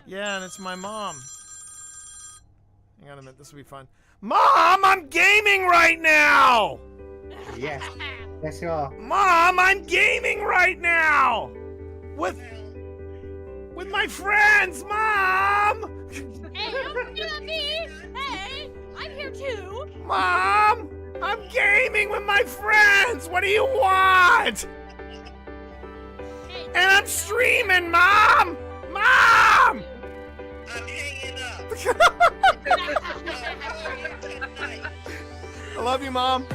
Yeah, and it's my mom. Hang on a minute, this will be fun. Mom, I'm gaming right now! Yes. Yes, you are. Mom, I'm gaming right now! With my friends, Mom! Hey, don't do that, me! Hey, I'm here too! Mom! I'm gaming with my friends! What do you want? Hey, And I'm streaming, Mom! Mom! I'm hanging up. I love you, Mom.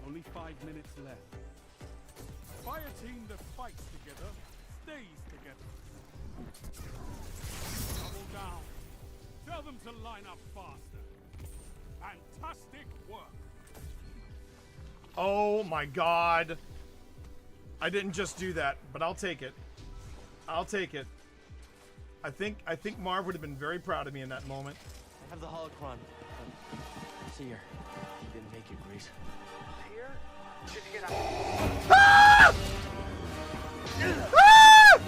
Only 5 minutes left. A fire team that fights together stays together. Double down. Tell them to line up faster. Fantastic work. Oh my God. I didn't just do that, but I'll take it. I'll take it. I think Marv would have been very proud of me in that moment. I have the holocron. See here. You didn't make it, Grease. Here? Should you get out? Ah! Ah!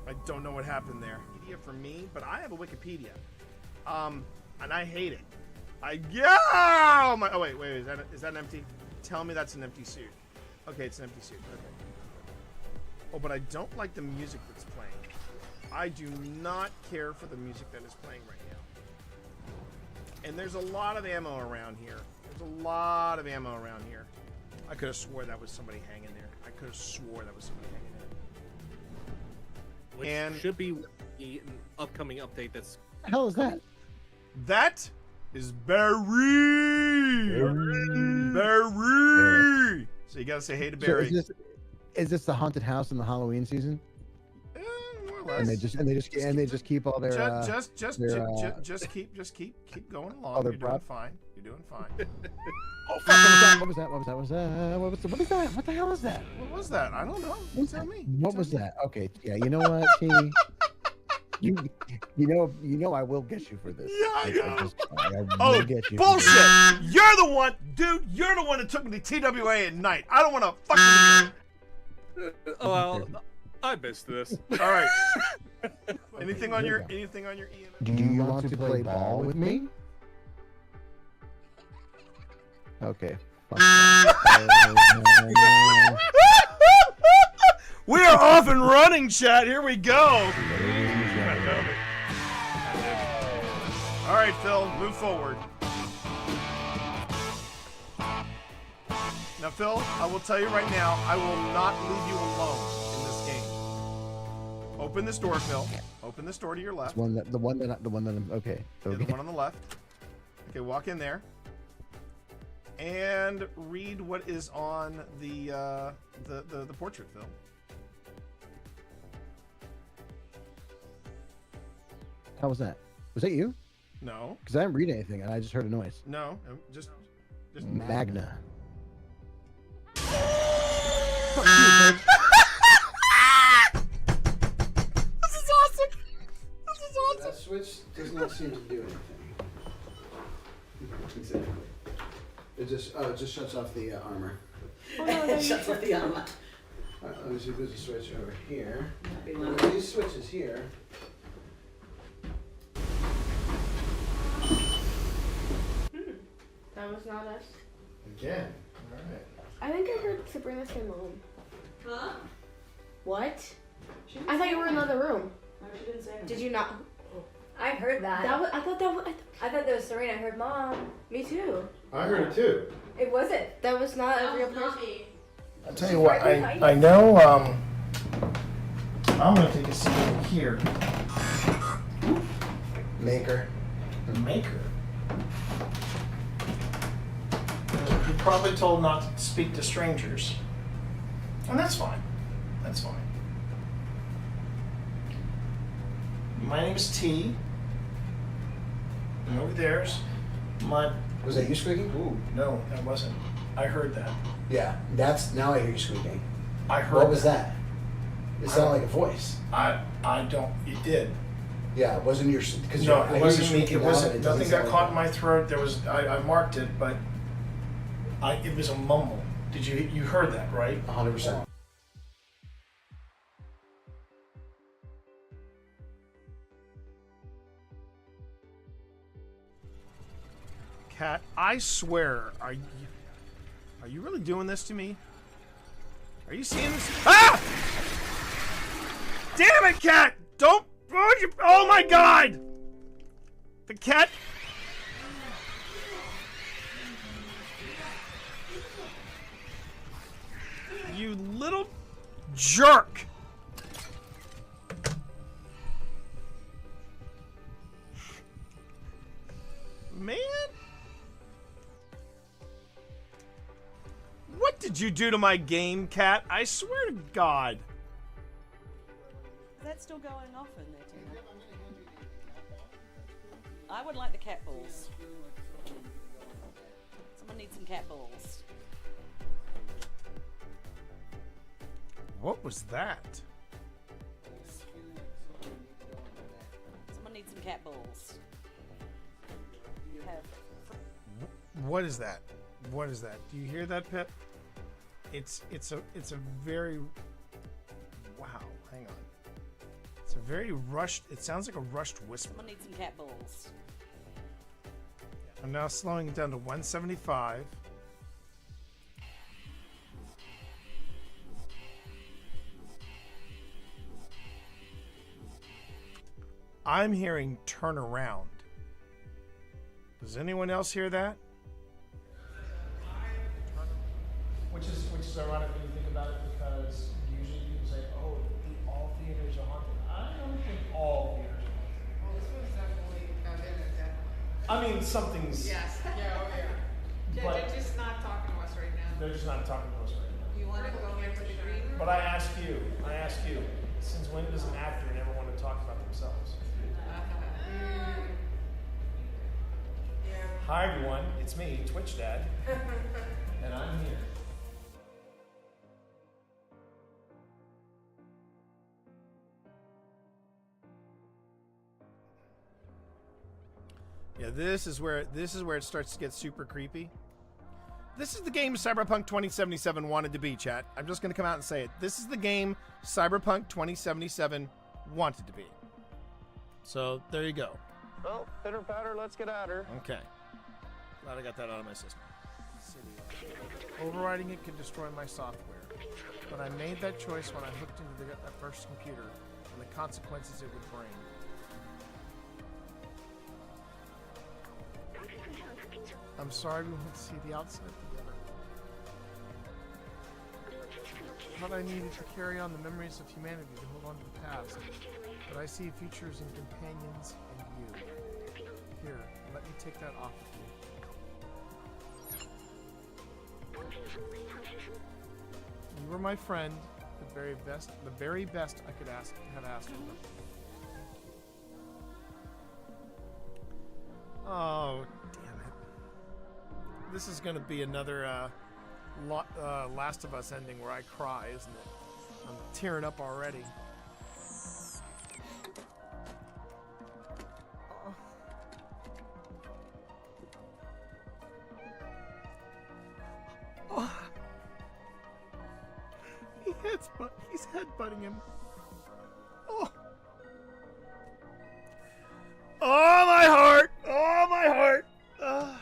I don't know what happened there. Wikipedia for me, but I have a Wikipedia. And I hate it. Oh wait, is that an empty? Tell me that's an empty suit. Okay, it's an empty suit. Okay. Oh, but I don't like the music that's playing. I do not care for the music that is playing right now. And there's a lot of ammo around here. There's a lot of ammo around here. I could have swore that was somebody hanging there. I could have swore that was somebody hanging there. Which And- should be an upcoming update that's... What the hell is that? That is Barry. Barry. So you gotta say hey to So Barry. is this the haunted house in the Halloween season? More or less. And they just keep all their just keep going along. other You're doing prop? fine. You're doing fine. Oh fuck! What was that? What is that? What the hell is that? What was that? I don't know. You tell me. You What tell was me. that? Okay, yeah. You know what, T? you know I will get you for this. Yeah, I know. I will Oh, get you. bullshit! You're the one, dude. You're the one that took me to TWA at night. I don't want to fucking. Oh, well, I missed this. All right. Anything on your EMF? Do you want to play ball with me? Okay. Fuck that. We are off and running, chat. Here we go. All right, Phil, move forward. Now, Phil, I will tell you right now, I will not leave you alone in this game. Open this door, Phil. Open this door to your left. The one that I'm okay. Yeah, the one on the left. Okay, walk in there. And read what is on the portrait, Phil. How was that? Was that you? No. Because I didn't read anything and I just heard a noise. No. Just Magna. This is awesome. This is awesome. That switch does not seem to do anything. Exactly. It just shuts off the armor. It shuts off the armor. Alright, let me see if there's a switch over here. These switches here. That was not us. Again. Alright. I think I heard Sabrina say mom. Huh? What? She didn't I thought say you were in that. another room. No, she didn't say anything. Did you not? I heard that. I thought that was. I thought that was Serena. I heard Mom. Me too. I heard it too. It wasn't. That was not a real person. I'll tell you what, I know, I'm gonna take a seat over here. Maker. Maker. You're probably told not to speak to strangers. And that's fine. That's fine. My name is T. And over there's my... Was that you squeaking? Ooh, no, that wasn't. I heard that. Yeah, that's now I hear you squeaking. I heard What was that? It I sounded don't- like a voice. I don't... It did. Yeah, it wasn't your. Cause No, I hear it you wasn't me. squeaking It now, wasn't. and it doesn't Nothing got sound caught like in my throat. There was. I marked it, but it was a mumble. Did you heard that, right? 100%. Cat, I swear, are you really doing this to me? Are you seeing this? Ah! Damn it, Cat! Don't. Oh my God! The cat. You little jerk! Man? What did you do to my game, Cat? I swear to God. Is that still going off in there, Tina? I would like the cat balls. Someone needs some cat balls. What was that? Someone needs some cat balls. You have. What is that? What is that? Do you hear that, Pip? It's a very wow. Hang on. It's a very rushed. It sounds like a rushed whisper. Someone needs some cat balls. I'm now slowing it down to 175. I'm hearing turn around. Does anyone else hear that? Which is ironic when you think about it, because usually people say, "Oh, all theaters are haunted." I don't think all theaters are haunted. Well, this one's definitely definitely. I mean, something's. Yes. Yeah. Oh yeah. But- They're just not talking to us right now. They're just not talking to us right now. You want to go into the green room? But I ask you, since when does an actor never want to talk about themselves? Yeah. Hi everyone, it's me, Twitch Dad, and I'm here. Yeah, this is where it starts to get super creepy. This is the game Cyberpunk 2077 wanted to be, chat. I'm just gonna come out and say it. This is the game Cyberpunk 2077 wanted to be. So there you go. Well, pitter patter, let's get at her. Okay. Glad I got that out of my system. Overriding it can destroy my software, but I made that choice when I hooked into that first computer and the consequences it would bring. I'm sorry we won't see the outside together. I thought I needed to carry on the memories of humanity to hold on to the past, but I see futures in companions and you. Here, let me take that off of you. You were my friend, the very best I could have asked for. Oh, damn it. This is gonna be another Last of Us ending where I cry, isn't it? I'm tearing up already. He's headbutting him. Oh. Oh, my heart! Oh, my heart! Oh.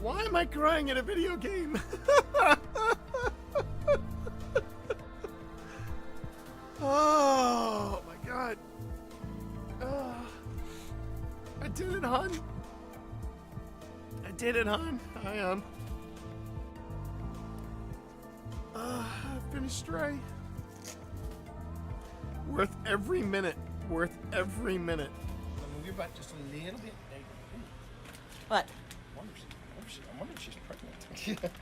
Why am I crying at a video game? Oh my god. I did it, hon. I did it, hon. I finished Stray. Worth every minute. Worth every minute. I'm gonna move back just a little bit. What? I wonder if she's pregnant.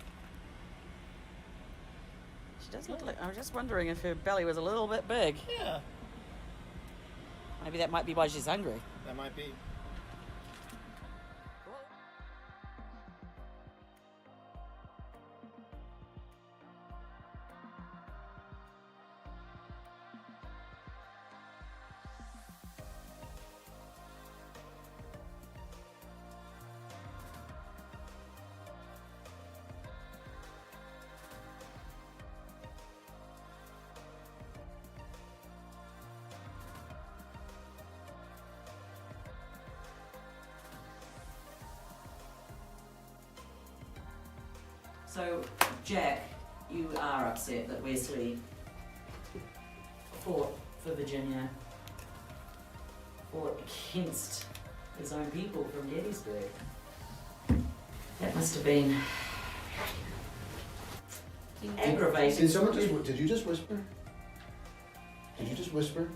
She does look like. I was just wondering if her belly was a little bit big. Yeah, Maybe that might be why she's hungry. that might be. So, Jack, you are upset that Wesley fought for Virginia, fought against his own people from Gettysburg. That must have been aggravating. Did someone just? Did you just whisper? Did you just whisper?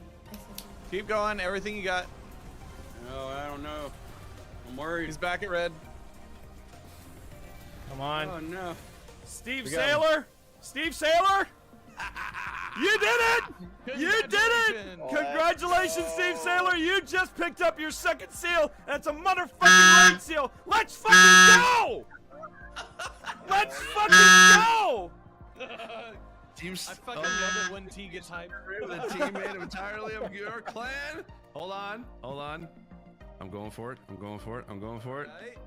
Keep going. Everything you got. Oh, I don't know. I'm worried. He's back at red. Come on. Oh no. Steve We got Saylor! Steve Saylor! You did it! You did it! Congratulations, Steve Saylor! You just picked up your second seal, and it's a motherfucking raid seal! Let's fucking go! Let's fucking go! I fucking love it when T gets hyped. With a teammate entirely of your clan. Hold on. I'm going for it. Right?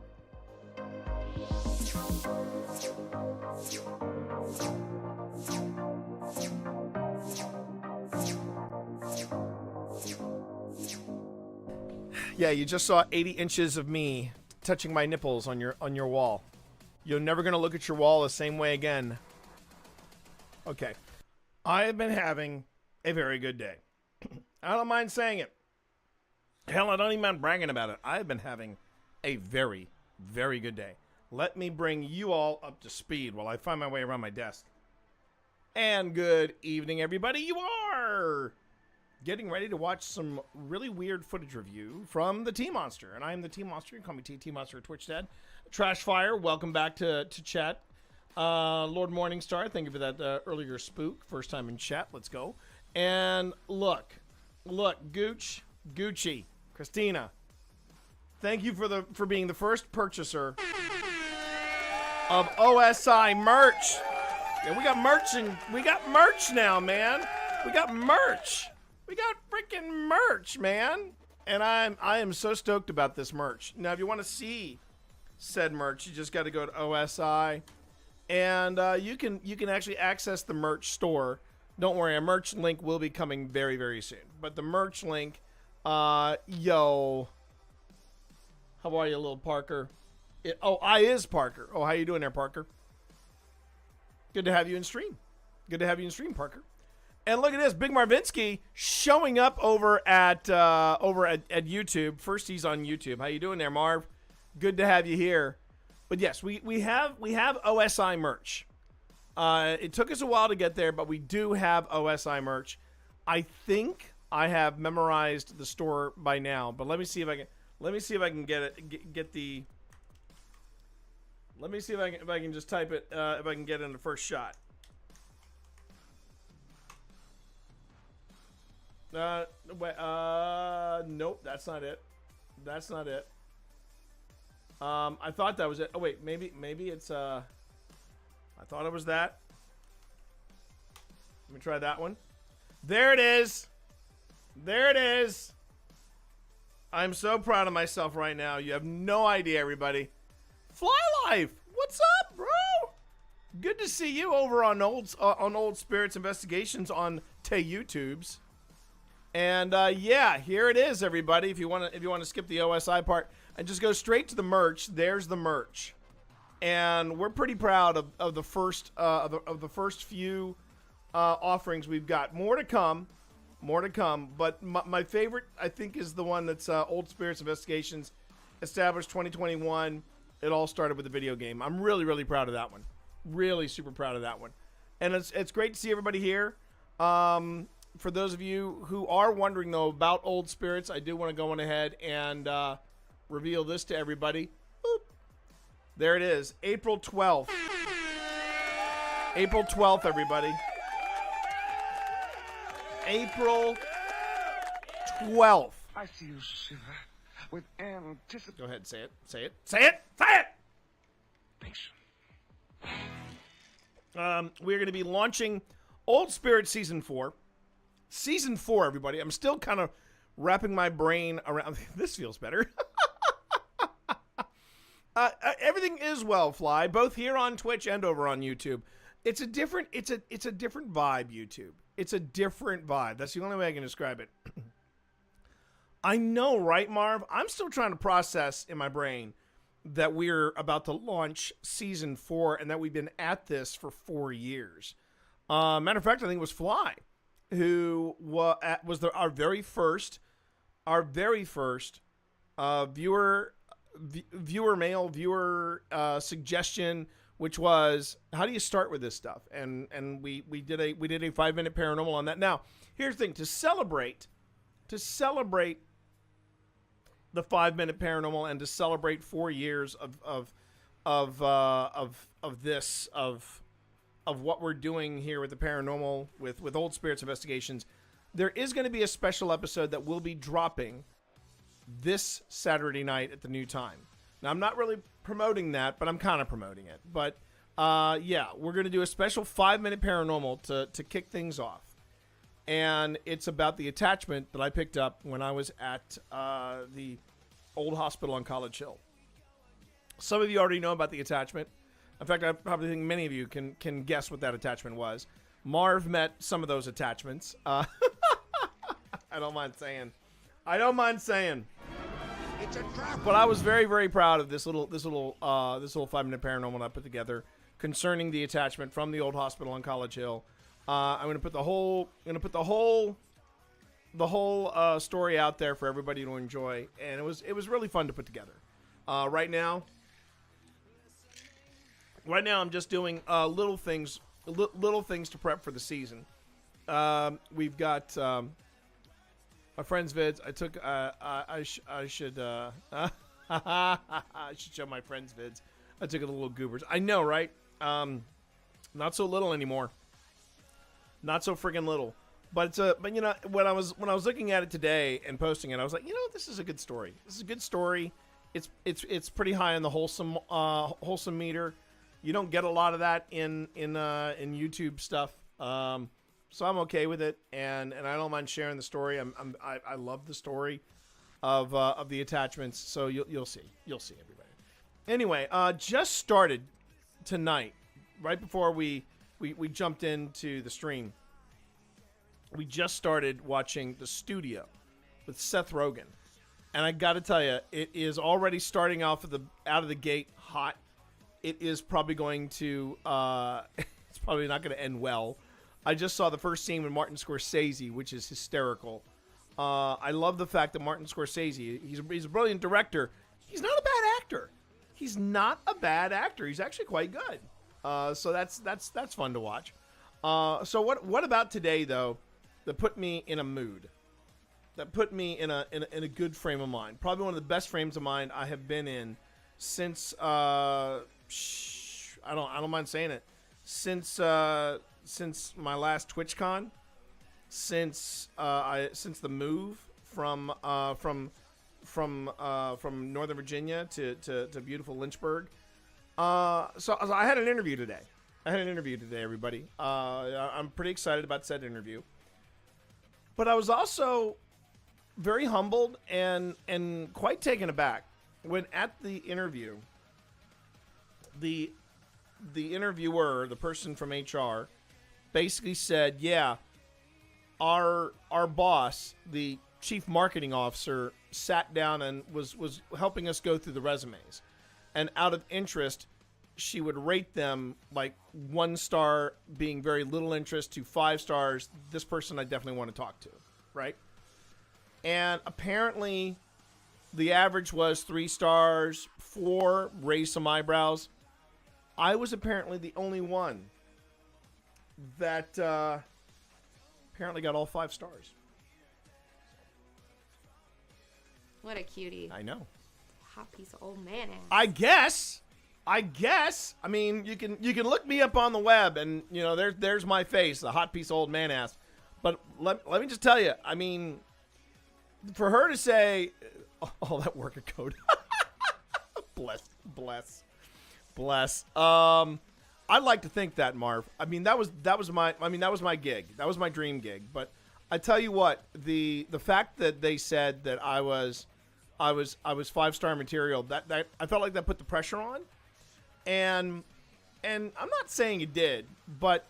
Yeah, you just saw 80 inches of me touching my nipples on your wall. You're never gonna look at your wall the same way again. Okay. I have been having a very good day. I don't mind saying it. Hell, I don't even mind bragging about it. I've been having a very, very good day. Let me bring you all up to speed while I find my way around my desk. And good evening, everybody. You are getting ready to watch some really weird footage review from the T-Monster. And I am the T-Monster. You can call me T-Monster at Twitch Dad. Trashfire, welcome back to chat. Lord Morningstar, thank you for that earlier spook. First time in chat. Let's go. And look, Gucci, Christina, thank you for being the first purchaser of OSI merch. Yeah, we got merch now, man. We got merch. We got freaking merch, man. And I am so stoked about this merch. Now, if you want to see said merch, you just got to go to OSI, and you can actually access the merch store. Don't worry, a merch link will be coming very, very soon. But the merch link, yo, how are you, little Parker? I is Parker. Oh, how you doing there, Parker? Good to have you in stream. Parker. And look at this, Big Marvinsky showing up over at YouTube. First, he's on YouTube. How you doing there, Marv? Good to have you here. But yes, we have OSI merch. It took us a while to get there, but we do have OSI merch. I think I have memorized the store by now, but let me see if I can get it. Get the. Let me see if I can just type it. If I can get it in the first shot. Nope, that's not it. I thought that was it. Oh wait, maybe it's I thought it was that. Let me try that one. There it is. I'm so proud of myself right now. You have no idea, everybody. Fly Life, what's up, bro? Good to see you over on Old Spirits Investigations on YouTubes. And yeah, here it is, everybody. If you want to skip the OSI part and just go straight to the merch, there's the merch. and we're pretty proud of the first of the first few offerings we've got. More to come. But my favorite, I think, is the one that's Old Spirits Investigations, established 2021. It all started with a video game. I'm really, really proud of that one. Really super proud of that one. And it's great to see everybody here. For those of you who are wondering, though, about Old Spirits, I do want to go on ahead and reveal this to everybody. Boop. There it is. April 12th. April 12th, everybody. April 12th. I see you shiver with anticipation. Go ahead, say it. Say it. Say it. Say it. We're going to be launching Old Spirit Season 4. Season 4, everybody. I'm still kind of wrapping my brain around. This feels better. Everything is well, Fly, both here on Twitch and over on YouTube. It's a different vibe, YouTube. It's a different vibe. That's the only way I can describe it. I know, right, Marv? I'm still trying to process in my brain that we're about to launch Season 4 and that we've been at this for 4 years. Matter of fact, I think it was Fly who was our very first viewer suggestion, which was, how do you start with this stuff? And we did a 5-minute paranormal on that. Now, here's the thing: to celebrate the 5-minute paranormal and to celebrate 4 years of what we're doing here with the paranormal with Old Spirits Investigations, there is going to be a special episode that will be dropping this Saturday night at the new time. Now, I'm not really promoting that, but I'm kind of promoting it. But yeah, we're going to do a special 5-minute paranormal to kick things off. And it's about the attachment that I picked up when I was at the old hospital on College Hill. Some of you already know about the attachment. In fact, I probably think many of you can guess what that attachment was. Marv met some of those attachments. I don't mind saying. It's a trap. But I was very, very proud of this little 5-minute paranormal I put together concerning the attachment from the old hospital on College Hill. I'm gonna put the whole story out there for everybody to enjoy, and it was really fun to put together. Right now I'm just doing little things to prep for the season. We've got my friend's vids. I took I should show my friend's vids. I took a little goobers. I know, right? Not so little anymore. Not so friggin' little. But you know, when I was looking at it today and posting it, I was like, you know, this is a good story. This is a good story. It's pretty high on the wholesome meter. You don't get a lot of that in YouTube stuff. So I'm okay with it, and I don't mind sharing the story. I love the story of the attachments. So you'll see everybody. Anyway, just started tonight, right before we jumped into the stream. We just started watching The Studio with Seth Rogen, and I got to tell you, it is already starting off out of the gate hot. It is probably going to it's probably not going to end well. I just saw the first scene with Martin Scorsese, which is hysterical. I love the fact that Martin Scorsese, he's a brilliant director. He's not a bad actor. He's actually quite good. So that's fun to watch. So what about today though? That put me in a mood. That put me in a good frame of mind. Probably one of the best frames of mind I have been in since I don't mind saying it. Since my last TwitchCon, since the move from Northern Virginia to beautiful Lynchburg. So I had an interview today. Everybody. I'm pretty excited about said interview. But I was also very humbled and quite taken aback when at the interview, the interviewer, the person from HR, basically said, yeah, our boss, the chief marketing officer, sat down and was helping us go through the resumes. And out of interest, she would rate them like 1 star being very little interest to 5 stars. This person I definitely want to talk to, right? And apparently the average was 3 stars, 4, raised some eyebrows. I was apparently the only one that apparently got all 5 stars. What a cutie. I know. Hot piece of old man ass. I guess. I mean, you can look me up on the web, and you know there's my face, the hot piece of old man ass. But let me just tell you, I mean, for her to say, "Oh, that worker code," bless. I'd like to think that, Marv. I mean, that was my gig. That was my dream gig. But I tell you what, the fact that they said that I was 5-star material, that I felt like that put the pressure on. And I'm not saying it did, but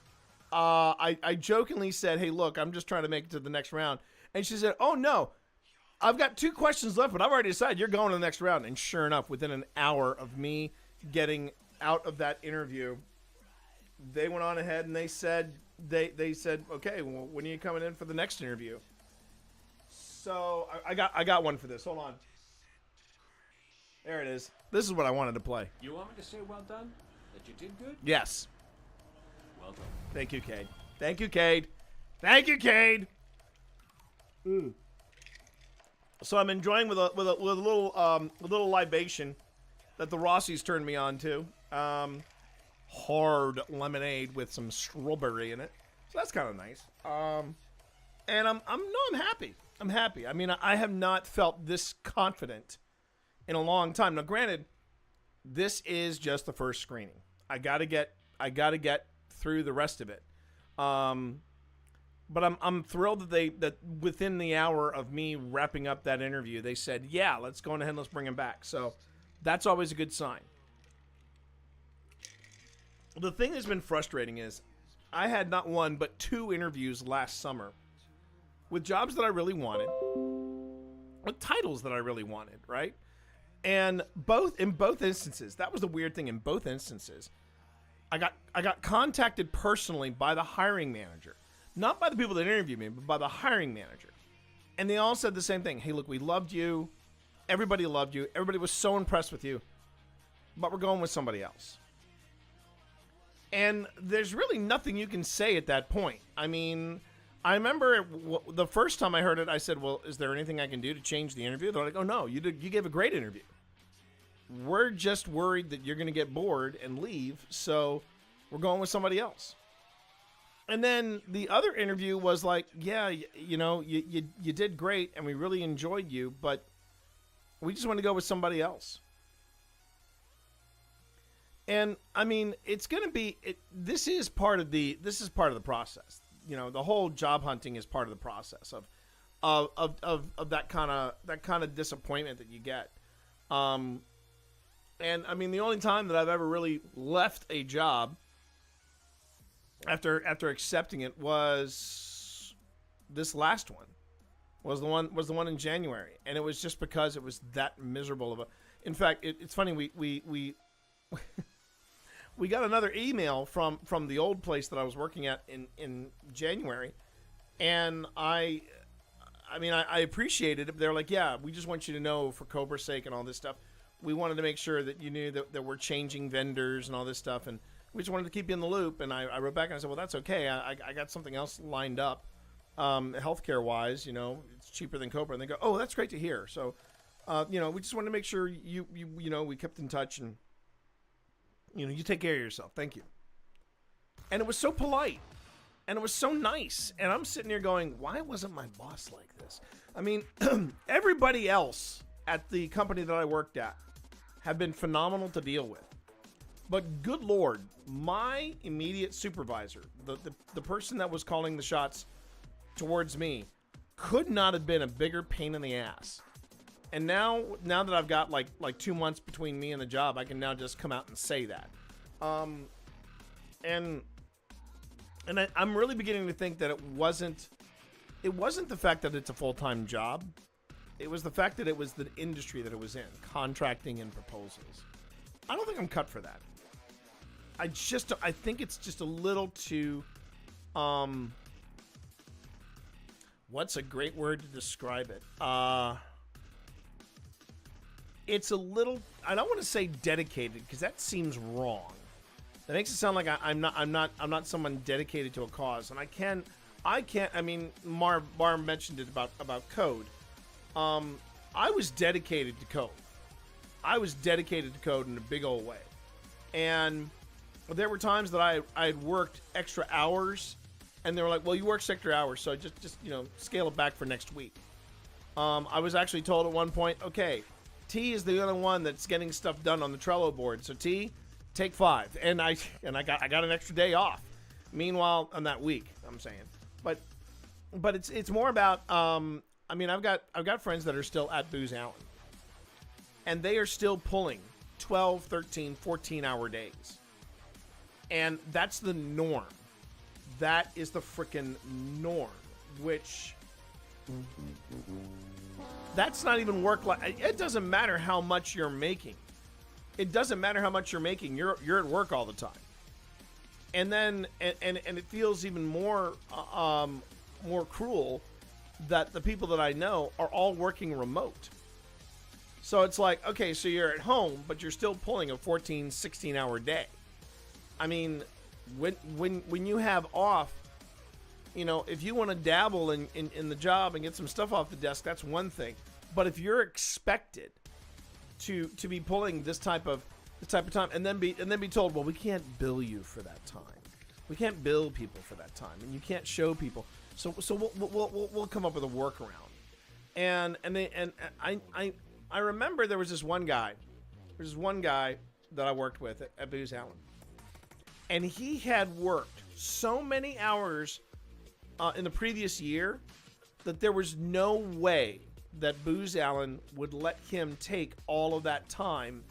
I jokingly said, "Hey, look, I'm just trying to make it to the next round." And she said, "Oh no, I've got 2 questions left, but I've already decided you're going to the next round." And sure enough, within an hour of me getting out of that interview, they went on ahead and they said, "Okay, well, when are you coming in for the next interview?" So I got one for this. Hold on. There it is. This is what I wanted to play. You want me to say well done? That you did good? Yes. Well done. Thank you, Cade. Thank you, Cade. Thank you, Cade. So I'm enjoying with a little libation that the Rossies turned me on to. Hard lemonade with some strawberry in it. So that's kind of nice. And I'm happy. I'm happy. I mean, I have not felt this confident in a long time. Now, granted, this is just the first screening. I gotta get through the rest of it. But I'm thrilled that within the hour of me wrapping up that interview, they said, "Yeah, let's go ahead and let's bring him back." So that's always a good sign. The thing that's been frustrating is I had not 1 but 2 interviews last summer with jobs that I really wanted, with titles that I really wanted, right? And in both instances, that was the weird thing. In both instances, I got contacted personally by the hiring manager, not by the people that interviewed me, but by the hiring manager, and they all said the same thing. "Hey, look, we loved you. Everybody loved you. Everybody was so impressed with you, but we're going with somebody else." And there's really nothing you can say at that point. I mean, I remember the first time I heard it, I said, "Well, is there anything I can do to change the interview?" They're like, "Oh no, you gave a great interview. We're just worried that you're going to get bored and leave, so we're going with somebody else." And then the other interview was like, "Yeah, you did great, and we really enjoyed you, but we just want to go with somebody else." And I mean, it's going to be this is part of the process. You know, the whole job hunting is part of the process of that kind of disappointment that you get. And I mean, the only time that I've ever really left a job after accepting it was this last one. Was the one in January, and it was just because it was that miserable of a. In fact, it's funny, we we got another email from the old place that I was working at in January, and I appreciated it. They're like, "Yeah, we just want you to know, for Cobra's sake and all this stuff, we wanted to make sure that you knew that we're changing vendors and all this stuff, and we just wanted to keep you in the loop." And I wrote back and I said, "Well, that's okay. I got something else lined up, healthcare wise. You know, it's cheaper than Cobra." And they go, "Oh, that's great to hear." So, we just wanted to make sure you we kept in touch, and you take care of yourself. Thank you. And it was so polite, and it was so nice. And I'm sitting here going, why wasn't my boss like this? I mean, everybody else at the company that I worked at have been phenomenal to deal with. But good Lord, my immediate supervisor, the person that was calling the shots towards me, could not have been a bigger pain in the ass. And now that I've got like 2 months between me and the job, I can now just come out and say that. And I'm really beginning to think that it wasn't the fact that it's a full-time job. It was the fact that it was the industry that it was in, contracting and proposals. I don't think I'm cut for that. I think it's just a little too, what's a great word to describe it? It's a little, I don't want to say dedicated because that seems wrong. That makes it sound like I'm not someone dedicated to a cause. And I can't, I mean, Bar mentioned it about code. I was dedicated to code. I was dedicated to code in a big old way. And there were times that I had worked extra hours, and they were like, well, you worked extra hours, so just scale it back for next week. I was actually told at one point, okay, T is the only one that's getting stuff done on the Trello board, so T, take 5. And I got an extra day off. Meanwhile, on that week, I'm saying. But it's more about I mean, I've got friends that are still at Booz Allen, and they are still pulling 12, 13, 14-hour days. And that's the norm. That is the freaking norm, which that's not even work like it doesn't matter how much you're making. It doesn't matter how much you're making. You're at work all the time. And then and it feels even more more cruel that the people that I know are all working remote. So it's like, okay, so you're at home, but you're still pulling a 14, 16-hour day. I mean, when you have off, if you want to dabble in the job and get some stuff off the desk, that's one thing. But if you're expected to be pulling this type of time and then be told, well, we can't bill you for that time. We can't bill people for that time, and you can't show people. So we'll come up with a workaround. And I remember there was this one guy. There's one guy that I worked with at Booz Allen, and he had worked so many hours in the previous year that there was no way that Booz Allen would let him take all of that time,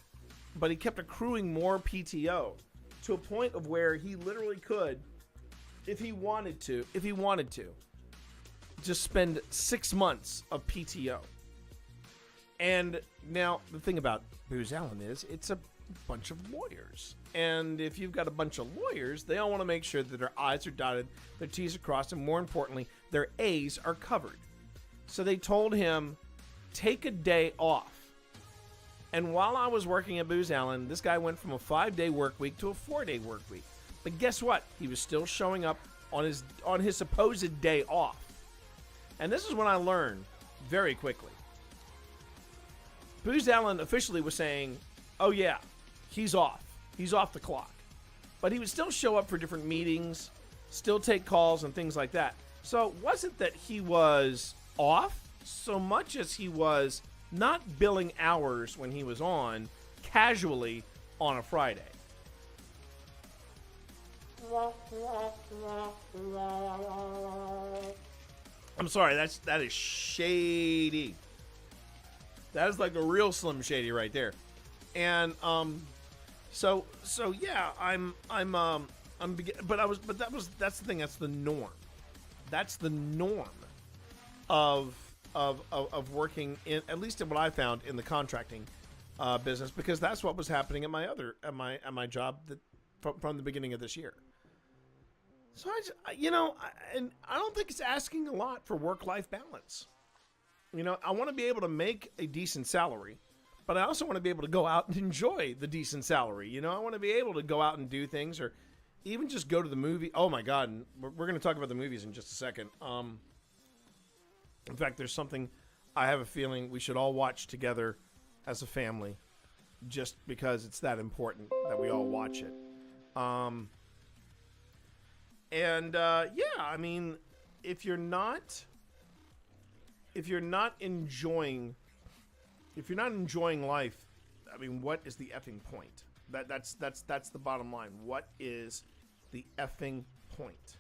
but he kept accruing more PTO to a point of where he literally could, if he wanted to, just spend 6 months of PTO. And now the thing about Booz Allen is it's a bunch of lawyers. And if you've got a bunch of lawyers, they all want to make sure that their I's are dotted, their T's are crossed, and more importantly, their A's are covered. So they told him, take a day off. And while I was working at Booz Allen, this guy went from a 5-day work week to a 4-day work week. But guess what? He was still showing up on his supposed day off. And this is when I learned very quickly. Booz Allen officially was saying, oh yeah, he's off. He's off the clock. But he would still show up for different meetings, still take calls and things like that. So it wasn't that he was off so much as he was not billing hours when he was on casually on a Friday. I'm sorry, that is shady. That is like a real Slim Shady right there. And so yeah, that's the thing, that's the norm. That's the norm of working in, at least in what I found in the contracting business, because that's what was happening at my job from the beginning of this year. So I don't think it's asking a lot for work-life balance. I want to be able to make a decent salary, but I also want to be able to go out and enjoy the decent salary. I want to be able to go out and do things, or even just go to the movie. Oh my God, and we're going to talk about the movies in just a second. In fact, there's something I have a feeling we should all watch together as a family, just because it's that important that we all watch it. Yeah, I mean, if you're not enjoying life, I mean, what is the effing point? That's the bottom line. What is the effing point?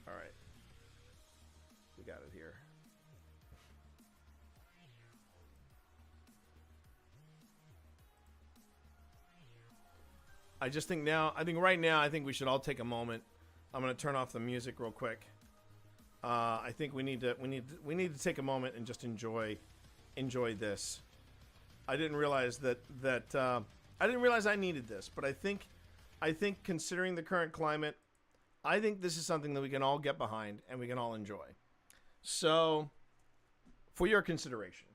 All right, we got it here. I think we should all take a moment. I'm going to turn off the music real quick. I think we need to take a moment and just enjoy this. I didn't realize I needed this, but I think I think considering the current climate, I think this is something that we can all get behind and we can all enjoy. So, for your consideration,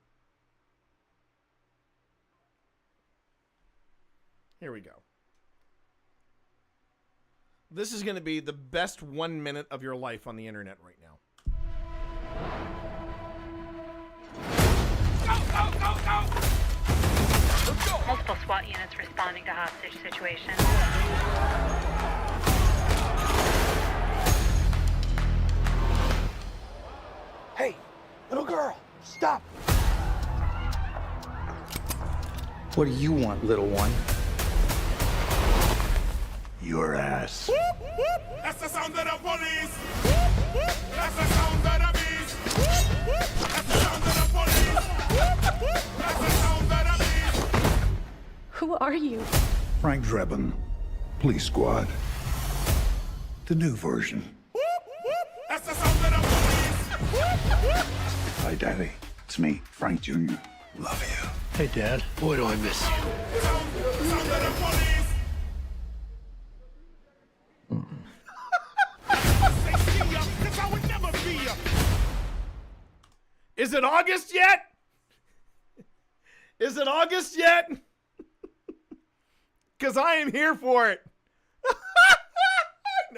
here we go. This is going to be the best 1 minute of your life on the internet right now. Multiple SWAT units responding to hostage situation. Hey, little girl, stop. What do you want, little one? Your ass. That's the sound of the police. That's the sound of the beast. That's the sound of the police. That's the sound of the beast. Who are you? Frank Drebin, Police Squad. The new version. That's the sound of the police. Hi, Daddy. It's me, Frank Jr. Love you. Hey, Dad. Boy, do I miss you. Sound of the police. Is it August yet? Is it August yet? Because I am here for it.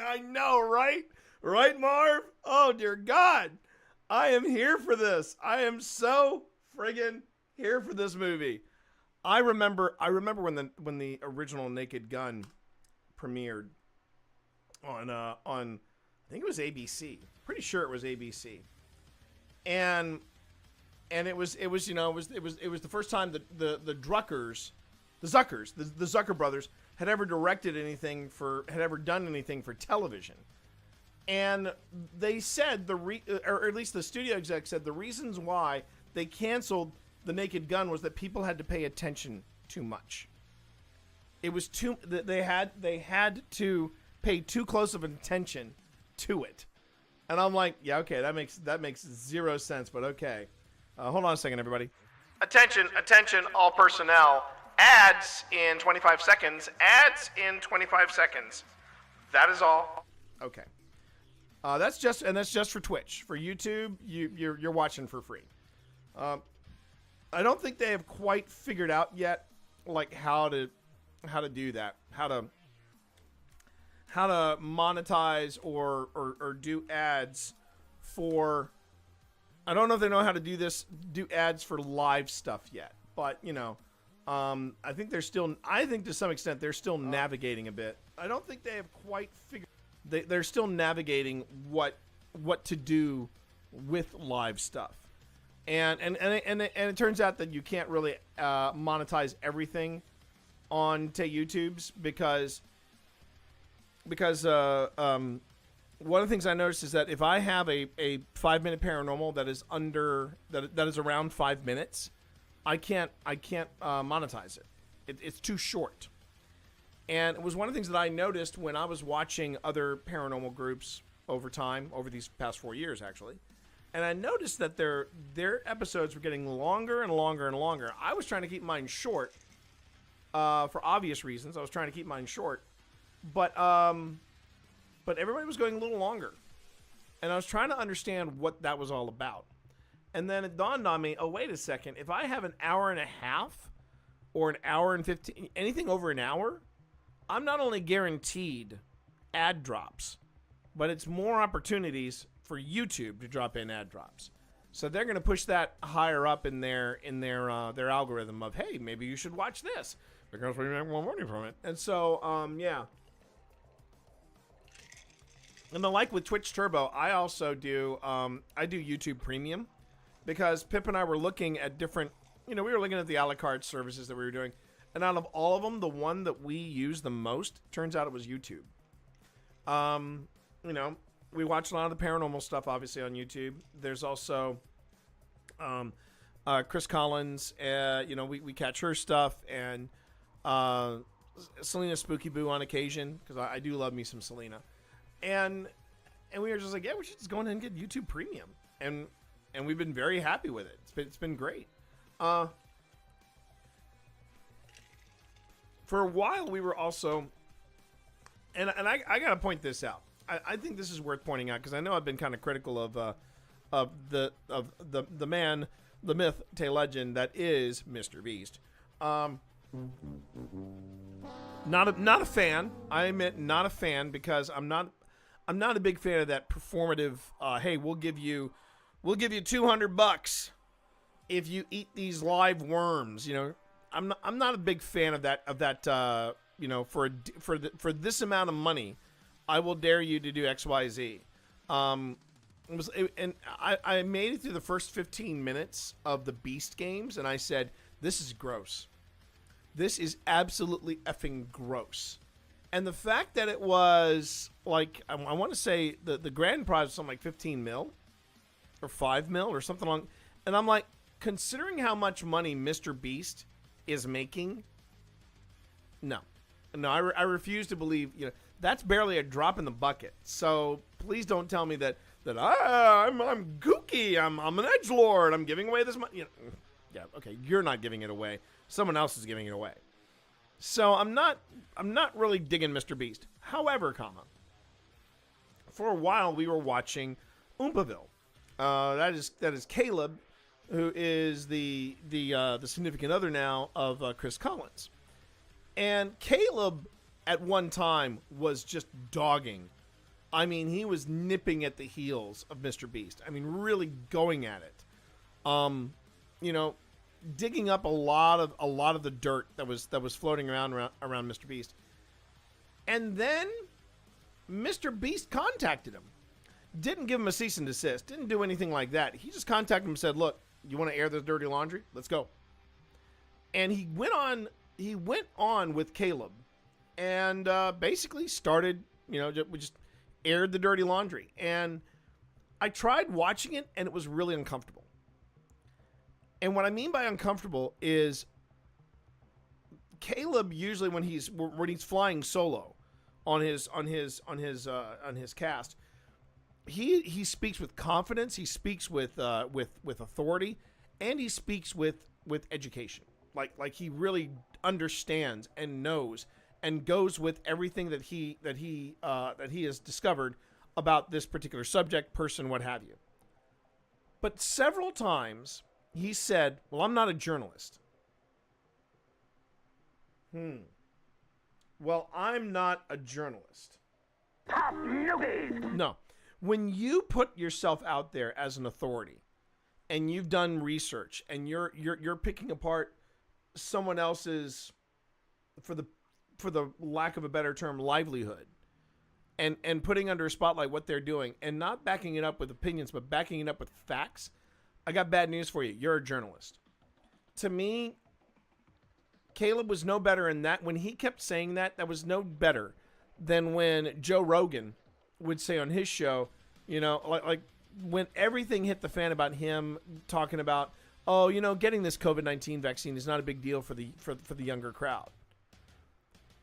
I know, right? Right, Marv? Oh, dear God. I am here for this. I am so friggin' here for this movie. I remember when the original Naked Gun premiered on I think it was ABC. Pretty sure it was ABC. And it was the first time that the Zucker brothers had ever done anything for television. And they said or at least the studio exec said the reasons why they canceled The Naked Gun was that people had to pay attention too much. It was they had to pay too close of attention to it. And I'm like, yeah, okay, that makes zero sense, but okay. Hold on a second, everybody. Attention, all personnel. Ads in 25 seconds. Ads in 25 seconds. That is all. Okay. That's just for Twitch. For YouTube, you're watching for free. I don't think they have quite figured out yet, like how to do that. How to monetize or do ads for. I don't know if they know how to do ads for live stuff yet, but I think to some extent they're still navigating a bit. I don't think they have quite figured. They're still navigating what to do with live stuff, and it turns out that you can't really monetize everything on YouTube's because one of the things I noticed is that if I have a 5-minute paranormal that is around 5 minutes, I can't monetize it. It's too short. And it was one of the things that I noticed when I was watching other paranormal groups over these past 4 years actually, and I noticed that their episodes were getting longer and longer and longer. I was trying to keep mine short for obvious reasons. I was trying to keep mine short, but everybody was going a little longer. And I was trying to understand what that was all about. And then it dawned on me, oh, wait a second. If I have an hour and a half or an hour and 15, anything over an hour, I'm not only guaranteed ad drops, but it's more opportunities for YouTube to drop in ad drops. So they're going to push that higher up in their algorithm of, hey, maybe you should watch this because we make more money from it. And so, yeah. And like with Twitch Turbo, I also do YouTube Premium because Pip and I were looking at different, we were looking at the a la carte services that we were doing. And out of all of them, the one that we use the most, turns out it was YouTube. We watch a lot of the paranormal stuff, obviously, on YouTube. There's also Chris Collins. We catch her stuff. And Selena Spooky Boo on occasion, because I do love me some Selena. And we were just like, yeah, we should just go ahead and get YouTube Premium. And we've been very happy with it. It's been great. For a while, we were also and I got to point this out. I think this is worth pointing out because I know I've been kind of critical of the man, the myth, tale, legend that is Mr. Beast. Not a fan. I admit, not a fan because I'm not a big fan of that performative. Hey, we'll give you $200 if you eat these live worms. You know, I'm not a big fan of that. You know, for this amount of money, I will dare you to do XYZ. I made it through the first 15 minutes of the Beast games, and I said, this is gross. This is absolutely effing gross. And the fact that it was, like, I want to say the grand prize was something like 15 mil or 5 mil or something along. And I'm like, considering how much money Mr. Beast is making, no, I refuse to believe, you know, that's barely a drop in the bucket. So please don't tell me that I'm gooky. I'm an edgelord. I'm giving away this money. You know, yeah, okay, you're not giving it away. Someone else is giving it away. So I'm not really digging Mr. Beast. However, for a while we were watching Oompaville. That is Caleb, who is the significant other now of Chris Collins. And Caleb at one time was just dogging. I mean, he was nipping at the heels of Mr. Beast. I mean, really going at it. You know, digging up a lot of the dirt that was floating around Mr. Beast. And then Mr. Beast contacted him. Didn't give him a cease and desist. Didn't do anything like that. He just contacted him and said, "Look, you want to air this dirty laundry? Let's go." And he went on with Caleb and basically started, you know, we just aired the dirty laundry. And I tried watching it, and it was really uncomfortable. And what I mean by uncomfortable is Caleb usually when he's flying solo on his cast, he speaks with confidence, he speaks with authority, and he speaks with education. Like he really understands and knows and goes with everything that he has discovered about this particular subject, person, what have you. But several times he said, "Well, I'm not a journalist." Well, I'm not a journalist. No. When you put yourself out there as an authority and you've done research and you're picking apart someone else's, for the lack of a better term, livelihood, and putting under a spotlight what they're doing and not backing it up with opinions but backing it up with facts, I got bad news for you. You're a journalist. To me, Caleb was no better in that. When he kept saying that was no better than when Joe Rogan would say on his show, you know, like when everything hit the fan about him talking about, oh, you know, getting this COVID-19 vaccine is not a big deal for the younger crowd.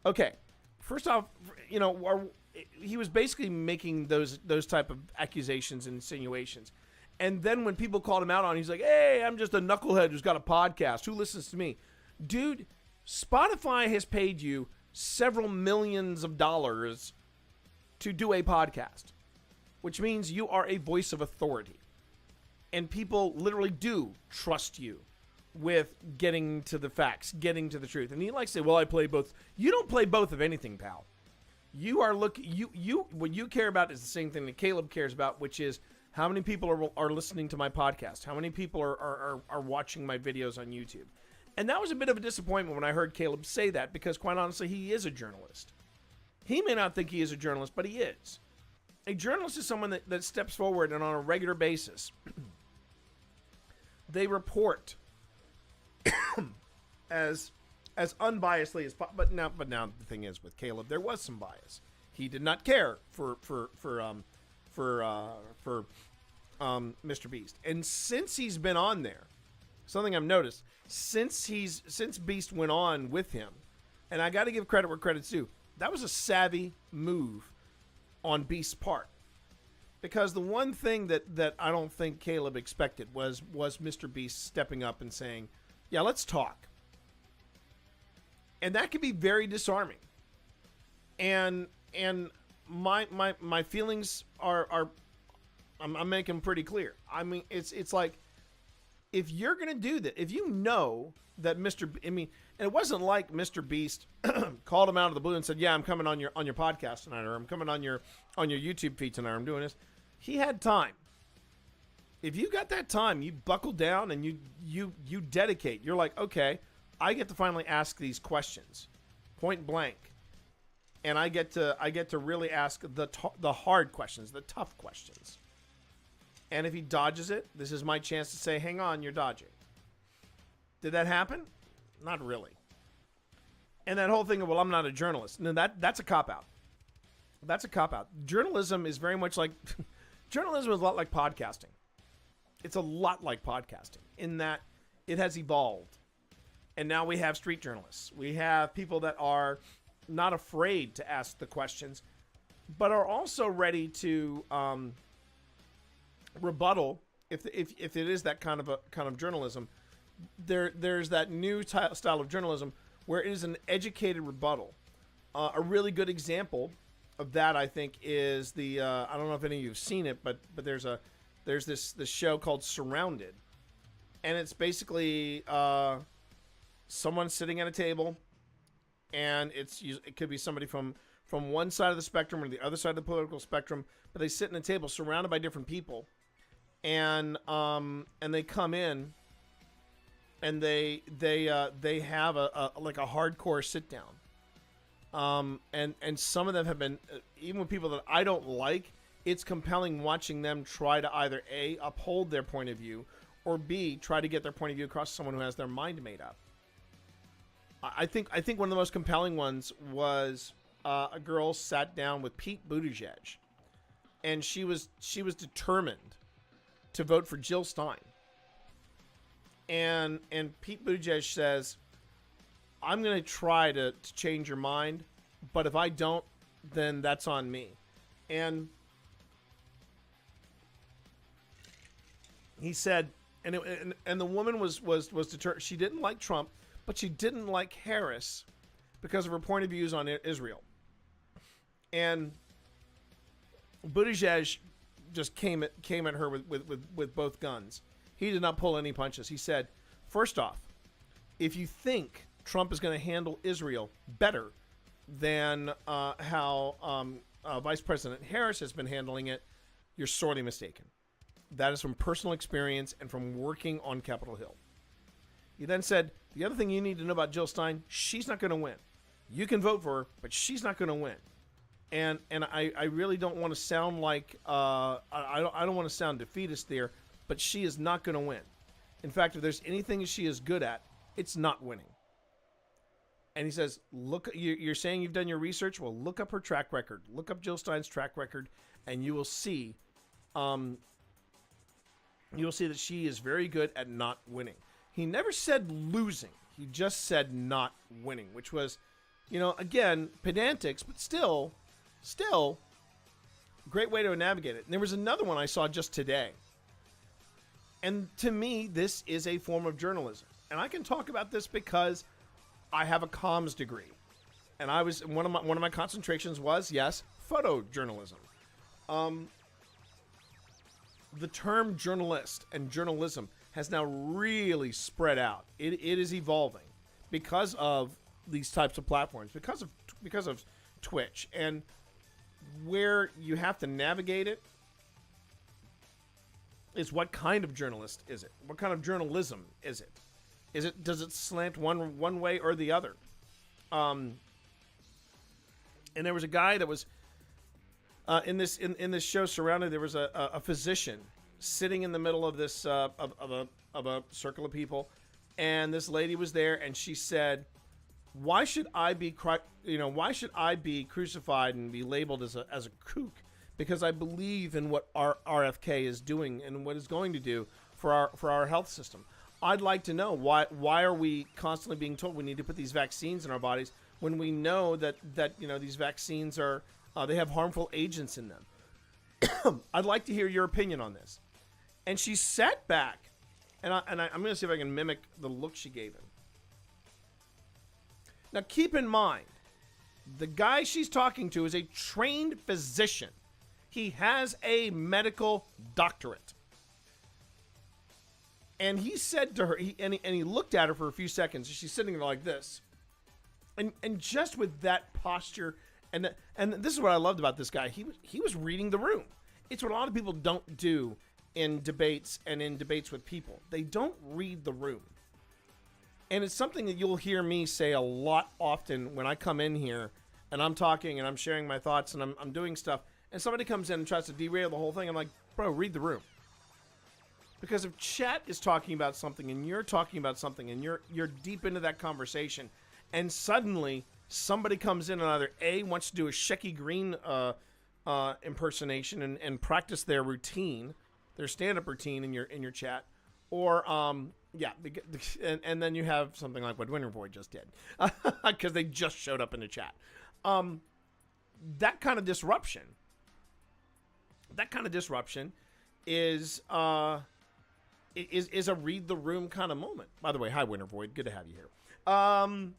Okay, first off, you know, he was basically making those type of accusations and insinuations. And then when people called him out on it, he's like, "Hey, I'm just a knucklehead who's got a podcast. Who listens to me?" Dude, Spotify has paid you several millions of dollars to do a podcast, which means you are a voice of authority. And people literally do trust you with getting to the facts, getting to the truth. And he likes to say, "Well, I play both." You don't play both of anything, pal. You are what you care about is the same thing that Caleb cares about, which is how many people are listening to my podcast, how many people are watching my videos on YouTube. And that was a bit of a disappointment when I heard Caleb say that, because quite honestly, he is a journalist. He may not think he is a journalist, but he is. A journalist is someone that steps forward and on a regular basis, they report as unbiasedly as possible. But now the thing is, with Caleb, there was some bias. He did not care for Mr. Beast. And since he's been on there, something I've noticed, since Beast went on with him, and I got to give credit where credit's due, that was a savvy move on Beast's part. Because the one thing that I don't think Caleb expected was Mr. Beast stepping up and saying, "Yeah, let's talk." And that can be very disarming. And and my feelings are I'm making pretty clear. I mean, it's like, if you're gonna do that, if you know that and it wasn't like Mr. Beast called him out of the blue and said, "Yeah, I'm coming on your podcast tonight, or I'm coming on your YouTube feed tonight. I'm doing this." He had time. If you got that time, you buckle down and you dedicate. You're like, okay, I get to finally ask these questions, point blank, and I get to really ask the hard questions, the tough questions. And if he dodges it, this is my chance to say, "Hang on, you're dodging." Did that happen? Not really. And that whole thing of, "Well, I'm not a journalist." No, that's a cop-out. That's a cop-out. Journalism is very much like journalism is a lot like podcasting. It's a lot like podcasting in that it has evolved. And now we have street journalists. We have people that are not afraid to ask the questions, but are also ready to rebuttal if it is that kind of journalism. There's that new style of journalism where it is an educated rebuttal. A really good example of that, I think, is the I don't know if any of you've seen it, but there's this show called Surrounded, and it's basically someone sitting at a table, and it could be somebody from one side of the spectrum or the other side of the political spectrum, but they sit at a table surrounded by different people, and they come in, and they have a hardcore sit down, and some of them have been, even with people that I don't like, it's compelling watching them try to either A, uphold their point of view, or B, try to get their point of view across to someone who has their mind made up. I think one of the most compelling ones was a girl sat down with Pete Buttigieg, and she was determined to vote for Jill Stein. And Pete Buttigieg says, "I'm going to try to change your mind, but if I don't, then that's on me." And he said, and the woman was determined. She didn't like Trump, but she didn't like Harris because of her point of views on Israel. And Buttigieg just came at her with both guns. He did not pull any punches. He said, "First off, if you think Trump is going to handle Israel better than how Vice President Harris has been handling it, you're sorely mistaken. That is from personal experience and from working on Capitol Hill." He then said, "The other thing you need to know about Jill Stein, she's not going to win. You can vote for her, but she's not going to win." And I really don't want to sound like I don't want to sound defeatist there, but she is not going to win. In fact, if there's anything she is good at, it's not winning. And he says, "Look, you're saying you've done your research? Well, look up her track record. Look up Jill Stein's track record, and you will see, that she is very good at not winning." He never said losing. He just said not winning, which was, again, pedantics, but still, great way to navigate it. And there was another one I saw just today. And to me, this is a form of journalism. And I can talk about this because I have a comms degree. And one of my concentrations was, yes, photojournalism. The term journalist and journalism has now really spread out. It is evolving because of these types of platforms, because of Twitch, and where you have to navigate it is what kind of journalist is it? What kind of journalism is it? Does it slant one way or the other? And there was a guy that was in this show Surrounded. There was a physician sitting in the middle of this of a circle of people, and this lady was there, and she said, why should I be crucified and be labeled as a kook? Because I believe in what our RFK is doing and what it's going to do for our health system. I'd like to know why are we constantly being told we need to put these vaccines in our bodies when we know that these vaccines are they have harmful agents in them. I'd like to hear your opinion on this. And she sat back, and I'm going to see if I can mimic the look she gave him. Now, keep in mind, The guy she's talking to is a trained physician. He has a medical doctorate. And he said to her, he looked at her for a few seconds. She's sitting there like this. And just with that posture, and this is what I loved about this guy. He was reading the room. It's what a lot of people don't do in debates and in debates with people. They don't read the room. And it's something that you'll hear me say a lot often when I come in here and I'm talking and I'm sharing my thoughts and I'm doing stuff. And somebody comes in and tries to derail the whole thing. I'm like, bro, read the room. Because if chat is talking about something and you're talking about something and you're deep into that conversation, and suddenly somebody comes in and either A, wants to do a Shecky Green impersonation and practice their routine, their stand-up routine in your chat, or and then you have something like what Wintervoid just did, because they just showed up in the chat. That kind of disruption is a read the room kind of moment. By the way, hi Wintervoid, good to have you here. And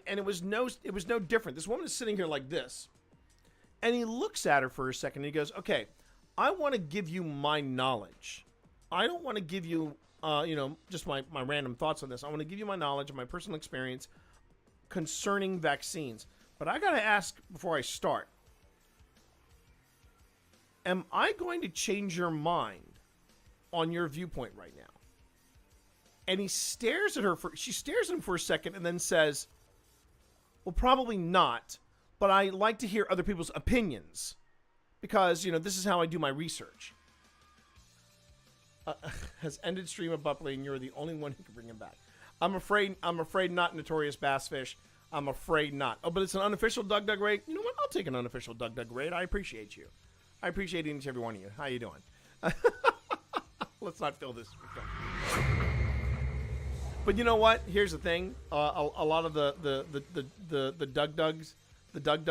it was no different. This woman is sitting here like this, and he looks at her for a second. And he goes, "Okay, I want to give you my knowledge. I don't want to give you, just my random thoughts on this. I want to give you my knowledge and my personal experience concerning vaccines. But I got to ask before I start: am I going to change your mind on your viewpoint right now?" And he stares at her she stares at him for a second and then says, "Well, probably not, but I like to hear other people's opinions because, this is how I do my research." Has ended stream abruptly and you're the only one who can bring him back. I'm afraid not, Notorious Bassfish. I'm afraid not. Oh, but it's an unofficial Doug raid. You know what? I'll take an unofficial Doug raid. I appreciate you. I appreciate each and every one of you. How you doing? Let's not fill this. But you know what? Here's the thing. A lot of the Doug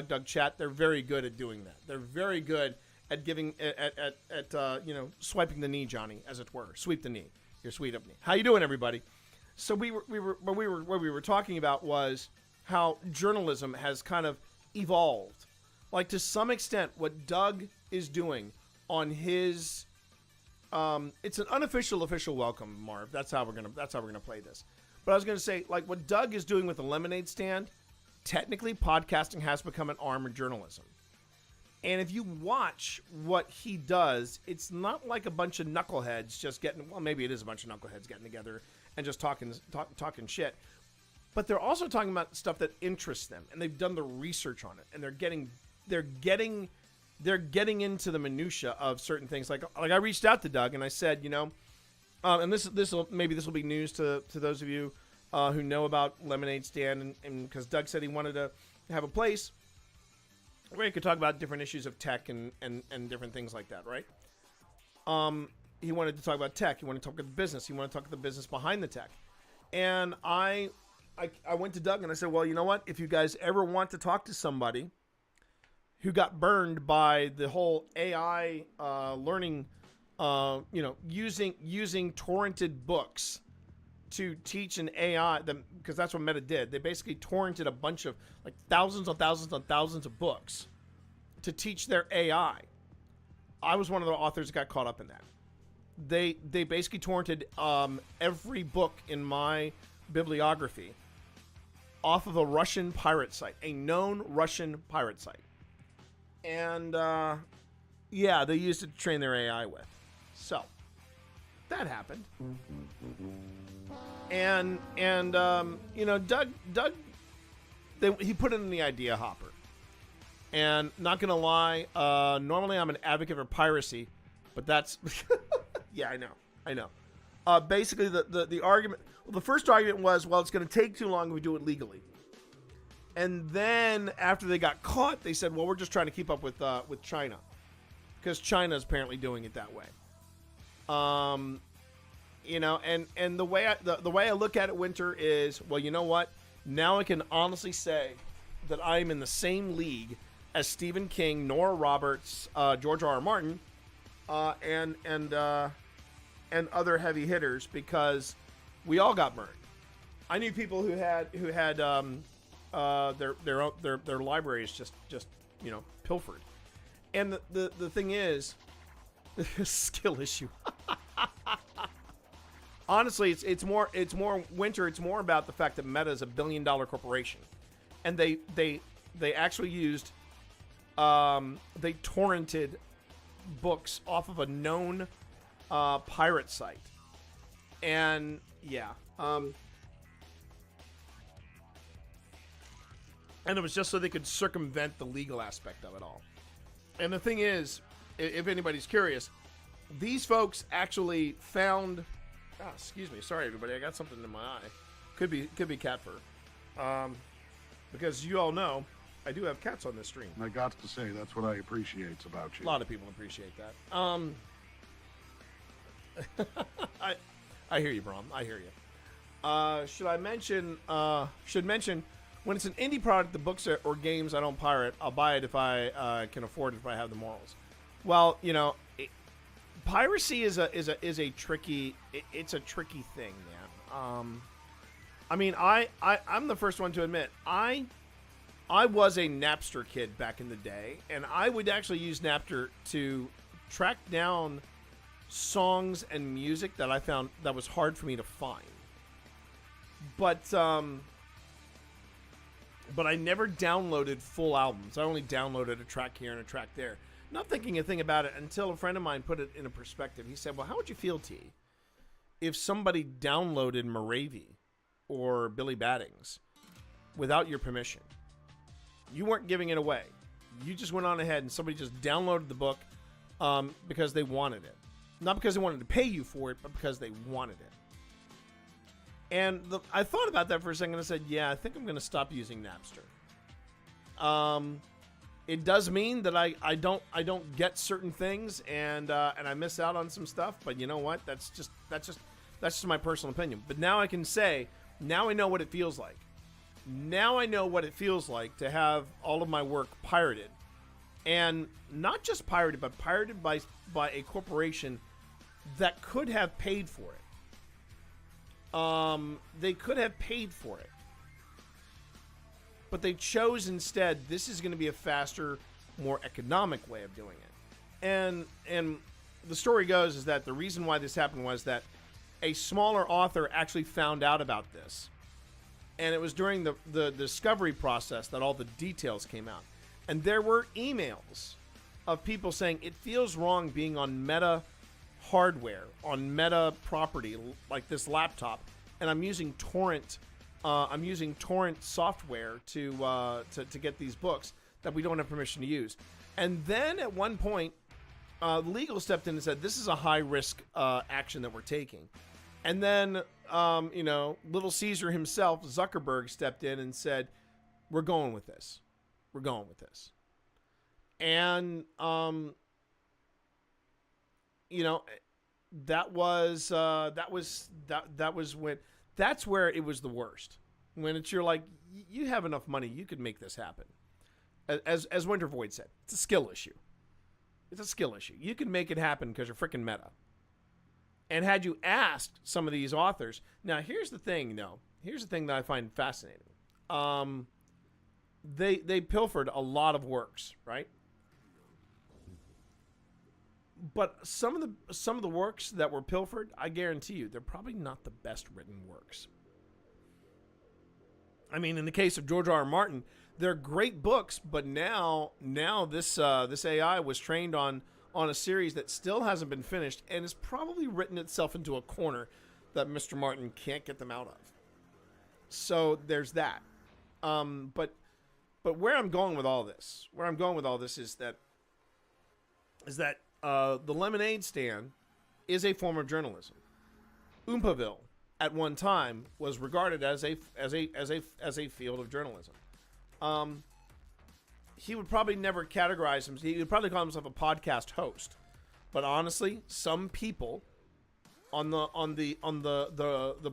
Doug chat, they're very good at doing that. They're very good at giving at swiping the knee, Johnny, as it were. Sweep the knee. Your sweet up knee. How you doing, everybody? So what we were talking about was how journalism has kind of evolved. Like, to some extent, what Doug is doing on his it's an unofficial official welcome, Marv. That's how we're gonna play this. But I was gonna say, like, what Doug is doing with the lemonade stand, technically podcasting has become an arm of journalism. And if you watch what he does, it's not like a bunch of knuckleheads just getting, well, maybe it is a bunch of knuckleheads getting together and just talking shit. But they're also talking about stuff that interests them, and they've done the research on it, and they're getting into the minutia of certain things. Like I reached out to Doug and I said, and this will be news to those of you who know about Lemonade Stand, and because Doug said he wanted to have a place where he could talk about different issues of tech and different things like that, right? He wanted to talk about tech. He wanted to talk about the business. He wanted to talk about the business behind the tech. And I went to Doug and I said, well, you know what? If you guys ever want to talk to somebody who got burned by the whole AI learning, using torrented books to teach an AI, because that's what Meta did. They basically torrented a bunch of, like, thousands on thousands on thousands of books to teach their AI. I was one of the authors that got caught up in that. They basically torrented every book in my bibliography off of a Russian pirate site, a known Russian pirate site. And, they used it to train their AI with. So, that happened. And Doug, he put it in the idea hopper. And not going to lie, normally I'm an advocate for piracy, but that's, yeah, I know. Basically, the argument, the first argument was, well, it's going to take too long if we do it legally. And then after they got caught, they said, well, we're just trying to keep up with China, because China is apparently doing it that way. And the way I look at it, Winter, is, well, you know what? Now I can honestly say that I'm in the same league as Stephen King, Nora Roberts, George R.R. Martin, and other heavy hitters, because we all got burned. I knew people who had their library is just pilfered. And the thing is, skill issue. Honestly, it's more Winter. It's more about the fact that Meta is a $1 billion corporation, and they actually used they torrented books off of a known pirate site, and yeah, and it was just so they could circumvent the legal aspect of it all. And the thing is, if anybody's curious, these folks actually found. Oh, excuse me. Sorry, everybody. I got something in my eye. Could be cat fur. Because you all know, I do have cats on this stream. I got to say, that's what I appreciate about you. A lot of people appreciate that. I hear you, Brom. I hear you. Should I mention? Should mention when it's an indie product, the books or games I don't pirate. I'll buy it if I can afford it, if I have the morals. Well, piracy is a tricky. It's a tricky thing, man. I mean, I'm the first one to admit I was a Napster kid back in the day, and I would actually use Napster to track down songs and music that I found that was hard for me to find. But I never downloaded full albums. I only downloaded a track here and a track there. Not thinking a thing about it until a friend of mine put it in a perspective. He said, well, how would you feel, T, if somebody downloaded Moravia or Billy Baddings without your permission? You weren't giving it away. You just went on ahead and somebody just downloaded the book because they wanted it. Not because they wanted to pay you for it, but because they wanted it. And I thought about that for a second and I said, yeah, I think I'm going to stop using Napster. It does mean that I don't get certain things and I miss out on some stuff, but you know what? That's just my personal opinion. But now I can say, now I know what it feels like. Now I know what it feels like to have all of my work pirated, and not just pirated, but pirated by a corporation that could have paid for it. They could have paid for it. But they chose instead, this is going to be a faster, more economic way of doing it. And the story goes is that the reason why this happened was that a smaller author actually found out about this. And it was during the discovery process that all the details came out. And there were emails of people saying, it feels wrong being on Meta hardware, on Meta property, like this laptop, and I'm using torrent software to get these books that we don't have permission to use. And then at one point, legal stepped in and said, this is a high risk action that we're taking. And then, Little Caesar himself, Zuckerberg, stepped in and said, we're going with this. We're going with this. And, that's where it was the worst. When you're like, you have enough money, you could make this happen. As Winter Void said, it's a skill issue. It's a skill issue. You can make it happen because you're freaking Meta. And had you asked some of these authors, now here's the thing, here's the thing that I find fascinating. They pilfered a lot of works, right? But some of the works that were pilfered, I guarantee you, they're probably not the best written works. I mean, in the case of George R.R. Martin, they're great books, but now this AI was trained on a series that still hasn't been finished and has probably written itself into a corner that Mr. Martin can't get them out of. So there's that. But where I'm going with all this, is that the lemonade stand is a form of journalism. Oompaville at one time was regarded as a field of journalism. He would probably never categorize himself. He would probably call himself a podcast host. But honestly, some people on the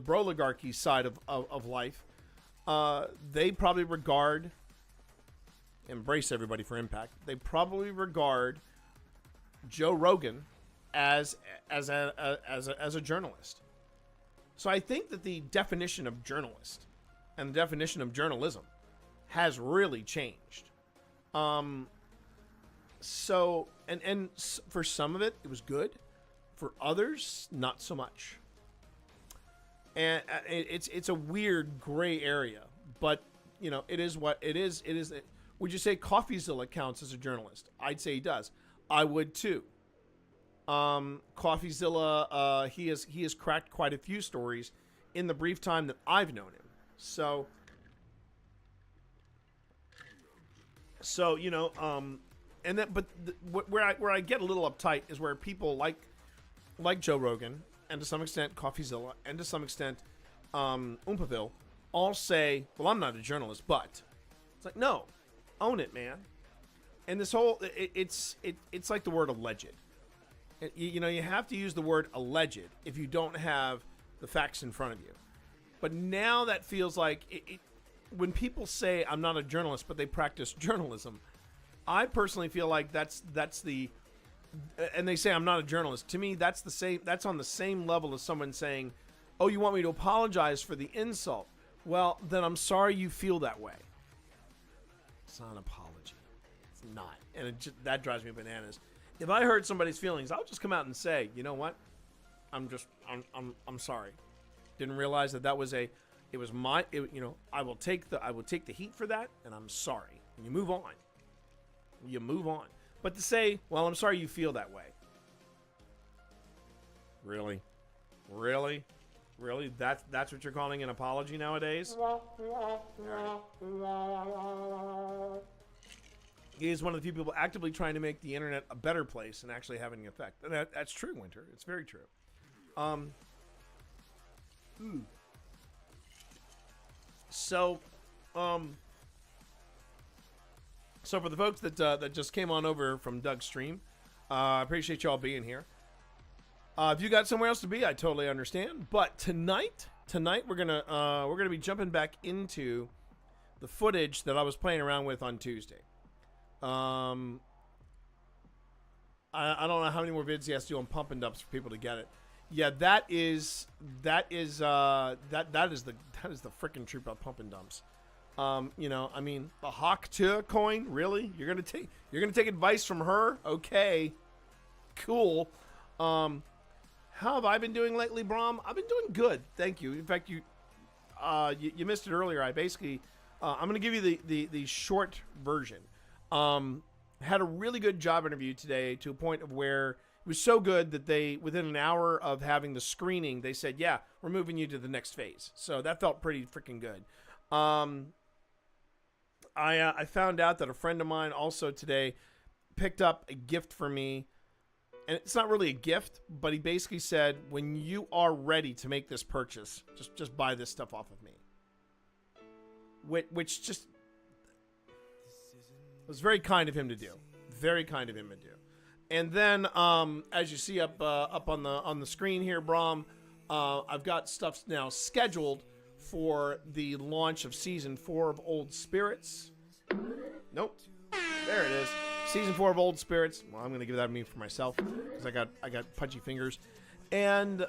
broligarchy side of life, they probably regard, embrace everybody for impact. They probably regard Joe Rogan as a journalist. So I think that the definition of journalist and the definition of journalism has really changed. So for some of it, it was good. For others, not so much. And it's a weird gray area, but you know, it is what it is. It is. Would you say CoffeeZilla counts as a journalist? I'd say he does. I would too. CoffeeZilla, he has cracked quite a few stories in the brief time that I've known him. So you know, and then, but where I get a little uptight is where people like Joe Rogan, and to some extent CoffeeZilla, and to some extent Oompaville, all say, well, I'm not a journalist, but it's like, no, own it, man. And this whole, it's like the word alleged. You know, you have to use the word alleged if you don't have the facts in front of you. But now that feels like, when people say I'm not a journalist, but they practice journalism, I personally feel like that's the, and they say I'm not a journalist. To me, that's on the same level as someone saying, oh, you want me to apologize for the insult? Well, then I'm sorry you feel that way. It's not an apology. It's not. And that drives me bananas. If I hurt somebody's feelings, I'll just come out and say, you know what? I'm sorry. Didn't realize that was you know, I will take the heat for that, and I'm sorry. And you move on. You move on. But to say, well, I'm sorry you feel that way. Really? Really? Really? That's what you're calling an apology nowadays? He is one of the few people actively trying to make the internet a better place and actually having an effect. And that's true, Winter. It's very true. So for the folks that just came on over from Doug's stream, I appreciate y'all being here. If you got somewhere else to be, I totally understand. But tonight we're gonna be jumping back into the footage that I was playing around with on Tuesday. I don't know how many more vids he has to do on pump and dumps for people to get it. Yeah, that is the freaking truth about pump and dumps. You know, I mean, the Hawk 2 coin, really? You're gonna take advice from her? Okay, cool. How have I been doing lately, Brom? I've been doing good, thank you. In fact, you missed it earlier. I basically, I'm gonna give you the short version. Had a really good job interview today, to a point of where it was so good that they, within an hour of having the screening, they said, yeah, we're moving you to the next phase. So that felt pretty freaking good. I found out that a friend of mine also today picked up a gift for me, and it's not really a gift, but he basically said, when you are ready to make this purchase, just buy this stuff off of me. Which just was very kind of him to do. Very kind of him to do. And then, as you see up on the screen here, Brom, I've got stuff now scheduled for the launch of season 4 of Old Spirits. Nope, there it is. Season 4 of Old Spirits. Well, I'm gonna give that to me for myself because I got pudgy fingers. And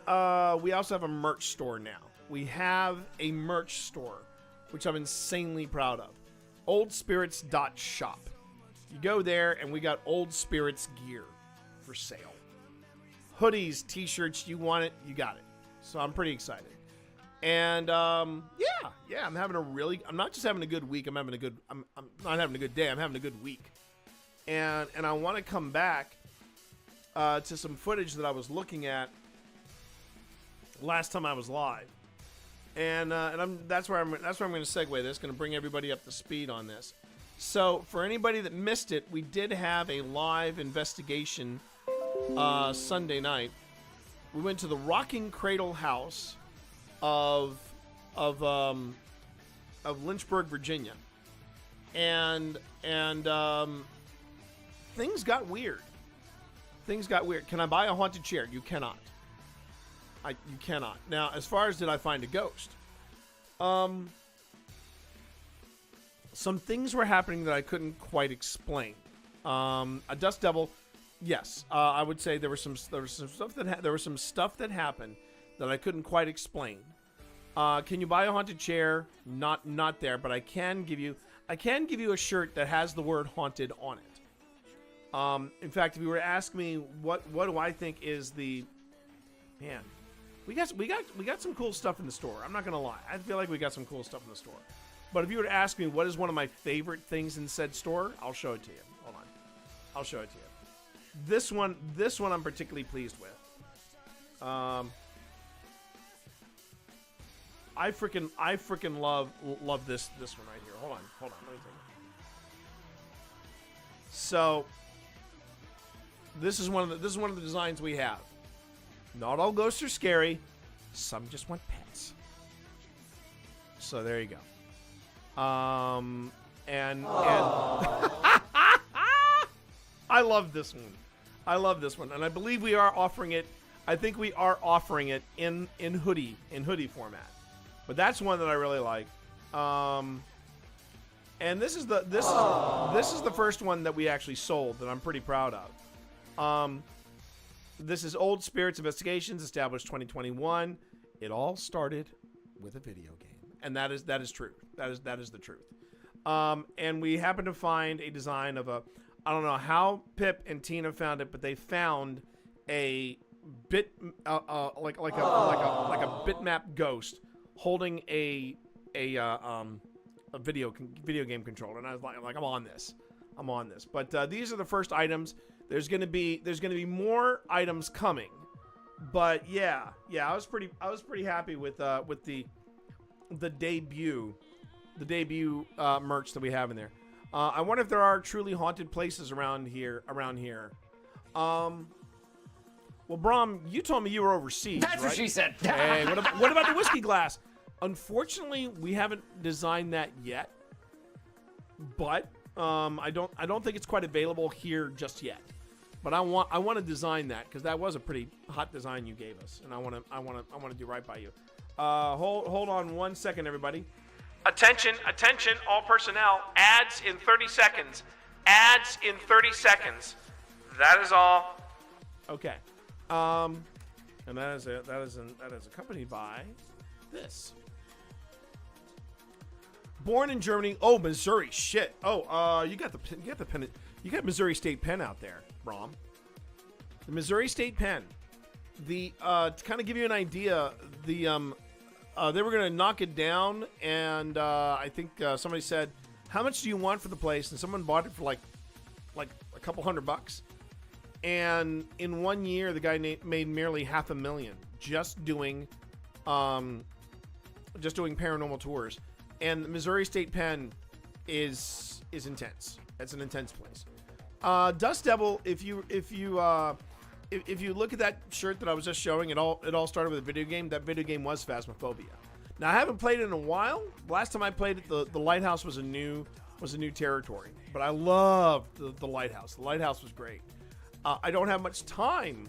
we also have a merch store now. We have a merch store, which I'm insanely proud of. Oldspirits.shop. You go there, and we got Old Spirits gear for sale. Hoodies, t-shirts, you want it, you got it. So I'm pretty excited. And yeah, I'm not just having a good week, I'm not having a good day, I'm having a good week. And I want to come back to some footage that I was looking at last time I was live. And that's where I'm going to segue this, going to bring everybody up to speed on this. So for anybody that missed it, we did have a live investigation Sunday night. We went to the Rocking Cradle House of Lynchburg, Virginia, and things got weird. Can I buy a haunted chair? You cannot. You cannot. Now, as far as did I find a ghost? Some things were happening that I couldn't quite explain. A dust devil, yes. I would say there was some stuff that happened that I couldn't quite explain. Can you buy a haunted chair? Not there, but I can give you. I can give you a shirt that has the word haunted on it. In fact, if you were to ask me what do I think is the man, we got some cool stuff in the store. I'm not gonna lie. I feel like we got some cool stuff in the store. But if you were to ask me what is one of my favorite things in said store, I'll show it to you. Hold on. I'll show it to you. This one I'm particularly pleased with. I freaking love this one right here. Hold on. Let me take it. So this is one of the designs we have. Not all ghosts are scary. Some just want pets. So there you go. And I love this one. And I believe we are offering it. I think we are offering it in hoodie format. But that's one that I really like. And this is the first one that we actually sold that I'm pretty proud of. This is Old Spirits Investigations, established 2021. It all started with a video game. And that is true. That is the truth. And we happened to find a design of a, I don't know how Pip and Tina found it, but they found a like a bitmap ghost holding a video game controller, and I was like I'm on this. But these are the first items. There's gonna be more items coming. But yeah, I was pretty happy with the debut merch that we have in there. I wonder if there are truly haunted places around here. Well, Brom, you told me you were overseas. That's right? what she said. Hey, what about the whiskey glass? Unfortunately, we haven't designed that yet. But I don't think it's quite available here just yet. But I want to design that because that was a pretty hot design you gave us, and I want to do right by you. Hold on 1 second, everybody. Attention, all personnel. Ads in 30 seconds. Ads in 30 seconds. That is all. Okay. And that is accompanied by this. Born in Germany. Oh, Missouri. Shit. Oh, you got the pen. You got Missouri State Pen out there, Brom. The Missouri State Pen. To kind of give you an idea, they were gonna knock it down, and I think somebody said, "How much do you want for the place?" And someone bought it for like a couple $100. And in 1 year, the guy made merely $500,000 just doing paranormal tours. And the Missouri State Pen is intense. It's an intense place. Dust Devil, if you look at that shirt that I was just showing, it all started with a video game. That video game was Phasmophobia. Now I haven't played it in a while. Last time I played it, the Lighthouse was a new territory. But I loved the Lighthouse. The Lighthouse was great. I don't have much time.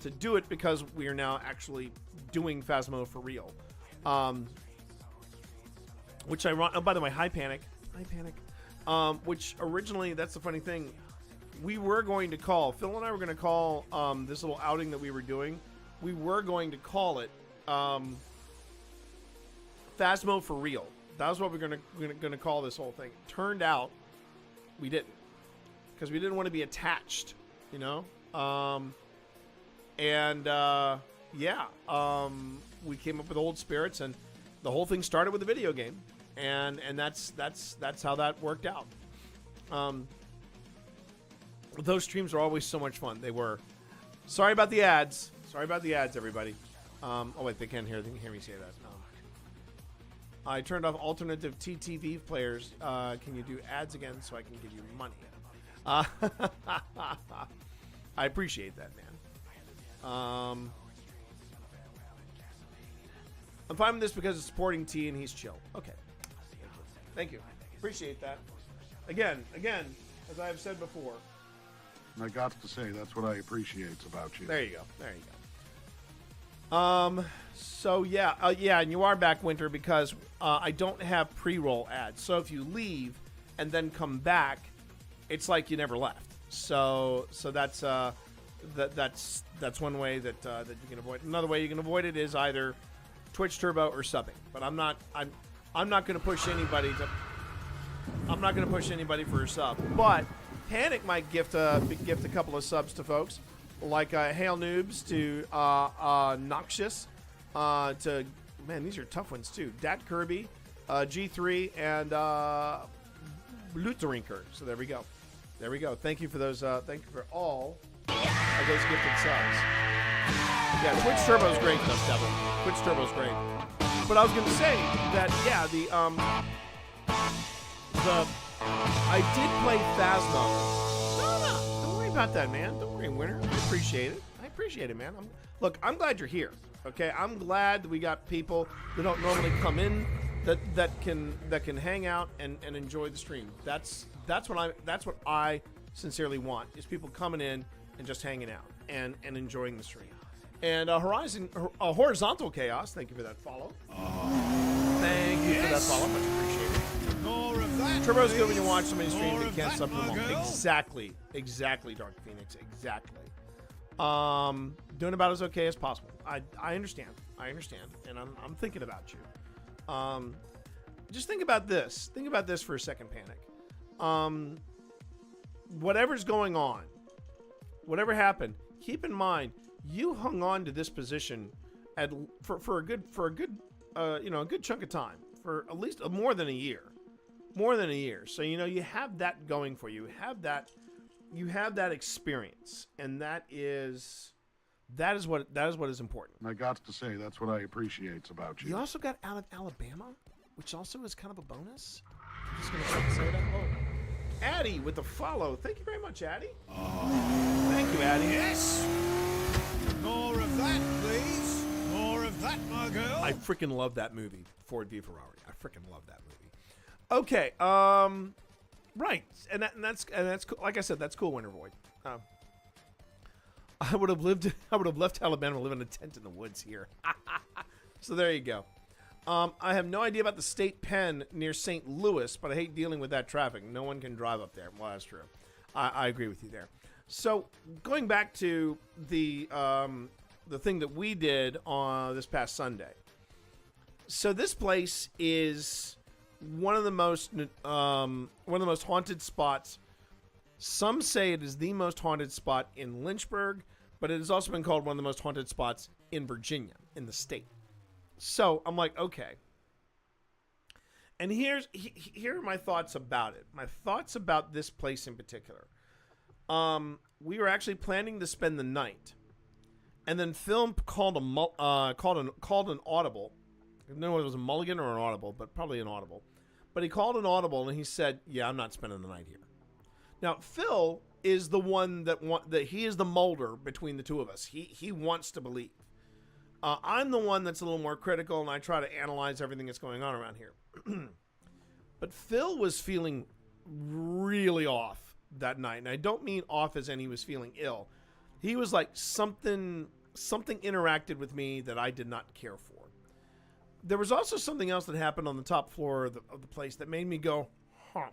To do it because we are now actually doing Phasmo for real. Which I run. Oh, by the way, High Panic. Which originally, that's the funny thing. We were going to call, Phil and I were going to call this little outing that we were doing. We were going to call it Phasmo for real. That was what we're going to call this whole thing. Turned out, we didn't. Because we didn't want to be attached, you know? We came up with Old Spirits, and the whole thing started with a video game. And that's how that worked out. Those streams are always so much fun. They were. Sorry about the ads. Everybody. Oh wait, they can't hear me say that. I turned off alternative TTV players. Can you do ads again so I can give you money? I appreciate that, man. I'm fine with this because it's supporting T and he's chill. Okay. Thank you. Appreciate that. Again, as I've said before. I got to say, that's what I appreciate about you. There you go. So yeah, and you are back, Winter, because I don't have pre-roll ads. So if you leave and then come back, it's like you never left. So that's one way that you can avoid. Another way you can avoid it is either Twitch Turbo or subbing. But I'm I'm not going to push anybody to. I'm not going to push anybody for a sub, but Panic might gift a couple of subs to folks, like Hail Noobs to Noxious, to man, these are tough ones too. Dat Kirby, G3, and Luterinker. So there we go. There we go. Thank you for those. Thank you for all of those gifted subs. Yeah, Twitch Turbo is great, though, Devil. Twitch Turbo is great. But I was going to say that, yeah, I did play Phasma. No, don't worry about that, man. Don't worry, Winner. I appreciate it. I appreciate it, man. Look, I'm glad you're here. Okay, I'm glad that we got people that don't normally come in that can hang out and enjoy the stream. That's what I sincerely want, is people coming in and just hanging out and enjoying the stream. And Horizontal Chaos, thank you for that follow. Thank you for that follow, much appreciated. More of that. Turbo's good when you watch somebody stream that can't sub them all. Exactly, Dark Phoenix, exactly. Doing about as okay as possible. I understand, and I'm thinking about you. Just think about this. Think about this for a second, Panic. Whatever's going on, whatever happened, keep in mind you hung on to this position for a good a good chunk of time, for at least more than a year. So you have that going for you. You have that experience, and that is what is important. I got to say, that's what I appreciate about you. You also got out of Alabama, which also is kind of a bonus. I'm just gonna say that. Oh, Addie with the follow. Thank you very much, Addie. Thank you, Addie. Yes. More of that, please. More of that, my girl. I freaking love that movie, Ford v Ferrari. I freaking love that movie. Okay, right, and that's cool. Like I said, that's cool, Winter Void. I would have left Alabama to live in a tent in the woods here. So there you go. I have no idea about the state pen near St. Louis, but I hate dealing with that traffic. No one can drive up there. Well, that's true. I agree with you there. So going back to the thing that we did on this past Sunday. So this place is one of the most haunted spots. Some say it is the most haunted spot in Lynchburg, but it has also been called one of the most haunted spots in Virginia, in the state. So I'm like, okay. And here are my thoughts about it. My thoughts about this place in particular. We were actually planning to spend the night, and then Phil called an audible. I don't know if it was a mulligan or an audible, but probably an audible. But he called an audible and he said, "Yeah, I'm not spending the night here." Now Phil is the one that he is the molder between the two of us. He wants to believe. I'm the one that's a little more critical, and I try to analyze everything that's going on around here. But Phil was feeling really off that night, and I don't mean off as in he was feeling ill. He was like something interacted with me that I did not care for. There was also something else that happened on the top floor of the place that made me go, huh.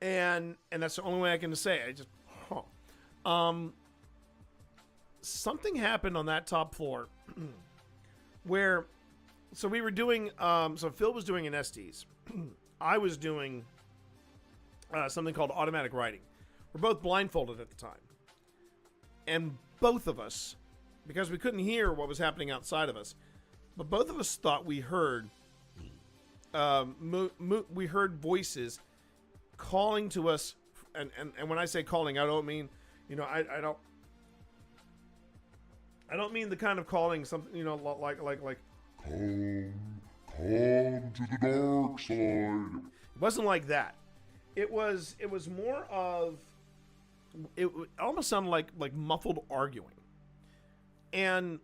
And that's the only way I can say it. I just, huh. Something happened on that top floor where, so we were doing, so Phil was doing an Estes. I was doing something called automatic writing. We're both blindfolded at the time. And both of us, because we couldn't hear what was happening outside of us, but both of us thought we heard we heard voices calling to us, and when I say calling, I don't mean, I don't mean the kind of calling, something, like Come to the dark side. It wasn't like that. It was more of, it almost sounded like muffled arguing. And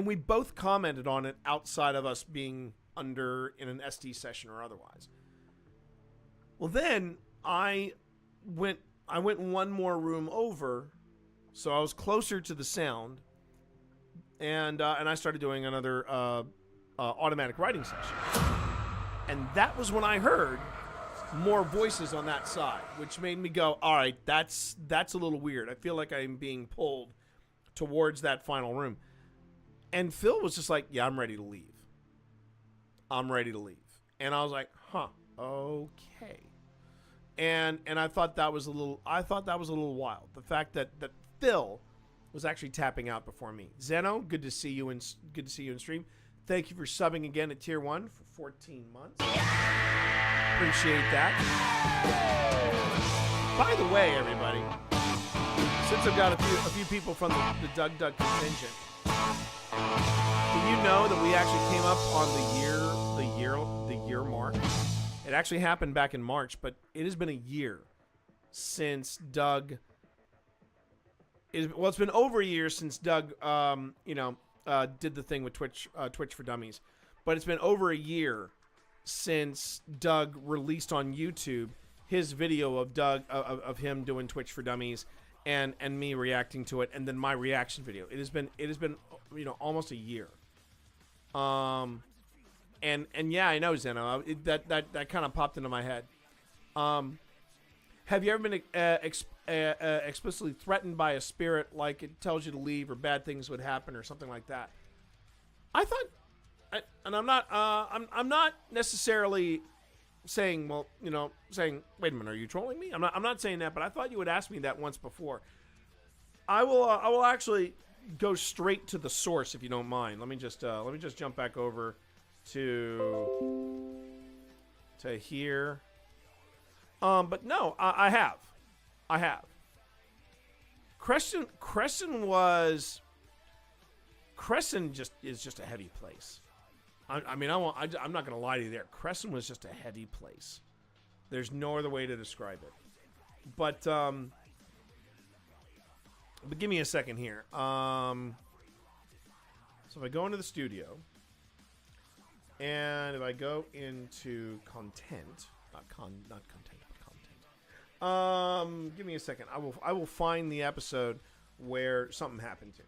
we both commented on it outside of us being in an SD session or otherwise. Well, then I went one more room over, so I was closer to the sound, and I started doing another automatic writing session. And that was when I heard more voices on that side, which made me go, all right, that's a little weird. I feel like I'm being pulled towards that final room. And Phil was just like, yeah, I'm ready to leave. And I was like, huh, okay. And I thought that was a little wild. The fact that Phil was actually tapping out before me. Zeno, good to see you in stream. Thank you for subbing again at tier 1 for 14 months. Appreciate that. By the way, everybody, since I've got a few people from the Doug Duck contingent, do you know that we actually came up on the year mark? It actually happened back in March, but it has been a year since Doug. It's been over a year since Doug, did the thing with Twitch for Dummies, but it's been over a year since Doug released on YouTube his video of of him doing Twitch for Dummies, and me reacting to it, and then my reaction video. It has been almost a year. And yeah, I know, Zeno. That kind of popped into my head. Have you ever been explicitly threatened by a spirit, like it tells you to leave or bad things would happen or something like that? I thought, and I'm not necessarily saying, wait a minute, are you trolling me? I'm not saying that, but I thought you would ask me that once before. I will actually go straight to the source if you don't mind. Let me just jump back over to here. But no, I have. Crescent is just a heavy place. I'm not gonna lie to you there. Crescent was just a heavy place. There's no other way to describe it. But give me a second here. So if I go into the studio, and if I go into content, not content, but content. Give me a second. I will find the episode where something happened to me.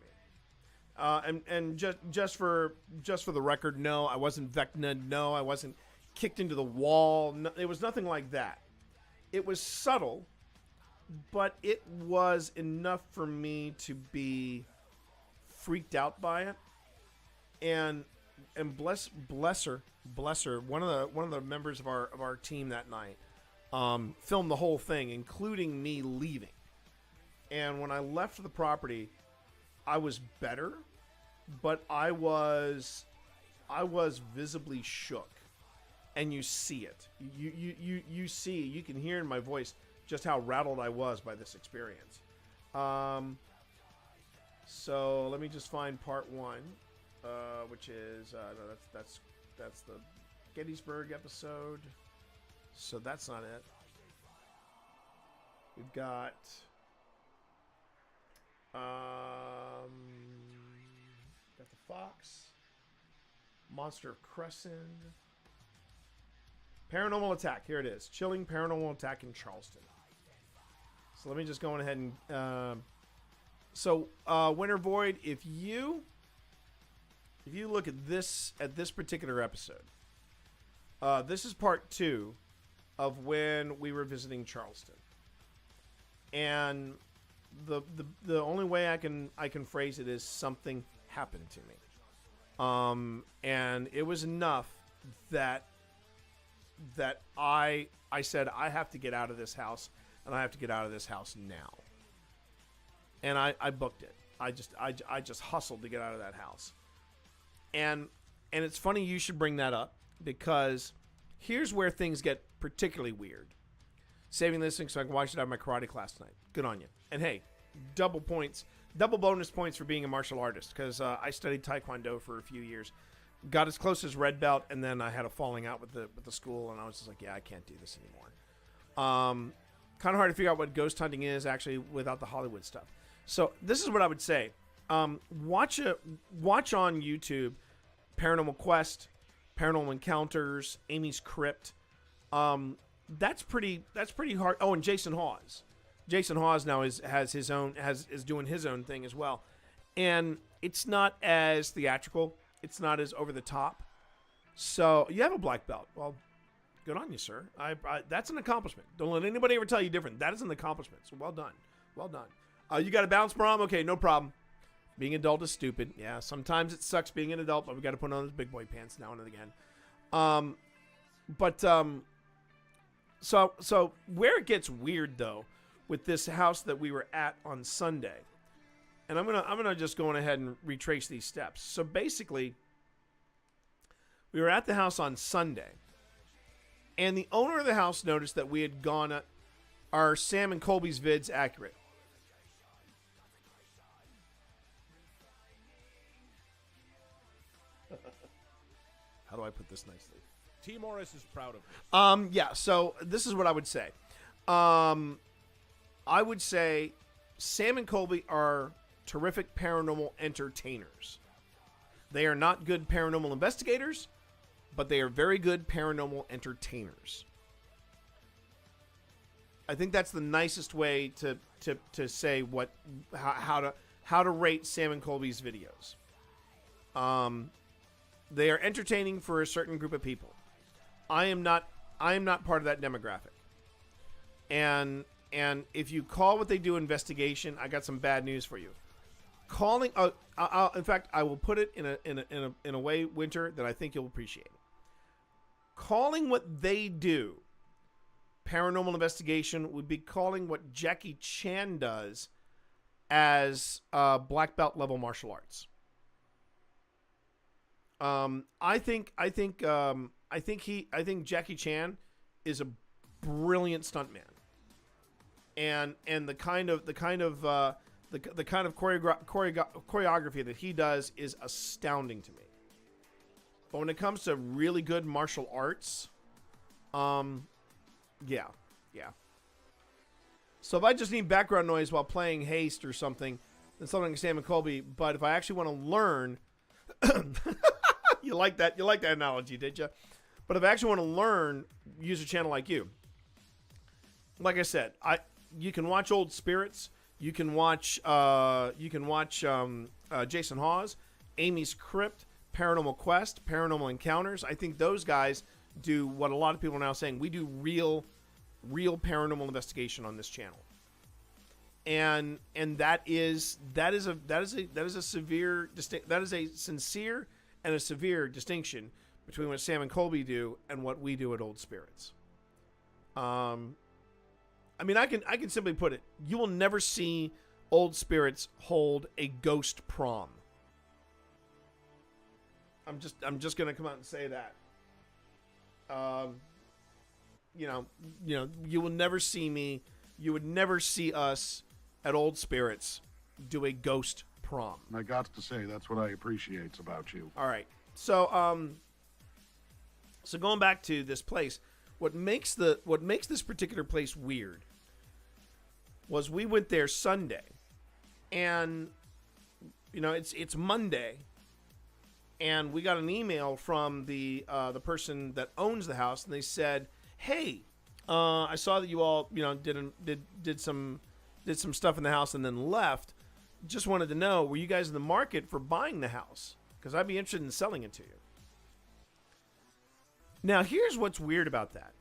And just for the record, no, I wasn't vecna'd. No, I wasn't kicked into the wall. No, it was nothing like that. It was subtle, but it was enough for me to be freaked out by it. And bless her, one of the members of our team that night filmed the whole thing, including me leaving. And when I left the property, I was better, but I was visibly shook, and you see it. You can hear in my voice just how rattled I was by this experience. So let me just find part 1, which is no, that's the Gettysburg episode. So that's not it. We've got the Fox, Monster of Crescent, Paranormal Attack. Here it is. Chilling Paranormal Attack in Charleston. So let me just go on ahead and Winter Void, if you look at this particular episode, this is part 2 of when we were visiting Charleston. And the only way I can phrase it is something happened to me. And it was enough that I said, I have to get out of this house, and I have to get out of this house now. And I booked it. I just hustled to get out of that house. And it's funny you should bring that up, because here's where things get particularly weird. Saving this thing so I can watch it out of my karate class tonight. Good on you. And hey, double bonus points for being a martial artist, because I studied Taekwondo for a few years. Got as close as red belt, and then I had a falling out with the school, and I was just like, yeah, I can't do this anymore. Kind of hard to figure out what ghost hunting is actually without the Hollywood stuff. So this is what I would say. Watch on YouTube Paranormal Quest, Paranormal Encounters, Amy's Crypt. That's pretty hard. Oh, and Jason Hawes. Jason Hawes now is doing his own thing as well. And it's not as theatrical. It's not as over the top. So you have a black belt. Well, good on you, sir. That's an accomplishment. Don't let anybody ever tell you different. That is an accomplishment. So well done. Well done. You got a bounce prom? Okay, no problem. Being adult is stupid. Yeah, sometimes it sucks being an adult, but we got to put on those big boy pants now and again. But so where it gets weird though, with this house that we were at on Sunday, and I'm gonna just go on ahead and retrace these steps. So basically, we were at the house on Sunday, and the owner of the house noticed that we had gone. Are Sam and Colby's vids accurate? How do I put this nicely? T. Morris is proud of me. Yeah, so this is what I would say. I would say Sam and Colby are terrific paranormal entertainers. They are not good paranormal investigators, but they are very good paranormal entertainers. I think that's the nicest way to say how to rate Sam and Colby's videos. They are entertaining for a certain group of people. I am not part of that demographic. And if you call what they do investigation, I got some bad news for you. Calling, in fact, I will put it in a way, Winter, that I think you'll appreciate. Calling what they do paranormal investigation would be calling what Jackie Chan does as black belt level martial arts. I think Jackie Chan is a brilliant stuntman, and the kind of choreography that he does is astounding to me. But when it comes to really good martial arts, yeah. So if I just need background noise while playing Haste or something, then something like Sam and Colby. But if I actually want to learn. You like that analogy, did you? But if I actually want to learn, use a channel like you. Like I said, you can watch Old Spirits. You can watch Jason Hawes, Amy's Crypt, Paranormal Quest, Paranormal Encounters. I think those guys do what a lot of people are now saying. We do real paranormal investigation on this channel. And that is a sincere and a severe distinction between what Sam and Colby do and what we do at Old Spirits. I mean, I can simply put it: you will never see Old Spirits hold a ghost prom. I'm just gonna come out and say that. You will never see me. You would never see us at Old Spirits do a ghost prom. I got to say, that's what I appreciate about you. All right. So so going back to this place, what makes this particular place weird was we went there Sunday, and it's Monday, and we got an email from the person that owns the house, and they said, "Hey, I saw that you all did some stuff in the house and then left. Just wanted to know, were you guys in the market for buying the house? Because I'd be interested in selling it to you." Now, here's what's weird about that.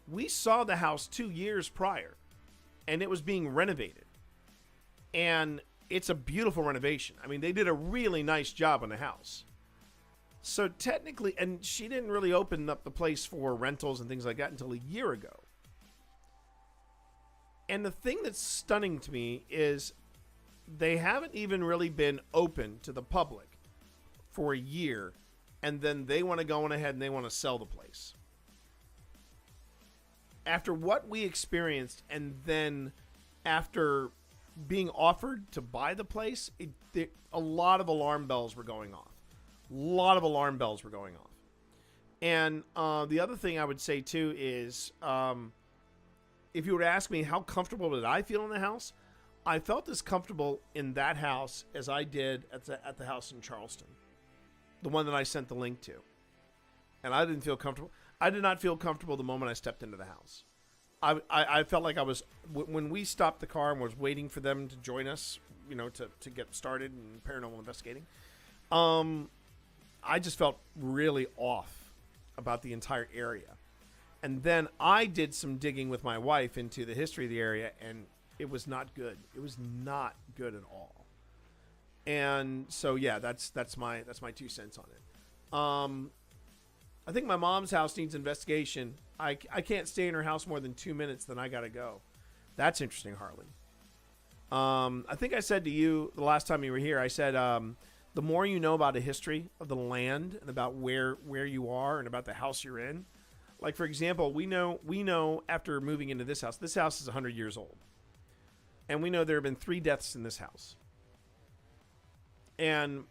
We saw the house 2 years prior, and it was being renovated. And it's a beautiful renovation. I mean, they did a really nice job on the house. So technically, and she didn't really open up the place for rentals and things like that until a year ago. And the thing that's stunning to me is they haven't even really been open to the public for a year, and then they want to go on ahead and they want to sell the place. After what we experienced, and then after being offered to buy the place, a lot of alarm bells were going off. And the other thing I would say too is, if you were to ask me how comfortable did I feel in the house, I felt as comfortable in that house as I did at the house in Charleston, the one that I sent the link to. And I didn't feel comfortable. I did not feel comfortable the moment I stepped into the house. I felt like I was, when we stopped the car and was waiting for them to join us, to get started in paranormal investigating, I just felt really off about the entire area. And then I did some digging with my wife into the history of the area, and it was not good. It was not good at all. And so, yeah, that's my 2 cents on it. I think my mom's house needs investigation. I can't stay in her house more than 2 minutes, then I gotta go. That's interesting, Harley. I think I said to you the last time you were here, I said, the more you know about the history of the land and about where you are and about the house you're in. Like, for example, we know after moving into this house is 100 years old. And we know there have been 3 deaths in this house. And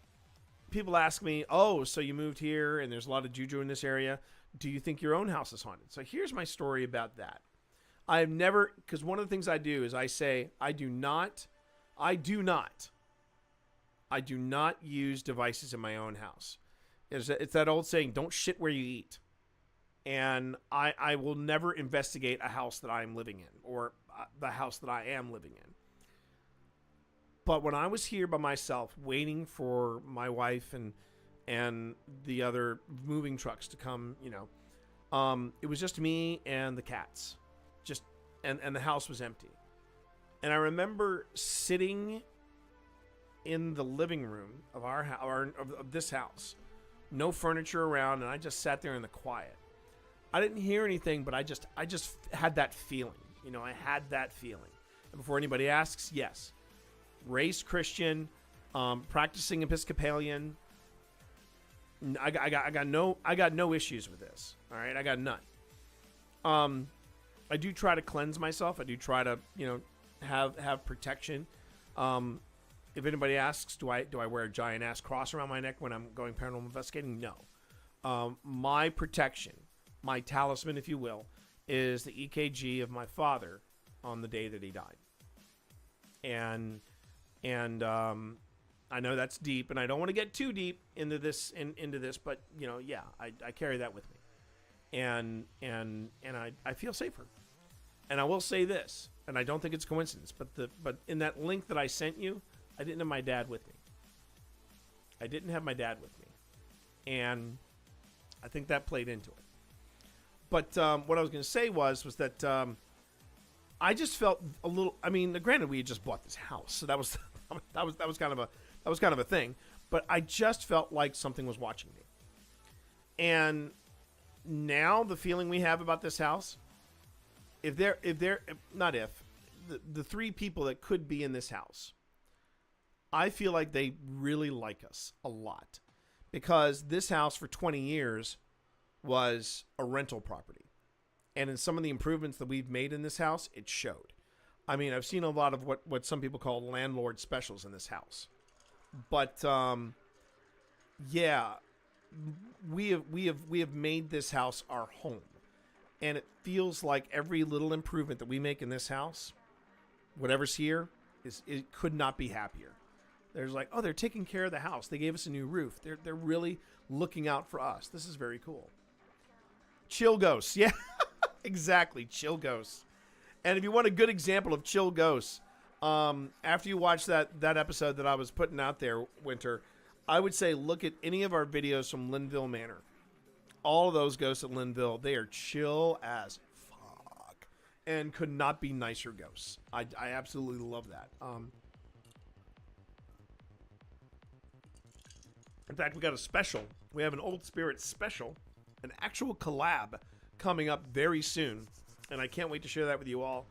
people ask me, oh, so you moved here and there's a lot of juju in this area. Do you think your own house is haunted? So here's my story about that. I have never, because one of the things I do is I say, I do not use devices in my own house. It's that old saying, don't shit where you eat. And I will never investigate a house that I'm living in or the house that I am living in. But when I was here by myself, waiting for my wife and the other moving trucks to come, it was just me and the cats, and the house was empty. And I remember sitting in the living room of of this house, no furniture around, and I just sat there in the quiet. I didn't hear anything, but I just had that feeling. I had that feeling. And before anybody asks, yes. Raised Christian, practicing Episcopalian. I got no issues with this. All right, I got none. I do try to cleanse myself. I do try to have protection. If anybody asks, do I wear a giant ass cross around my neck when I'm going paranormal investigating? No. My protection, my talisman, if you will, is the EKG of my father on the day that he died. And I know that's deep, and I don't want to get too deep into this, but I carry that with me, and I feel safer. And I will say this, and I don't think it's coincidence, but in that link that I sent you, I didn't have my dad with me. And I think that played into it. But what I was going to say was that I just felt a little. I mean, granted, we had just bought this house, so that was kind of a thing. But I just felt like something was watching me. And now the feeling we have about this house, the 3 people that could be in this house, I feel like they really like us a lot, because this house for 20 years was a rental property. And in some of the improvements that we've made in this house, it showed. I mean, I've seen a lot of what some people call landlord specials in this house. But we have made this house our home. And it feels like every little improvement that we make in this house, whatever's here, it could not be happier. There's like, oh, they're taking care of the house. They gave us a new roof. They're really looking out for us. This is very cool. Chill ghosts. Yeah, exactly. Chill ghosts. And if you want a good example of chill ghosts, after you watch that episode that I was putting out there, Winter, I would say look at any of our videos from Linville Manor. All of those ghosts at Linville, they are chill as fuck and could not be nicer ghosts. I absolutely love that. In fact, we got a special. We have an Old Spirit special, an actual collab coming up very soon, and I can't wait to share that with you all.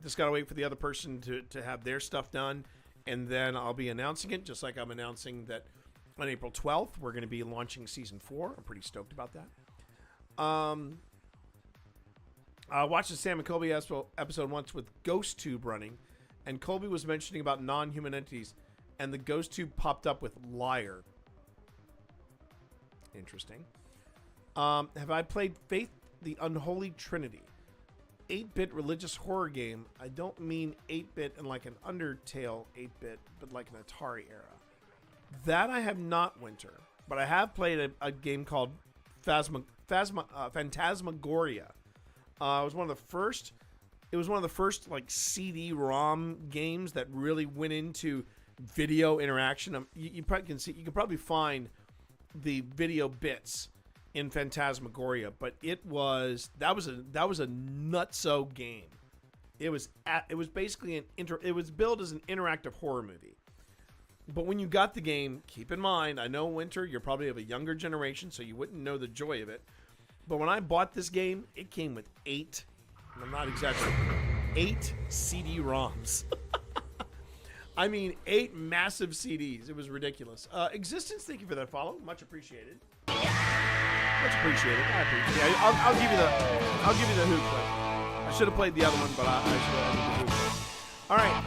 Just gotta wait for the other person to have their stuff done, and then I'll be announcing it, just like I'm announcing that on April 12th, we're going to be launching Season 4. I'm pretty stoked about that. I watched the Sam and Colby episode once with GhostTube running, and Colby was mentioning about non-human entities, and the GhostTube popped up with liar. Interesting. Have I played Faith the Unholy Trinity? 8-bit religious horror game. I don't mean 8-bit in like an Undertale 8-bit, but like an Atari era. That I have not, Winter, but I have played a game called Phantasmagoria. It was one of the first. It was one of the first like CD-ROM games that really went into video interaction. You probably can see. You can probably find the video bits in Phantasmagoria, but that was a nutso game. It was basically it was billed as an interactive horror movie. But when you got the game, keep in mind, I know, Winter, you're probably of a younger generation, so you wouldn't know the joy of it. But when I bought this game, it came with 8, and I'm not exaggerating, 8 CD-ROMs. I mean, 8 massive CDs. It was ridiculous. Existence, thank you for that follow. Much appreciated. Much appreciated. I appreciate it. I'll give you the hoop clip. I should have played the other one, but I should have the hoop clip. All right.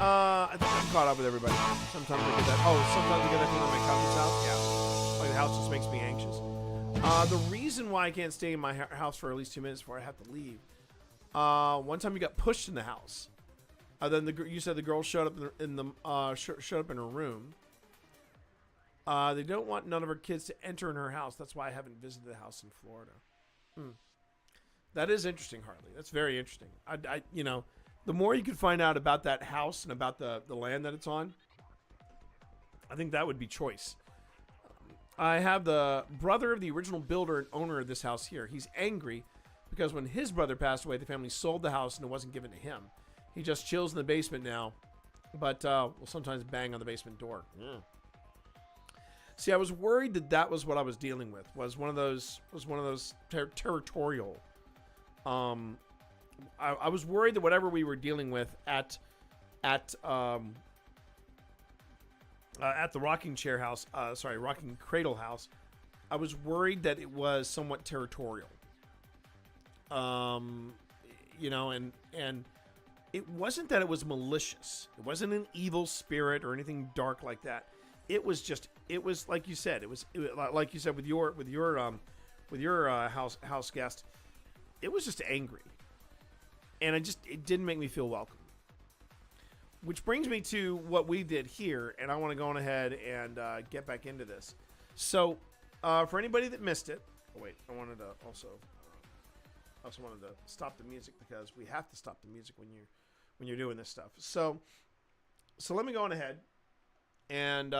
I think I'm caught up with everybody. Sometimes I get that. Oh, sometimes I get that thing on my cousin's house. Yeah. Like the house just makes me anxious. The reason why I can't stay in my house for at least 2 minutes before I have to leave. One time you got pushed in the house. Then you said the girl showed up showed up in her room. They don't want none of her kids to enter in her house. That's why I haven't visited the house in Florida. That is interesting, Harley. That's very interesting. You know, the more you could find out about that house and about the land that it's on, I think that would be choice. I have the brother of the original builder and owner of this house here. He's angry because when his brother passed away, the family sold the house and it wasn't given to him. He just chills in the basement now, but will sometimes bang on the basement door. See, I was worried that was what I was dealing with. Was one of those territorial. I was worried that whatever we were dealing with at the Rocking Cradle House, I was worried that it was somewhat territorial. You know, and it wasn't that it was malicious. It wasn't an evil spirit or anything dark like that. It was like you said. It was like you said with your house guest. It was just angry, and it didn't make me feel welcome. Which brings me to what we did here, and I want to go on ahead and get back into this. So, for anybody that missed it, I wanted to also wanted to stop the music because we have to stop the music when you're doing this stuff. So let me go on ahead and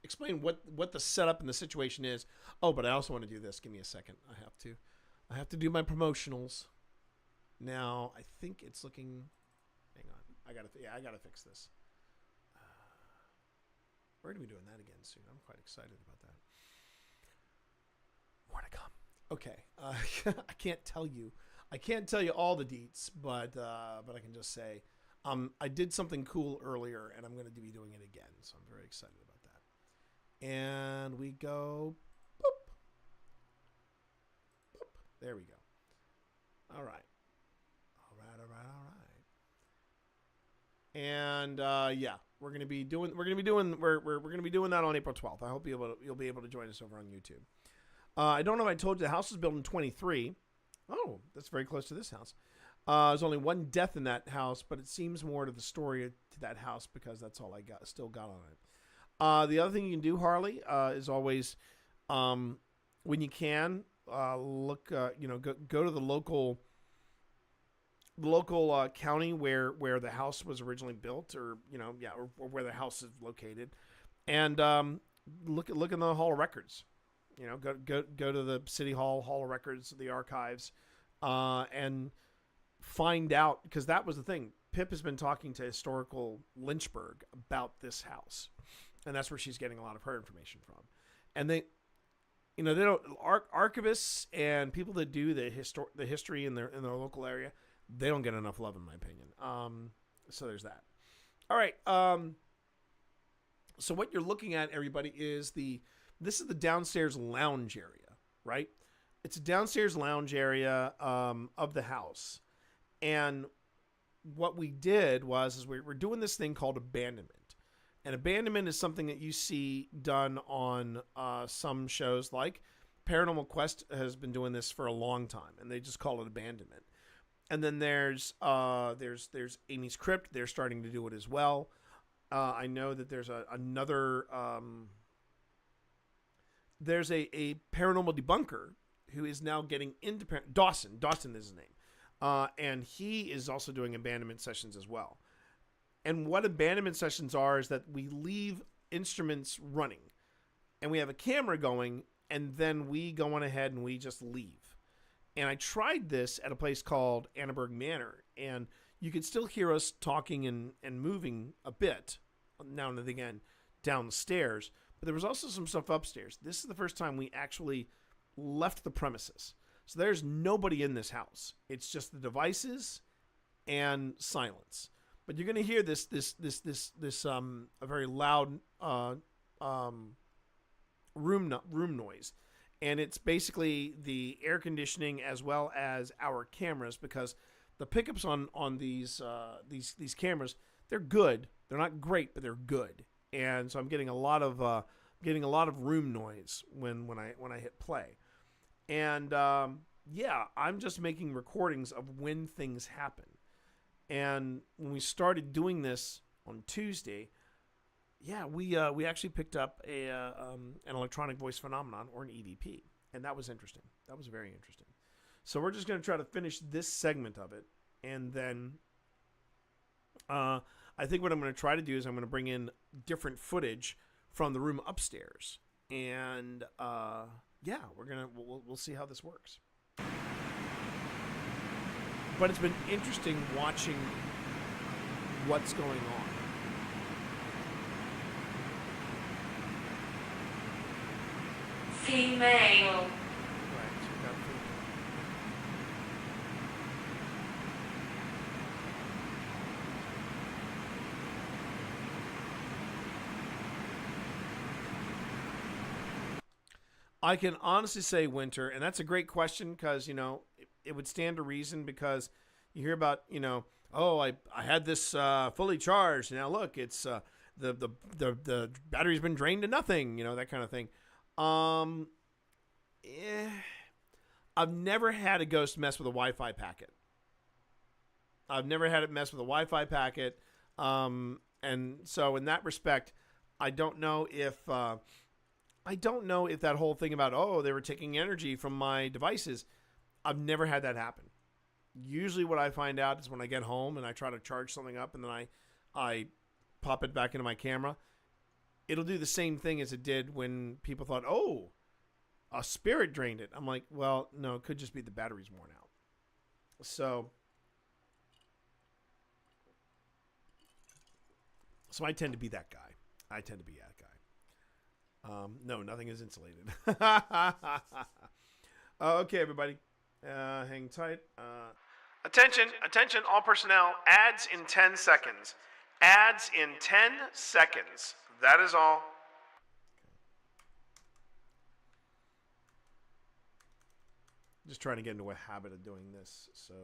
explain what the setup and the situation is. Oh, but I also want to do this. Give me a second. I have to do my promotionals. Now, I think it's looking. Hang on. I gotta fix this. We're gonna be doing that again soon. I'm quite excited about that. More to come. Okay. I can't tell you all the deets, but I can just say I did something cool earlier, and I'm going to be doing it again. So I'm very excited about that. And we go. Boop. Boop. There we go. All right. And yeah, we're gonna be doing that on April 12th. I hope you'll be able to join us over on YouTube. I don't know if I told you the house was built in 23. Oh, that's very close to this house. There's only one death in that house, but it seems more to the story to that house because that's all I still got on it. The other thing you can do, Harley, is always when you can look. Go to the local county where the house was originally built, or where the house is located, and look in the Hall of Records. Go to the City Hall of Records, the archives, and find out, because that was the thing. Pip has been talking to Historical Lynchburg about this house, and that's where she's getting a lot of her information from. And they don't archivists and people that do the history in their local area. They don't get enough love, in my opinion. So there's that. All right. So what you're looking at, everybody, is this is the downstairs lounge area, right? It's a downstairs lounge area of the house. And what we did was we're doing this thing called Abandonment. And Abandonment is something that you see done on some shows, like Paranormal Quest has been doing this for a long time, and they just call it Abandonment. And then there's Amy's Crypt. They're starting to do it as well. I know that there's another. There's a paranormal debunker who is now getting into Dawson. Dawson is his name, and he is also doing abandonment sessions as well. And what abandonment sessions are is that we leave instruments running, and we have a camera going, and then we go on ahead and we just leave. And I tried this at a place called Annaberg Manor, and you could still hear us talking and moving a bit now and again downstairs, but there was also some stuff upstairs. This is the first time we actually left the premises. So there's nobody in this house. It's just the devices and silence. But you're going to hear this a very loud room noise. And it's basically the air conditioning as well as our cameras, because the pickups on these cameras, they're good. They're not great, but they're good. And so I'm getting a lot of room noise when I hit play. And yeah, I'm just making recordings of when things happen. And when we started doing this on Tuesday, yeah, we actually picked up an electronic voice phenomenon, or an EVP, and that was interesting. That was very interesting. So we're just going to try to finish this segment of it, and then I think what I'm going to try to do is I'm going to bring in different footage from the room upstairs, and yeah, we'll see how this works. But it's been interesting watching what's going on. Female. Right, so we got female. I can honestly say, Winter, and that's a great question, because, you know, it would stand to reason, because you hear about, you know, oh, I had this fully charged. Now look, it's the battery's been drained to nothing, you know, that kind of thing. I've never had a ghost mess with a Wi-Fi packet. I've never had it mess with a Wi-Fi packet. And so in that respect, I don't know if that whole thing about, oh, they were taking energy from my devices. I've never had that happen. Usually what I find out is when I get home and I try to charge something up, and then I pop it back into my camera. It'll do the same thing as it did when people thought, oh, a spirit drained it. I'm like, well, no, it could just be the battery's worn out. So I tend to be that guy. No, nothing is insulated. Okay, everybody. Hang tight. Attention, all personnel. Ads in 10 seconds. Ads in 10 seconds. That is all. Just trying to get into a habit of doing this, so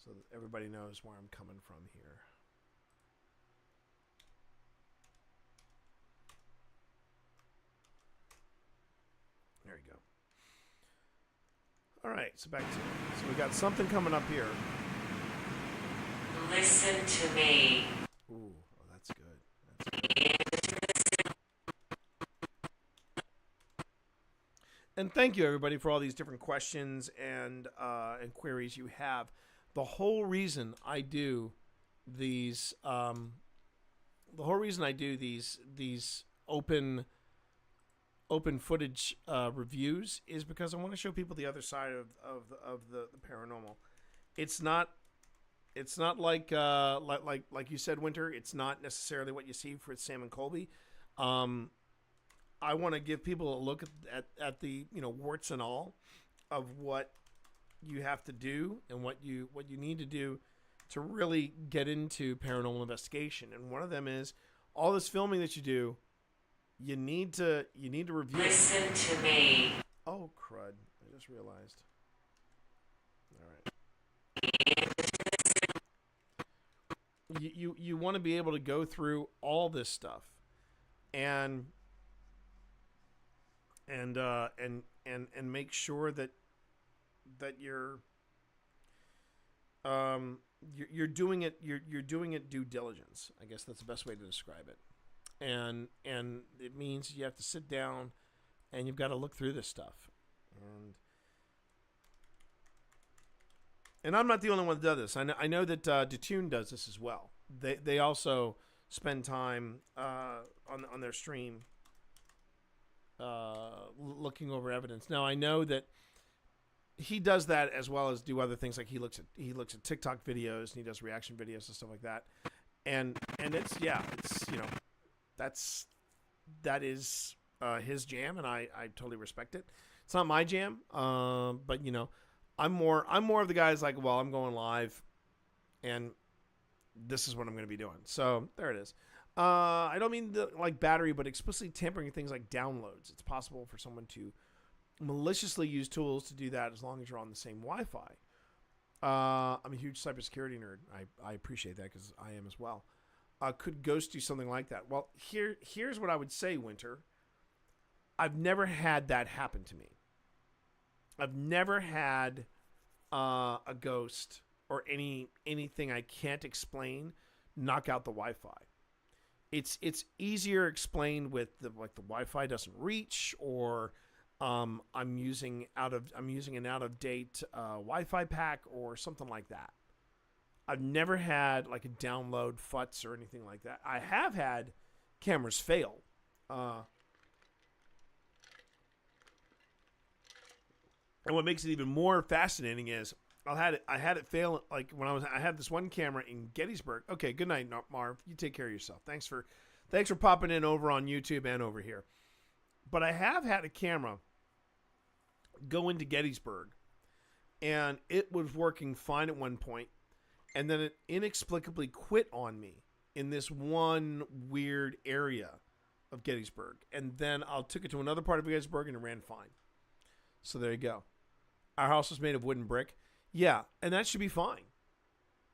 that everybody knows where I'm coming from here. There you go. All right, so back to it. So we got something coming up here. Listen to me. Ooh, oh, that's good. And thank you, everybody, for all these different questions and queries you have. The whole reason I do these, these open footage reviews is because I want to show people the other side of the paranormal. It's not like you said, Winter. It's not necessarily what you see for Sam and Colby. I want to give people a look at the, you know, warts and all of what you have to do and what you need to do to really get into paranormal investigation. And one of them is all this filming that you do. You need to review. Listen to me. Oh crud! I just realized. All right. You want to be able to go through all this stuff, and make sure that you're doing it. You're doing it due diligence. I guess that's the best way to describe it. And it means you have to sit down and you've got to look through this stuff. And I'm not the only one that does this. I know that Detune does this as well. They also spend time on their stream looking over evidence. Now I know that he does that as well as do other things, like he looks at TikTok videos and he does reaction videos and stuff like that. And it's, you know, that is his jam, and I totally respect it. It's not my jam, but you know, I'm more of the guys like, well, I'm going live, and this is what I'm going to be doing. So there it is. I don't mean like battery, but explicitly tampering things like downloads. It's possible for someone to maliciously use tools to do that as long as you're on the same Wi-Fi. I'm a huge cybersecurity nerd. I appreciate that because I am as well. Could Ghost do something like that? Well, here's what I would say, Winter. I've never had that happen to me. I've never had a ghost or anything I can't explain knock out the Wi-Fi. It's easier explained with the Wi-Fi doesn't reach, or I'm using an out of date Wi-Fi pack or something like that. I've never had like a download futz or anything like that. I have had cameras fail. And what makes it even more fascinating is I had it fail like when I had this one camera in Gettysburg. Okay, good night, Marv. You take care of yourself. Thanks for popping in over on YouTube and over here. But I have had a camera go into Gettysburg, and it was working fine at one point, and then it inexplicably quit on me in this one weird area of Gettysburg. And then I took it to another part of Gettysburg, and it ran fine. So there you go. Our house was made of wooden brick. Yeah, and that should be fine.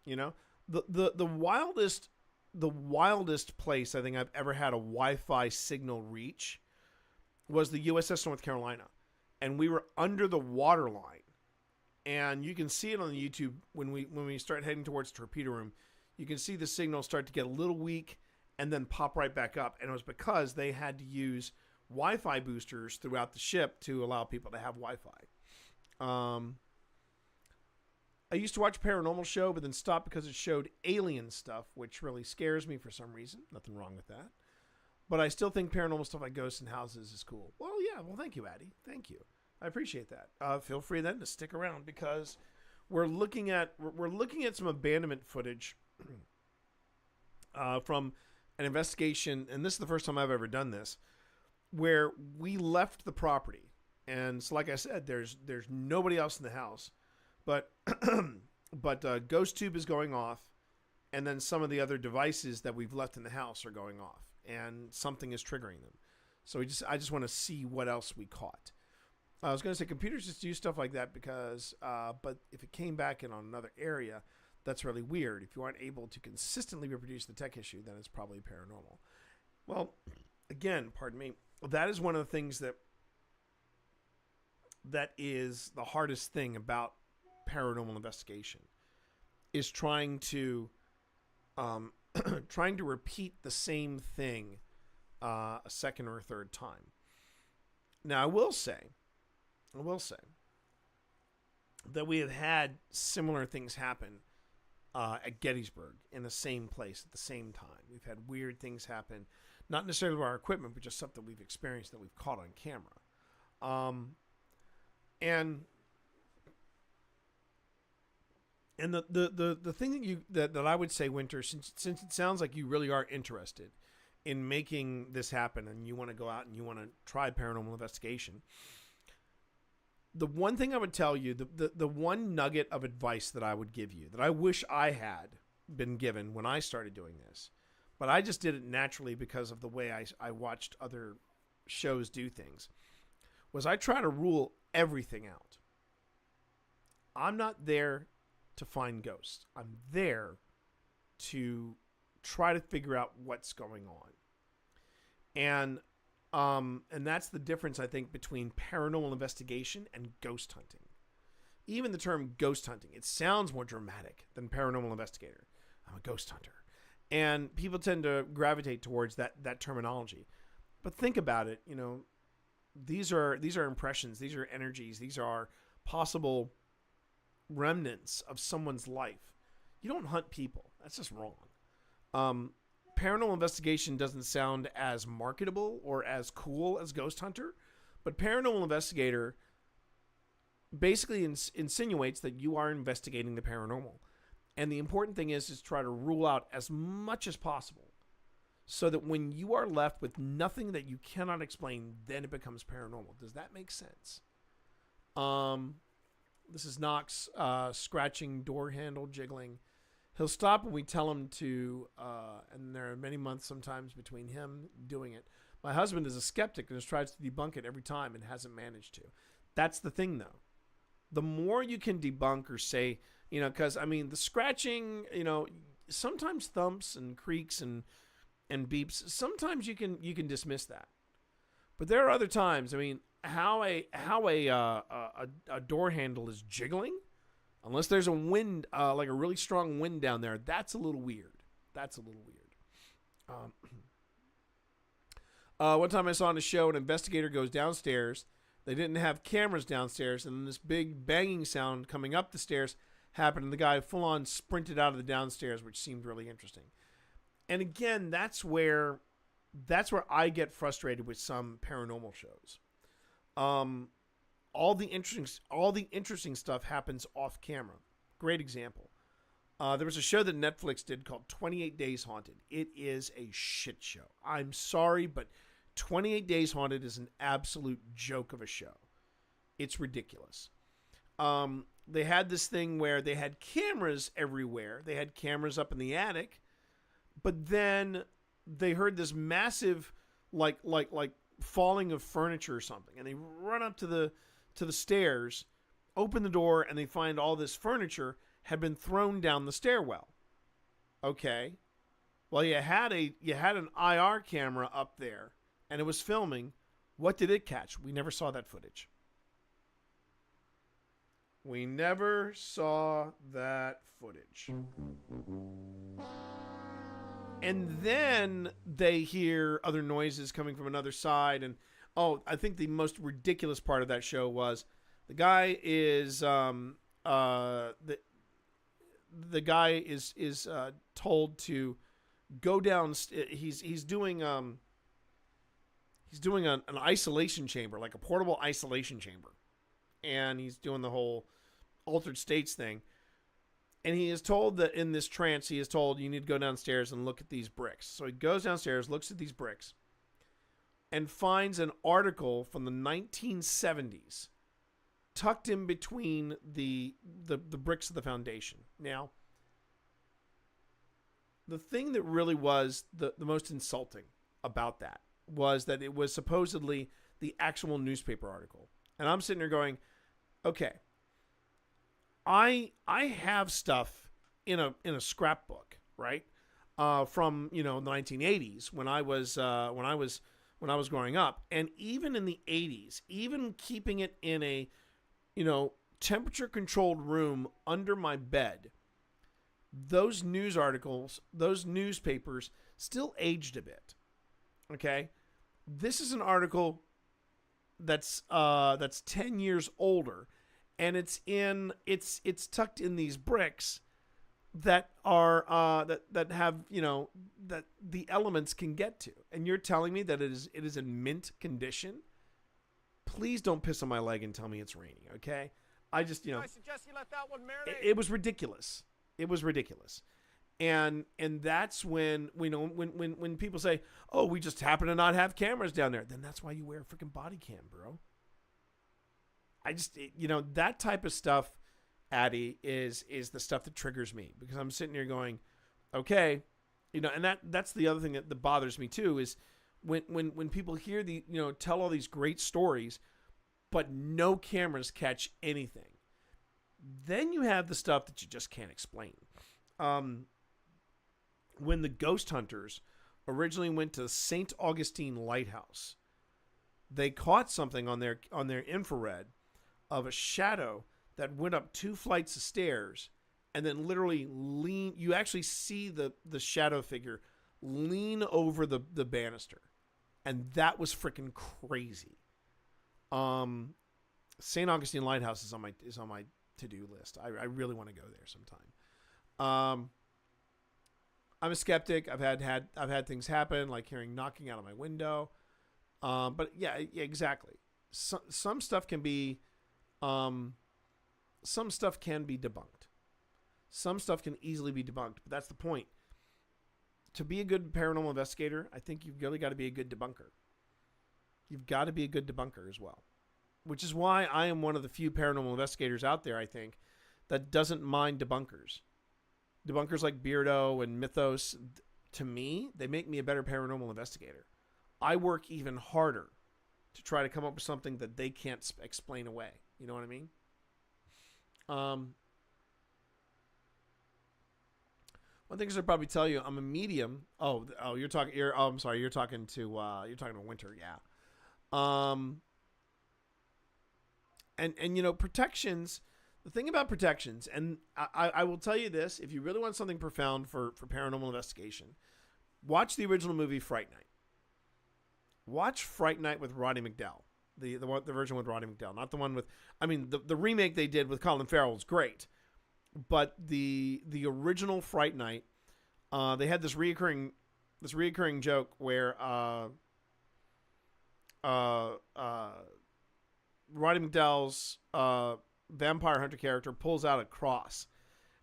You know, the wildest place I think I've ever had a Wi-Fi signal reach was the USS North Carolina, and we were under the water line, and you can see it on the YouTube when we start heading towards the torpedo room. You can see the signal start to get a little weak and then pop right back up, and it was because they had to use Wi-Fi boosters throughout the ship to allow people to have Wi-Fi. I used to watch a paranormal show, but then stopped because it showed alien stuff, which really scares me for some reason. Nothing wrong with that. But I still think paranormal stuff like ghosts and houses is cool. Well, yeah. Well, thank you, Addie. Thank you. I appreciate that. Feel free then to stick around because we're looking at some abandonment footage from an investigation, and this is the first time I've ever done this, where we left the property. And so, like I said, there's nobody else in the house, but Ghost Tube is going off, and then some of the other devices that we've left in the house are going off, and something is triggering them. So I just want to see what else we caught. I was going to say computers just do stuff like that because, but if it came back in on another area, that's really weird. If you aren't able to consistently reproduce the tech issue, then it's probably paranormal. Well, again, pardon me, that is one of the things that is the hardest thing about paranormal investigation is trying to repeat the same thing a second or a third time. Now, I will say that we have had similar things happen at Gettysburg in the same place at the same time. We've had weird things happen, not necessarily with our equipment, but just stuff that we've experienced that we've caught on camera. And the thing that I would say, Winter, since it sounds like you really are interested in making this happen and you want to go out and you want to try paranormal investigation, the one thing I would tell you, the one nugget of advice that I would give you, that I wish I had been given when I started doing this, but I just did it naturally because of the way I watched other shows do things, was I try to rule everything out. I'm not there to find ghosts. I'm there to try to figure out what's going on. And that's the difference, I think, between paranormal investigation and ghost hunting. Even the term ghost hunting, it sounds more dramatic than paranormal investigator. I'm a ghost hunter. And people tend to gravitate towards that terminology. But think about it, you know, these are impressions, these are energies, these are possible remnants of someone's life. You don't hunt people. That's just wrong. Paranormal investigation doesn't sound as marketable or as cool as ghost hunter, but paranormal investigator basically insinuates that you are investigating the paranormal. And the important thing is try to rule out as much as possible. so that when you are left with nothing that you cannot explain, then it becomes paranormal. Does that make sense? This is Knox scratching door handle, jiggling. He'll stop when we tell him to, and there are many months sometimes between him doing it. My husband is a skeptic and has tried to debunk it every time and hasn't managed to. That's the thing, though. The more you can debunk or say, because, I mean, the scratching, sometimes thumps and creaks and beeps, sometimes you can dismiss that. But there are other times, I mean, how a door handle is jiggling, unless there's a wind, like a really strong wind down there, that's a little weird. One time I saw on a show, an investigator goes downstairs. They didn't have cameras downstairs, and then this big banging sound coming up the stairs happened, and the guy full on sprinted out of the downstairs, which seemed really interesting. And again, that's where I get frustrated with some paranormal shows. All the interesting stuff happens off camera. Great example. There was a show that Netflix did called 28 Days Haunted. It is a shit show. I'm sorry, but 28 Days Haunted is an absolute joke of a show. It's ridiculous. They had this thing where they had cameras everywhere. They had cameras up in the attic, but then they heard this massive, like falling of furniture or something, and they run up to the stairs, open the door, and they find all this furniture had been thrown down the stairwell. Okay, well, you had an IR camera up there, and it was filming. What did it catch? We never saw that footage. We never saw that footage. And then they hear other noises coming from another side. And, I think the most ridiculous part of that show was the guy is, the guy is told to go down. He's doing an isolation chamber, like a portable isolation chamber. And he's doing the whole altered states thing. And he is told that in this trance, he is told, you need to go downstairs and look at these bricks. So he goes downstairs, looks at these bricks, and finds an article from the 1970s tucked in between the bricks of the foundation. Now, the thing that really was the most insulting about that was that it was supposedly the actual newspaper article. And I'm sitting there going, okay, I have stuff in a scrapbook, right? From the 1980s when I was growing up, and even in the 80s, even keeping it in a temperature controlled room under my bed, those news articles, those newspapers still aged a bit. Okay, this is an article that's 10 years older, and it's tucked in these bricks that are that have that the elements can get to, and you're telling me that it is in mint condition. Please don't piss on my leg and tell me it's raining, okay? I just I suggest you let that one marinate. it was ridiculous. It was ridiculous. And that's when when people say, "Oh, we just happen to not have cameras down there." Then that's why you wear a freaking body cam, bro. I just that type of stuff, Addy, is the stuff that triggers me, because I'm sitting here going, okay, and that's the other thing that bothers me too, is when people hear tell all these great stories, but no cameras catch anything. Then you have the stuff that you just can't explain. When the ghost hunters originally went to St. Augustine Lighthouse, they caught something on their infrared of a shadow that went up 2 flights of stairs and then literally you actually see the shadow figure lean over the banister. And that was freaking crazy. St. Augustine Lighthouse is on my to-do list. I really want to go there sometime. I'm a skeptic. I've had things happen, like hearing knocking out of my window. But yeah, exactly. Some stuff can be debunked. Some stuff can easily be debunked, but that's the point. to be a good paranormal investigator, I think you've really got to be a good debunker. You've got to be a good debunker as well, which is why I am one of the few paranormal investigators out there, I think, that doesn't mind debunkers. Debunkers like Beardo and Mythos, to me, they make me a better paranormal investigator. I work even harder to try to come up with something that they can't explain away. You know what I mean? One thing I should probably tell you, I'm a medium. Oh, you're talking. I'm sorry. You're talking to Winter. Yeah. And you know, protections. The thing about protections, and I will tell you this: if you really want something profound for paranormal investigation, watch the original movie Fright Night. Watch Fright Night with Roddy McDowall, the version with Roddy McDowall, not the one with. I mean, the remake they did with Colin Farrell is great, but the original Fright Night, they had this reoccurring joke where Roddy McDowall's vampire hunter character pulls out a cross,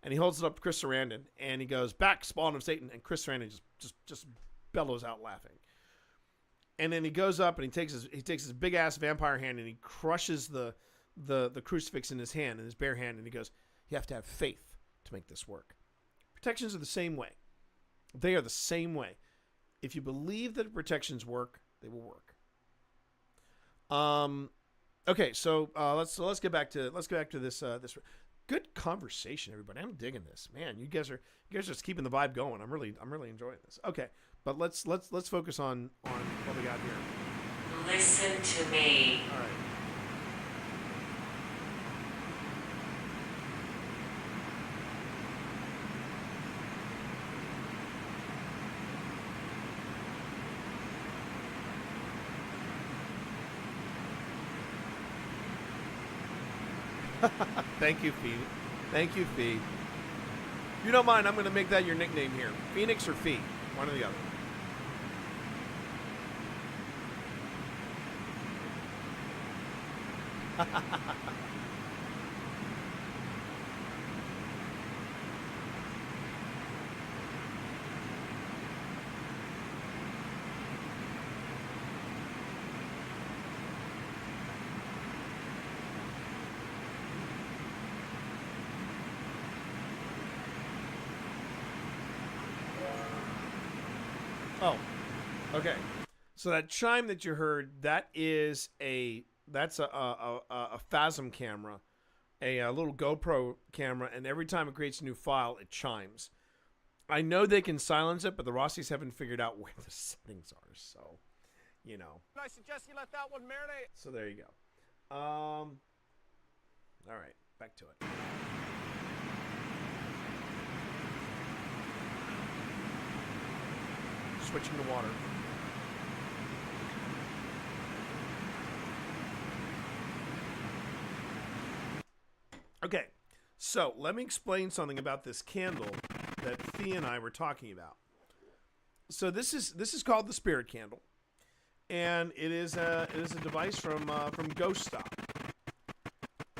and he holds it up to Chris Sarandon, and he goes, "Back, spawn of Satan," and Chris Sarandon just bellows out laughing. And then he goes up and he takes his big ass vampire hand and he crushes the crucifix in his hand, in his bare hand, and he goes, "You have to have faith to make this work." Protections are the same way. They are the same way. If you believe that protections work, they will work. Okay, so let's get back to this good conversation, everybody. I'm digging this, man. You guys are just keeping the vibe going. I'm really enjoying this. Okay, but let's focus on what we got here. Listen to me. All right. Thank you, Fee. Thank you, Fee. If you don't mind, I'm going to make that your nickname here. Phoenix or Fee. One or the other. Oh, okay. So that chime that you heard, that's a Phasm camera, a little GoPro camera, and every time it creates a new file, it chimes. I know they can silence it, but the Rossies haven't figured out where the settings are, so, you know. I suggest you let that one marinate. So there you go. All right, back to it. Switching to water. Okay, so let me explain something about this candle that Fee and I were talking about. So this is called the Spirit Candle, and it is a device from Ghost Stop.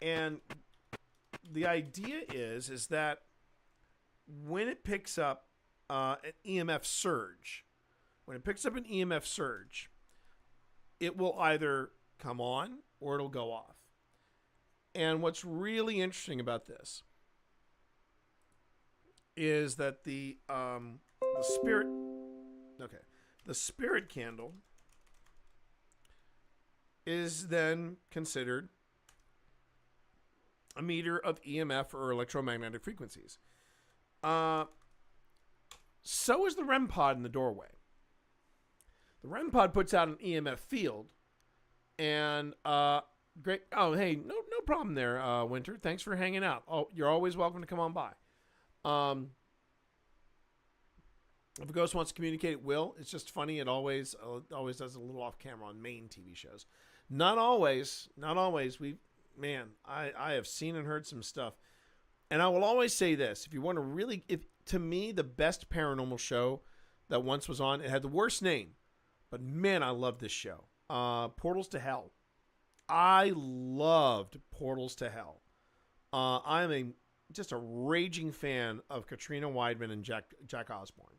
And the idea is that when it picks up an EMF surge. When it picks up an EMF surge, it will either come on or it'll go off. And what's really interesting about this is that the spirit candle is then considered a meter of EMF or electromagnetic frequencies. So is the REM pod in the doorway. The REM pod puts out an EMF field, and great. Oh, hey, no problem there, Winter. Thanks for hanging out. Oh, you're always welcome to come on by. If a ghost wants to communicate, it will. It's just funny. It always does a little off camera on main TV shows. Not always. I have seen and heard some stuff, and I will always say this: if you want to really, to me, the best paranormal show that once was on, it had the worst name. But man, I love this show. Portals to Hell. I loved Portals to Hell. I'm just a raging fan of Katrina Weidman and Jack Osborne.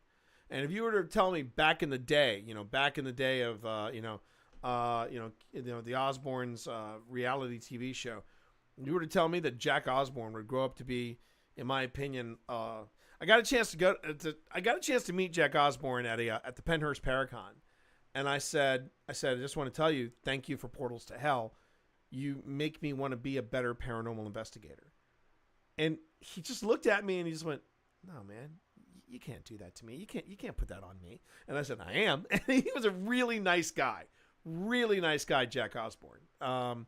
And if you were to tell me back in the day, back in the day of, the Osbournes reality TV show, you were to tell me that Jack Osbourne would grow up to be, in my opinion, I got a chance to meet Jack Osbourne at the Penhurst Paracon, and I said, I just want to tell you, thank you for Portals to Hell. You make me want to be a better paranormal investigator. And he just looked at me and he just went, no, man, you can't do that to me. You can't put that on me. And I said, I am. And he was a really nice guy, Jack Osbourne. And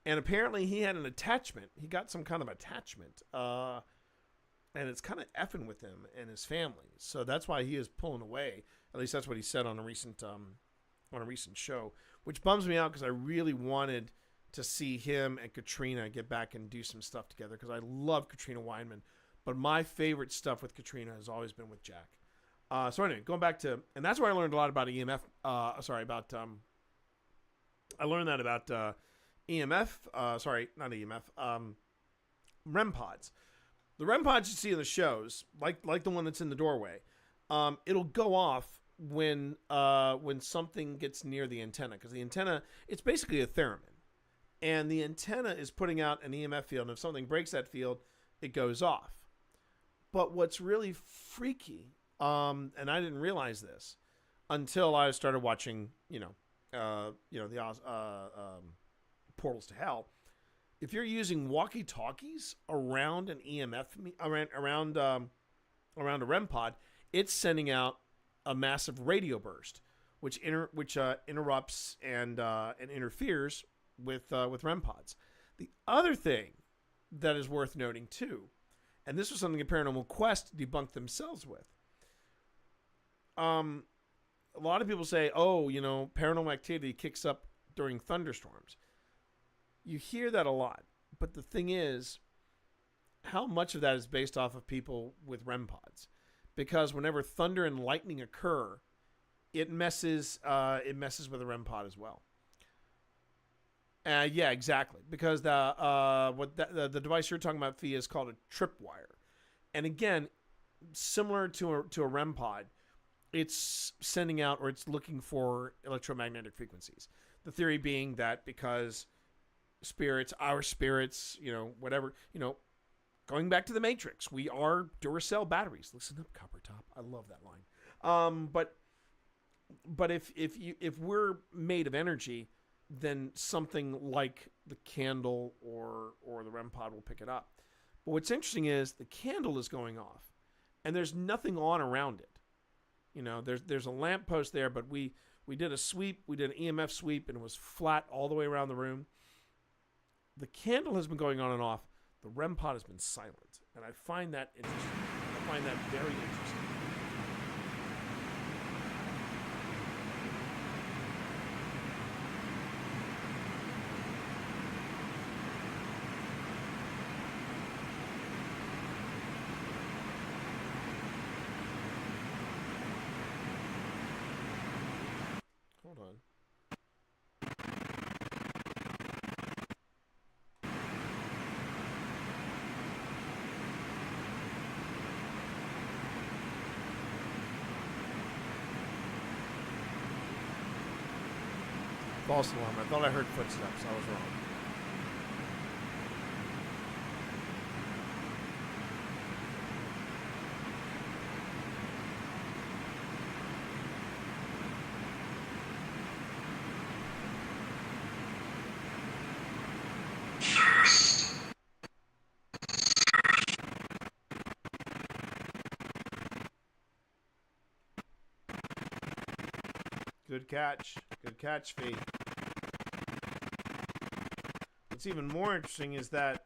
apparently he had an attachment. He got some kind of attachment. And it's kind of effing with him and his family. So that's why he is pulling away. At least that's what he said on a recent show, which bums me out because I really wanted to see him and Katrina get back and do some stuff together because I love Katrina Weinman. But my favorite stuff with Katrina has always been with Jack. So anyway, going back to, and that's where I learned a lot about EMF. I learned that about EMF. Not EMF. REM pods. The REM pods you see in the shows, like the one that's in the doorway, it'll go off when something gets near the antenna, because the antenna, it's basically a theremin, and the antenna is putting out an EMF field, and if something breaks that field, it goes off. But what's really freaky, and I didn't realize this until I started watching, the Portals to Hell. If you're using walkie-talkies around an EMF around a REM pod, it's sending out a massive radio burst, which interrupts and interferes with REM pods. The other thing that is worth noting too, and this was something that Paranormal Quest debunked themselves with. A lot of people say, paranormal activity kicks up during thunderstorms. You hear that a lot, but the thing is, how much of that is based off of people with REM pods? Because whenever thunder and lightning occur, it messes with the REM pod as well. Yeah, exactly. Because the device you're talking about, Fee, is called a tripwire, and again, similar to a REM pod, it's sending out, or it's looking for electromagnetic frequencies. The theory being that because our spirits, whatever, going back to the Matrix, we are Duracell batteries. Listen up, Copper Top. I love that line. But if we're made of energy, then something like the candle or the REM pod will pick it up. But what's interesting is the candle is going off, and there's nothing on around it. There's a lamppost there, but we did a sweep, we did an EMF sweep, and it was flat all the way around the room. The candle has been going on and off. The REM pod has been silent, and I find that interesting. I find that very interesting. Hold on. False alarm. I thought I heard footsteps. I was wrong. Good catch. Good catch, Fee. What's even more interesting is that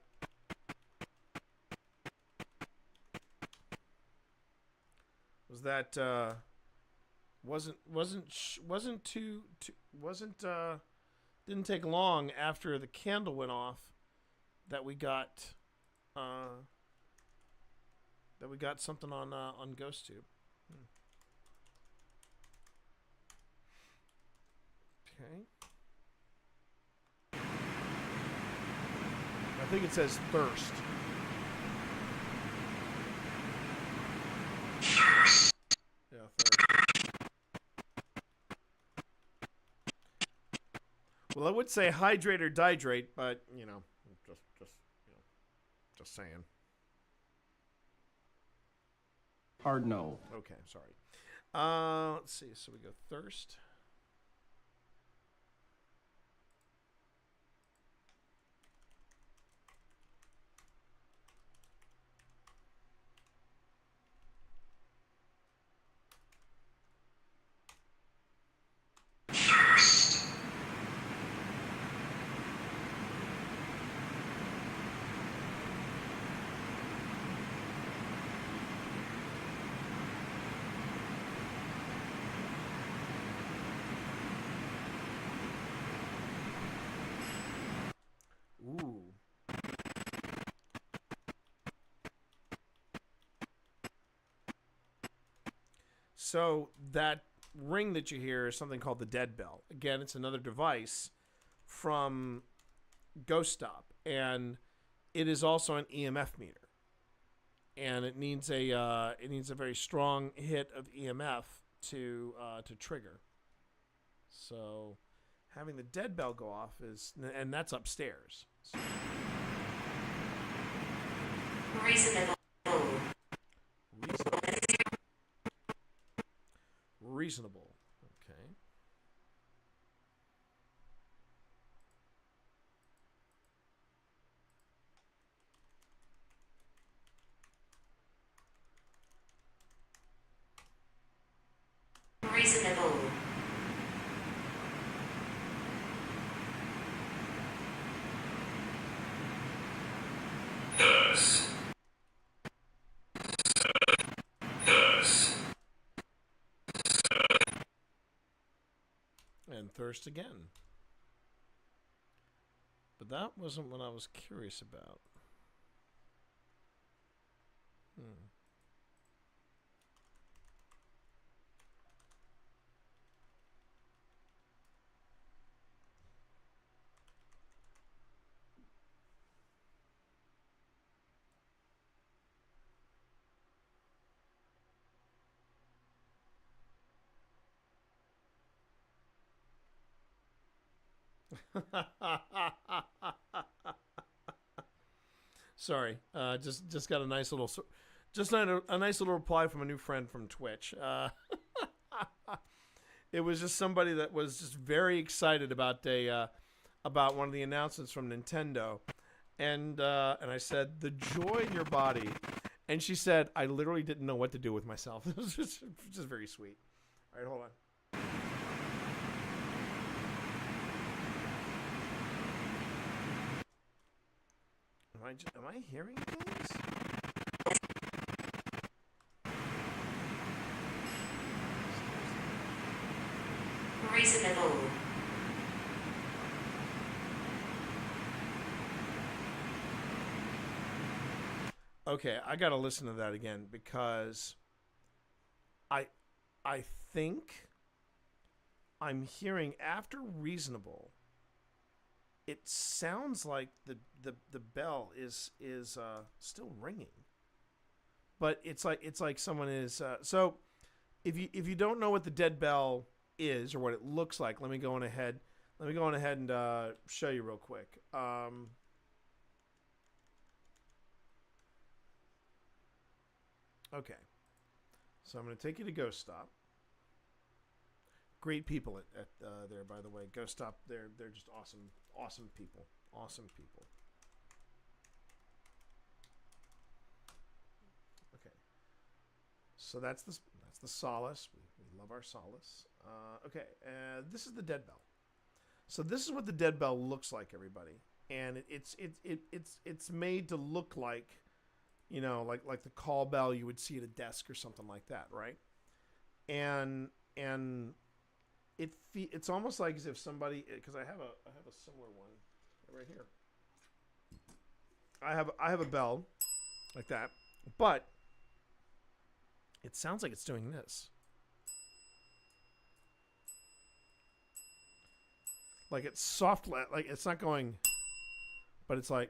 didn't take long after the candle went off that we got something on GhostTube. Okay. I think it says thirst. Yeah, Well, I would say hydrate or dihydrate, but you know, just saying. Hard no. Okay, sorry. Let's see. So we go thirst. Ooh. So that ring that you hear is something called the dead bell. Again, it's another device from Ghost Stop, and it is also an EMF meter. And it needs a very strong hit of EMF to trigger. So having the dead bell go off and that's upstairs. So. Reasonable. Reasonable. Okay. Reasonable. And thirst again. But that wasn't what I was curious about. Sorry, just got a nice little, a nice little reply from a new friend from Twitch. It was just somebody that was just very excited about about one of the announcements from Nintendo, and I said, the joy in your body, and she said, I literally didn't know what to do with myself. It was just very sweet. All right, hold on. Am I hearing things? Reasonable. Okay, I gotta listen to that again because I think I'm hearing after reasonable. It sounds like the bell is still ringing, but it's like someone is. So if you don't know what the dead bell is or what it looks like, let me go on ahead and show you real quick. Okay, so I'm going to take you to Ghost Stop. Great people at there, by the way. Ghost Stop, they're just awesome people. Okay, so that's the Solace. We love our Solace. Okay, this is the dead bell. So this is what the dead bell looks like, everybody, and it's made to look like, you know, like the call bell you would see at a desk or something like that, right? And it's almost like as if somebody, because I have a similar one right here. I have a bell like that, but it sounds like it's doing this. Like it's soft, like it's not going, but it's like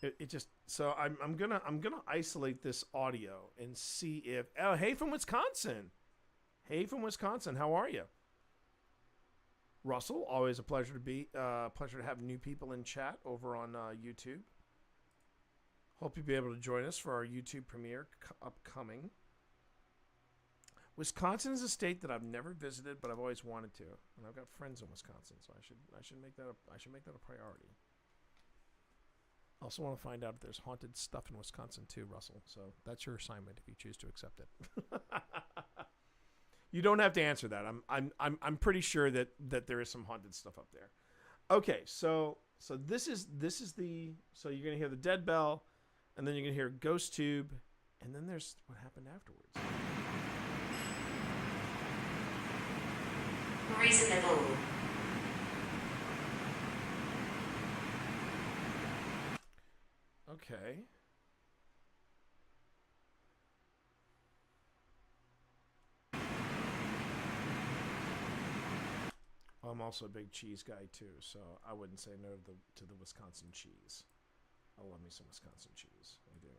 it just. So I'm gonna isolate this audio and see if. Oh, hey from Wisconsin. Hey from Wisconsin, how are you? Russell, always a pleasure to have new people in chat over on YouTube. Hope you'll be able to join us for our YouTube premiere upcoming. Wisconsin is a state that I've never visited, but I've always wanted to, and I've got friends in Wisconsin, so I should make that a priority. I also want to find out if there's haunted stuff in Wisconsin too, Russell. So that's your assignment if you choose to accept it. You don't have to answer that. I'm pretty sure that there is some haunted stuff up there. Okay, so this is so you're gonna hear the dead bell, and then you're gonna hear ghost tube, and then there's what happened afterwards. Reasonable. Okay. I'm also a big cheese guy too, so I wouldn't say no to the Wisconsin cheese. I love me some Wisconsin cheese. I do.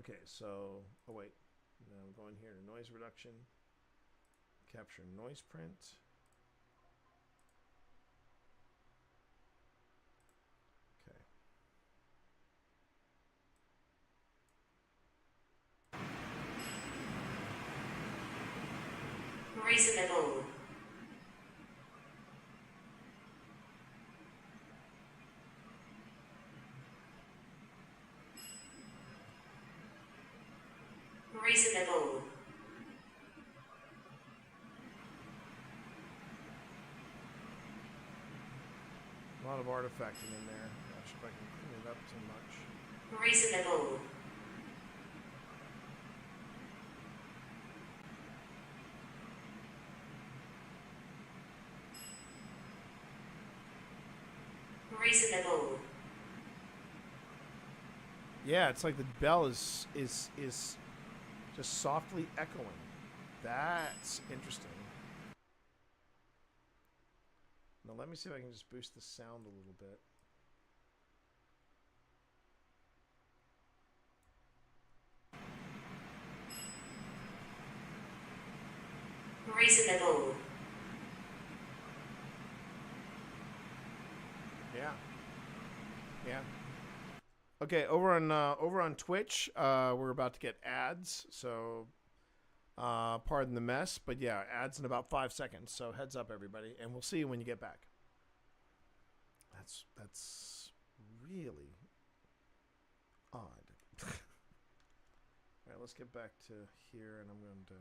Okay, so wait. Now I'm going here to noise reduction. Capture noise print. Okay. Reasonable. Reasonable. A lot of artifacting in there. Not sure if I can clean it up too much. Reasonable. Reasonable. Yeah, it's like the bell is just softly echoing. That's interesting. Now let me see if I can just boost the sound a little bit. Reasonable. Yeah. Yeah. Okay, over on Twitch, we're about to get ads, so pardon the mess, but yeah, ads in about 5 seconds. So heads up, everybody, and we'll see you when you get back. That's really odd. All right, let's get back to here, and I'm going to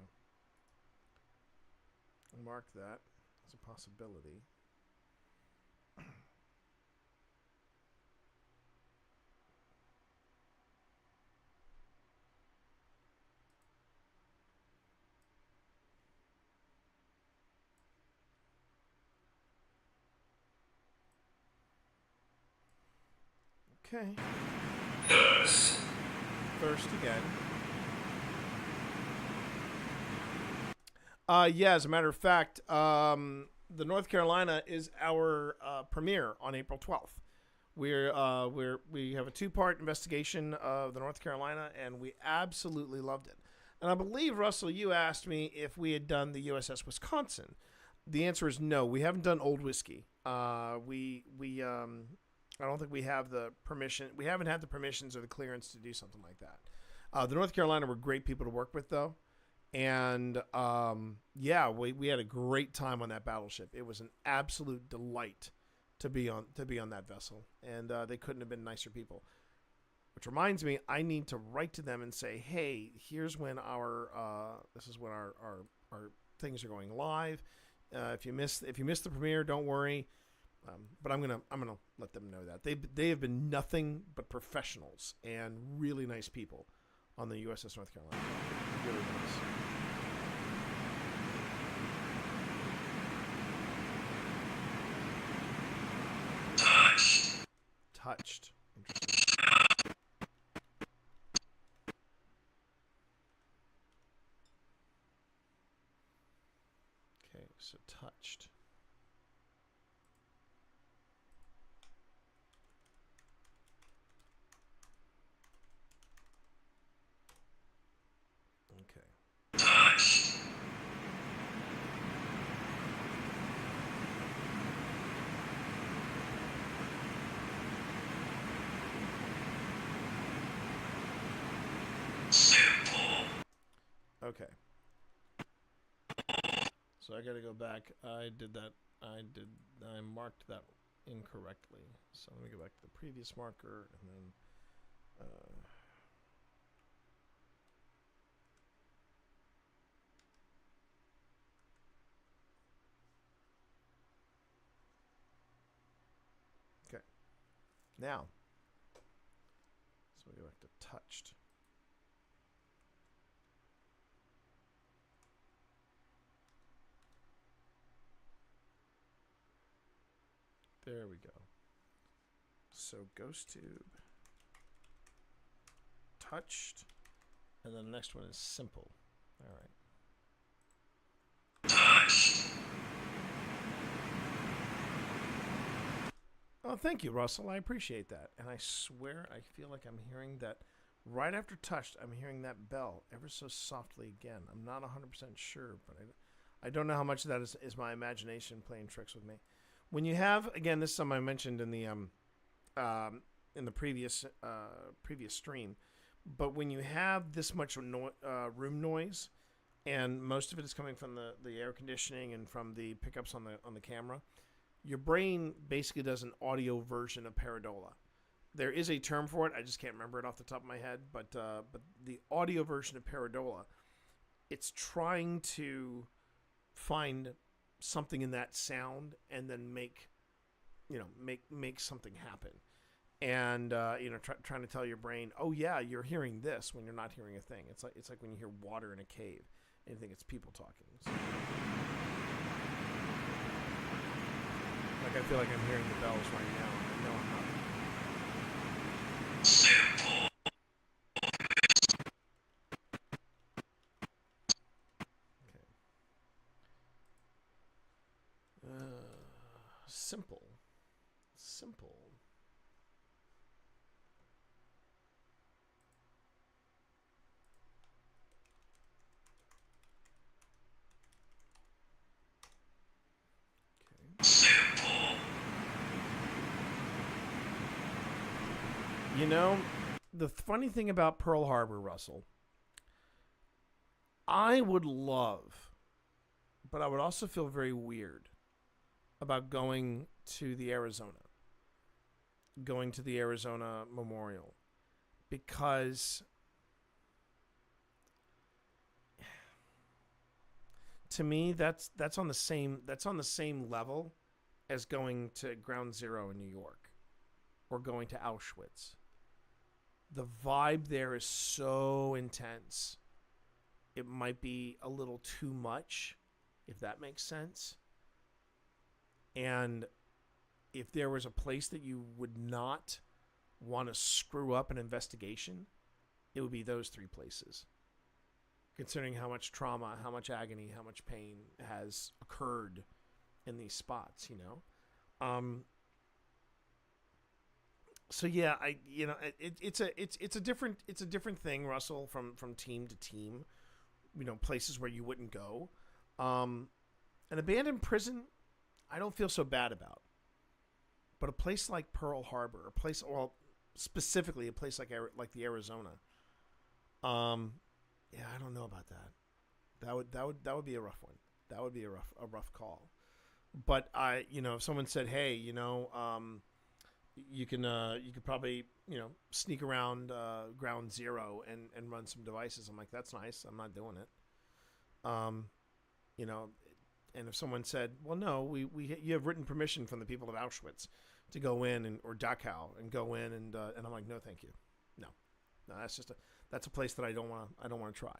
mark that as a possibility. Okay. Thirst again. Yeah, as a matter of fact, the North Carolina is our premiere on April 12th. We have a 2-part investigation of the North Carolina, and we absolutely loved it. And I believe, Russell, you asked me if we had done the USS Wisconsin. The answer is no. We haven't done Old Whiskey. I don't think we have the permission. We haven't had the permissions or the clearance to do something like that. The North Carolina were great people to work with, though. And, yeah, we had a great time on that battleship. It was an absolute delight to be on that vessel. And they couldn't have been nicer people. Which reminds me, I need to write to them and say, hey, here's when our things are going live. If you miss the premiere, don't worry. But I'm gonna let them know that they have been nothing but professionals and really nice people on the USS North Carolina. Really nice. Touched. Interesting. Okay, so touched. Okay. So I got to go back. I marked that incorrectly. So let me go back to the previous marker and then. Okay. Now. So we go back to touched. There we go. So ghost tube, touched, and then the next one is simple. All right. Oh, thank you, Russell. I appreciate that. And I swear I feel like I'm hearing that right after touched, I'm hearing that bell ever so softly again. I'm not 100% sure, but I don't know how much of that is my imagination playing tricks with me. When you have, again, this is something I mentioned in the previous stream, but when you have this much room noise, and most of it is coming from the air conditioning and from the pickups on the camera, your brain basically does an audio version of pareidolia. There is a term for it. I just can't remember it off the top of my head, but the audio version of pareidolia, it's trying to find something in that sound and then make something happen. And trying to tell your brain, oh yeah, you're hearing this when you're not hearing a thing. It's like when you hear water in a cave and you think it's people talking. So, like I feel like I'm hearing the bells right now. I know I'm not. Simple. Simple. Simple. You know, the funny thing about Pearl Harbor, Russell, I would love, but I would also feel very weird about going to the Arizona Memorial, because to me that's on the same level as going to Ground Zero in New York or going to Auschwitz. The vibe there is so intense. It might be a little too much, if that makes sense. And if there was a place that you would not want to screw up an investigation, it would be those three places. Considering how much trauma, how much agony, how much pain has occurred in these spots, you know? So yeah, it's a different thing, Russell, from team to team, you know, places where you wouldn't go. An abandoned prison, I don't feel so bad about. But a place like Pearl Harbor, specifically a place like the Arizona, yeah, I don't know about that. That would be a rough one. That would be a rough call. But if someone said, hey, you could probably, sneak around Ground Zero and run some devices, I'm like, that's nice. I'm not doing it. And if someone said, well, no, you have written permission from the people of Auschwitz to go in or Dachau and go in and I'm like, no, thank you. No, that's a place that I don't want to try.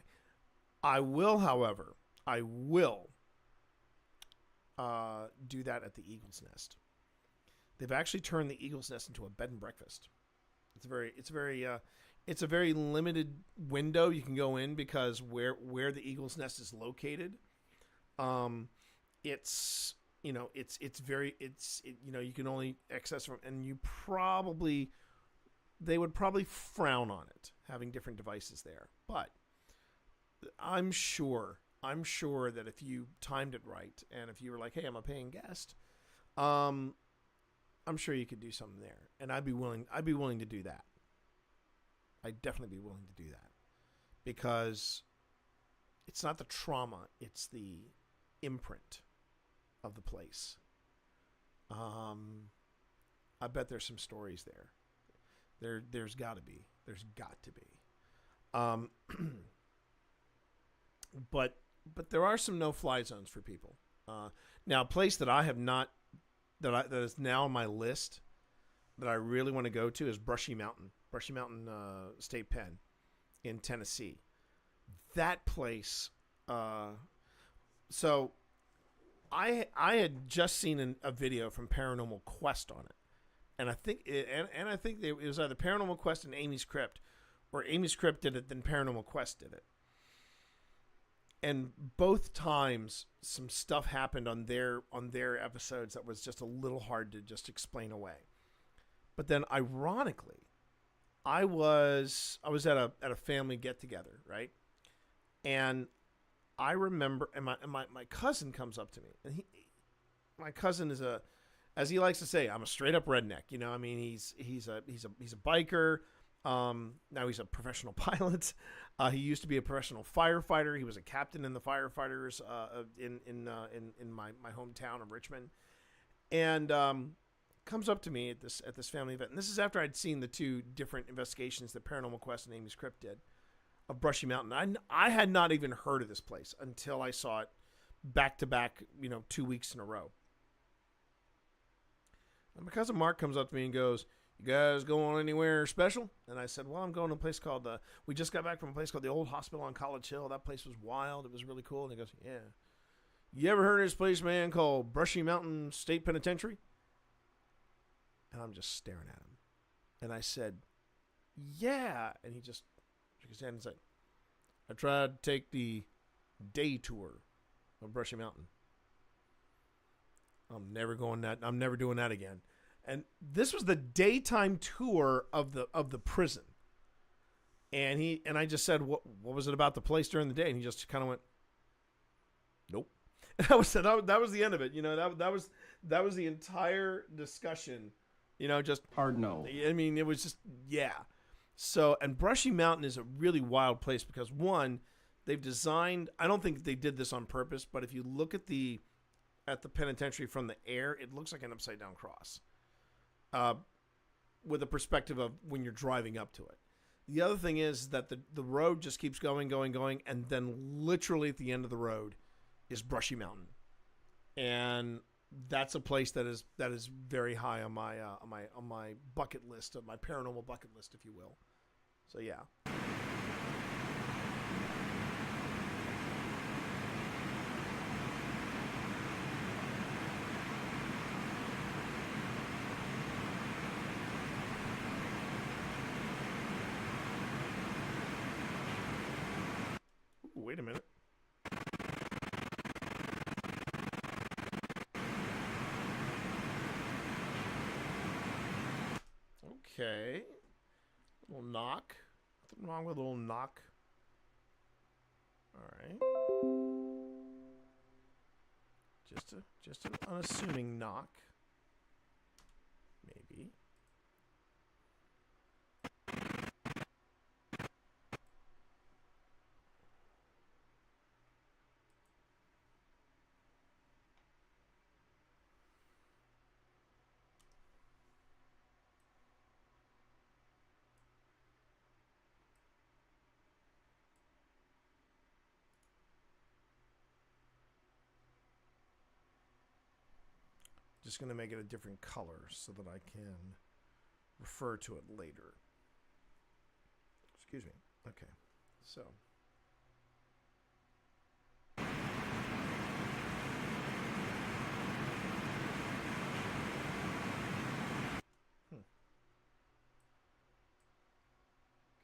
I will, however, do that at the Eagle's Nest. They've actually turned the Eagle's Nest into a bed and breakfast. It's a very limited window you can go in because where the Eagle's Nest is located, you can only access from, and they would probably frown on it having different devices there. But I'm sure that if you timed it right and if you were like, hey, I'm a paying guest, I'm sure you could do something there, and I'd be willing to do that. I'd definitely be willing to do that because it's not the trauma, it's the imprint of the place. I bet there's some stories there. There's got to be. There's got to be. But there are some no-fly zones for people. Now, a place that I have not, that is now on my list that I really want to go to is Brushy Mountain State Pen in Tennessee. That place. So I had just seen a video from Paranormal Quest on it, and I think it was either Paranormal Quest and Amy's Crypt, or Amy's Crypt did it, then Paranormal Quest did it. And both times, some stuff happened on their episodes that was just a little hard to just explain away. But then, ironically, I was at a family get together, right? And I remember, and my cousin comes up to me, and my cousin is as he likes to say, I'm a straight up redneck. You know, I mean, he's a biker. Now he's a professional pilot. He used to be a professional firefighter. He was a captain in the firefighters in my hometown of Richmond, and comes up to me at this family event. And this is after I'd seen the two different investigations that Paranormal Quest and Amy's Crypt did of Brushy Mountain. I had not even heard of this place until I saw it back to back, 2 weeks in a row. And my cousin Mark comes up to me and goes, "You guys going anywhere special?" And I said, "Well, I'm going to a place called, we just got back from a place called the Old Hospital on College Hill. That place was wild. It was really cool." And he goes, "Yeah. You ever heard of this place, man, called Brushy Mountain State Penitentiary?" And I'm just staring at him. And I said, "Yeah." And he just shook his hand and said, "I tried to take the day tour of Brushy Mountain. I'm never doing that again." And this was the daytime tour of the prison. And I just said, what was it about the place during the day? And he just kind of went, "Nope." And that was the end of it. That was the entire discussion. Just hard no. I mean, it was just, yeah. So, and Brushy Mountain is a really wild place because, one, they've designed, I don't think they did this on purpose, but if you look at the penitentiary from the air, it looks like an upside down cross. With a perspective of when you're driving up to it. The other thing is that the road just keeps going, and then literally at the end of the road is Brushy Mountain. And that's a place that is very high on my bucket list, of my paranormal bucket list, if you will. So yeah. Ooh, wait a minute. Okay. A little knock. Nothing wrong with a little knock. Alright. Just an unassuming knock. Maybe. Just going to make it a different color so that I can refer to it later. Excuse me. Okay. So.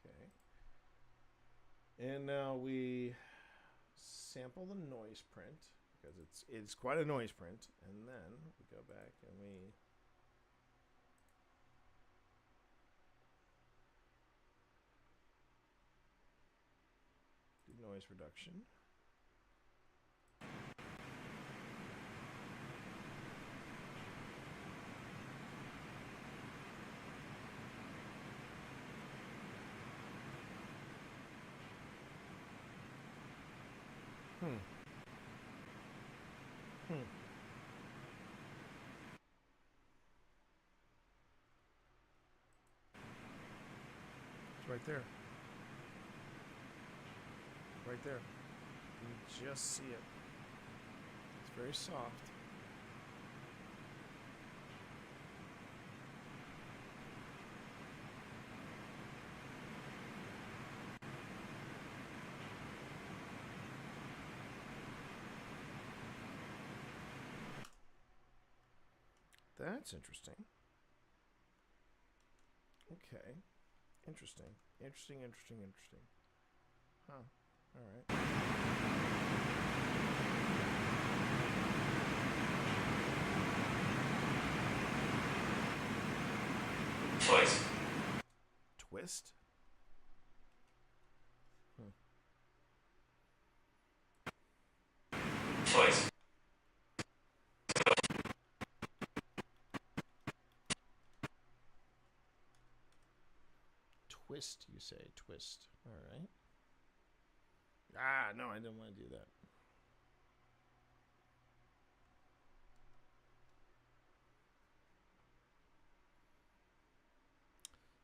Okay. And now we sample the noise print, because it's quite a noise print, and then we go back and we do noise reduction. right there. Right there. You can just see it. It's very soft. That's interesting. Okay. Interesting. Interesting. Huh. Alright. Twist. Twist? Twist. Twist, you say. Twist. Alright. Ah, no, I didn't want to do that.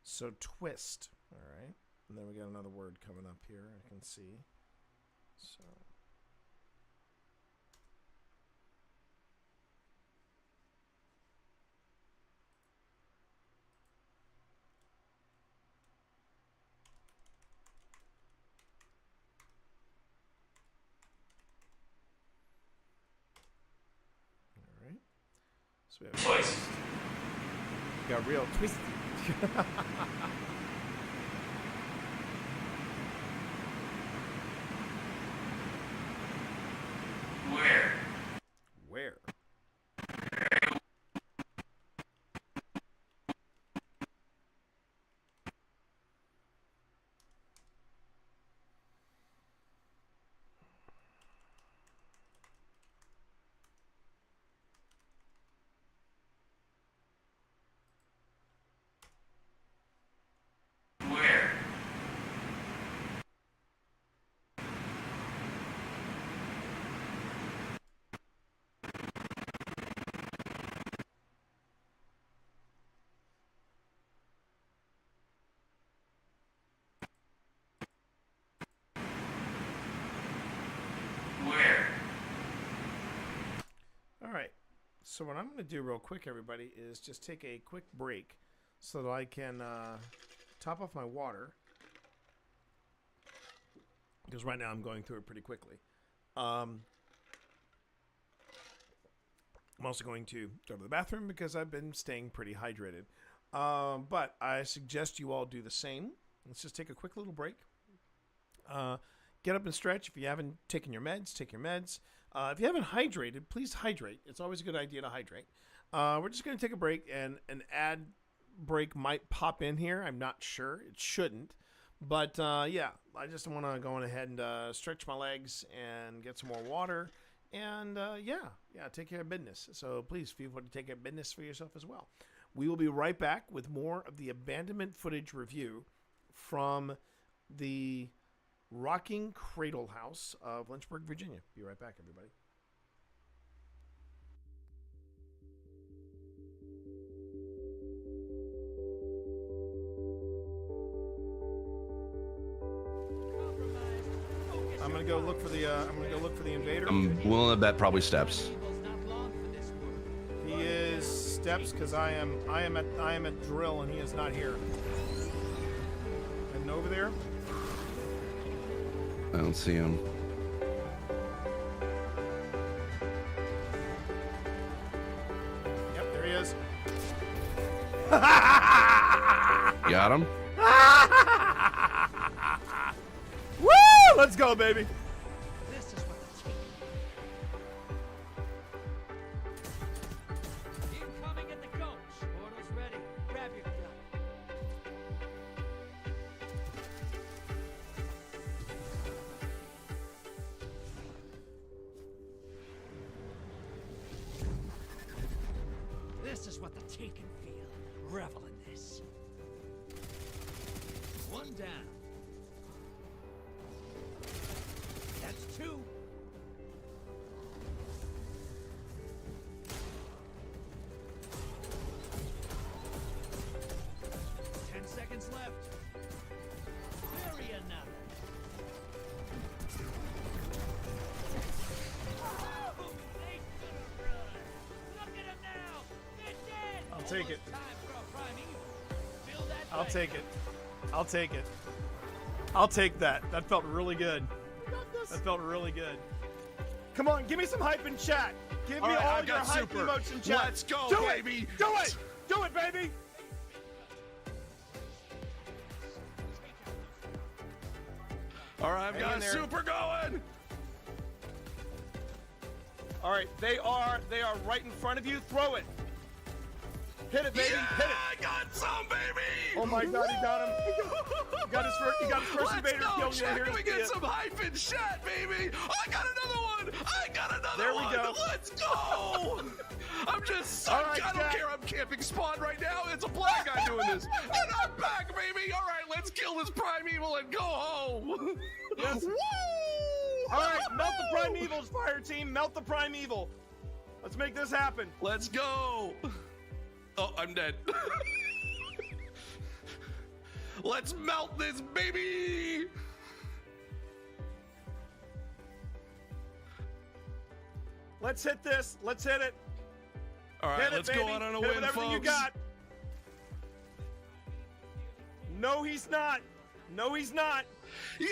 So twist. Alright. And then we got another word coming up here, I can see. So. Alright. So we have Twist. Got real twisty. Where? Where? Where? Where? All right. So what I'm going to do real quick, everybody, is just take a quick break so that I can top off my water. Because right now I'm going through it pretty quickly. I'm also going to go to the bathroom because I've been staying pretty hydrated. But I suggest you all do the same. Let's just take a quick little break. Get up and stretch. If you haven't taken your meds, take your meds. If you haven't hydrated, please hydrate. It's always a good idea to hydrate. We're just going to take a break, and an ad break might pop in here. I'm not sure. It shouldn't. But, yeah, I just want to go on ahead and stretch my legs and get some more water. And, yeah, take care of business. So please feel free to take care of business for yourself as well. We will be right back with more of the Abandonment footage review from the Rocking Cradle House of Lynchburg, Virginia. Be right back, everybody. I'm gonna go look for the invader. I'm willing to bet probably steps. He is steps because I am at drill and he is not here. Heading over there. I don't see him. Yep, there he is. Got him? Woo! Let's go, baby. This is what the incoming at the coach. Portal's ready. Grab your gun. This is what the team can feel. Revel in this. One down. That's two. Seconds left. take it. I'll take it. I'll take it. I'll take that. That felt really good. That felt really good. Come on, give me some hype in chat. Give me all your hype emotes in chat. Let's go, Do baby. It. Do it. Do it, baby. All right, I've got super going. All right, they are right in front of you. Throw it. Hit it, baby. Yeah, Hit it. I got some, baby. Oh my God, he got him. He got his first invader kill. Let's go, Can we get some hype in chat, baby? I got another one. I got another there one. We go. Let's go. I don't care. I'm camping spawn right now. It's a black guy doing this. And I'm back, baby. All right, let's kill this primeval and go home. Yes. Woo! All right, melt the primevals, fire team. Melt the primeval. Let's make this happen. Let's go. Oh, I'm dead. Let's melt this, baby. Let's hit this. Let's hit it. All right, let's go out on a win, folks. You got. No, he's not. No, he's not. Yeah,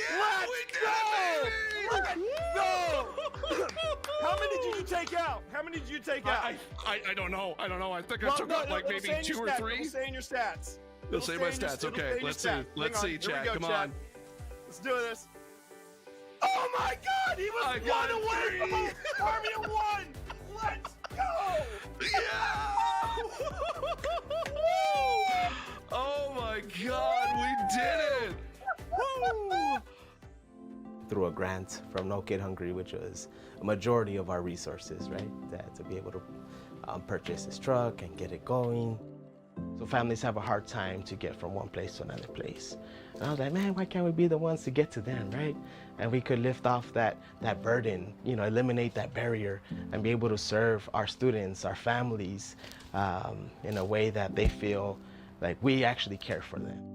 Let's go! How many did you take out? How many did you take out? I don't know. I think I took out like maybe 2 or 3. It'll say in your stats. It'll say my stats. Okay, let's see. Let's see, chat. Come on. Let's do this. Oh my God! He was 1 away from Army of 1. Let's go! Yeah! Oh my God, we did it! Woo! Through a grant from No Kid Hungry, which was a majority of our resources, right? To be able to purchase this truck and get it going. So families have a hard time to get from one place to another place. And I was like, man, why can't we be the ones to get to them, right? And we could lift off that burden, you know, eliminate that barrier and be able to serve our students, our families, in a way that they feel like we actually care for them.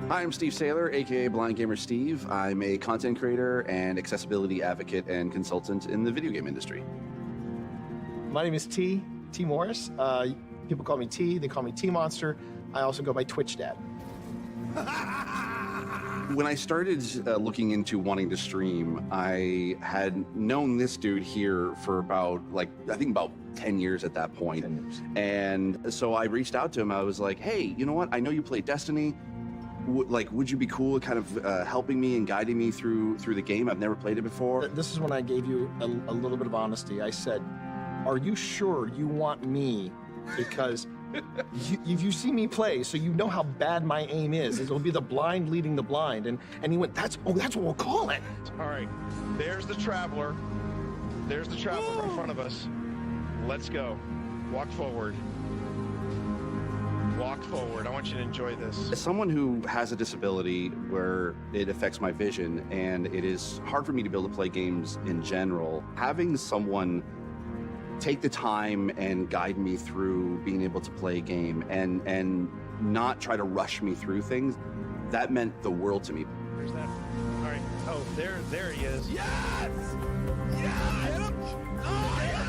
Hi, I'm Steve Saylor, aka Blind Gamer Steve. I'm a content creator and accessibility advocate and consultant in the video game industry. My name is T Morris. People call me T, they call me T Monster. I also go by Twitch Dad. When I started looking into wanting to stream, I had known this dude here for about, I think about 10 years at that point. 10 years. And so I reached out to him. I was like, hey, you know what? I know you play Destiny. Would you be cool kind of helping me and guiding me through the game? I've never played it before. This is when I gave you a little bit of honesty. I said, are you sure you want me? Because you see me play, so you know how bad my aim is. It'll be the blind leading the blind. And he went, that's what we'll call it. All right, there's the Traveler. There's the Traveler in front of us. Let's go. Walk forward. Walk forward. I want you to enjoy this. As someone who has a disability where it affects my vision and it is hard for me to be able to play games in general, having someone take the time and guide me through being able to play a game and not try to rush me through things, that meant the world to me. Where's that? All right. Oh, there he is. Yes! Yes! Oh, yeah!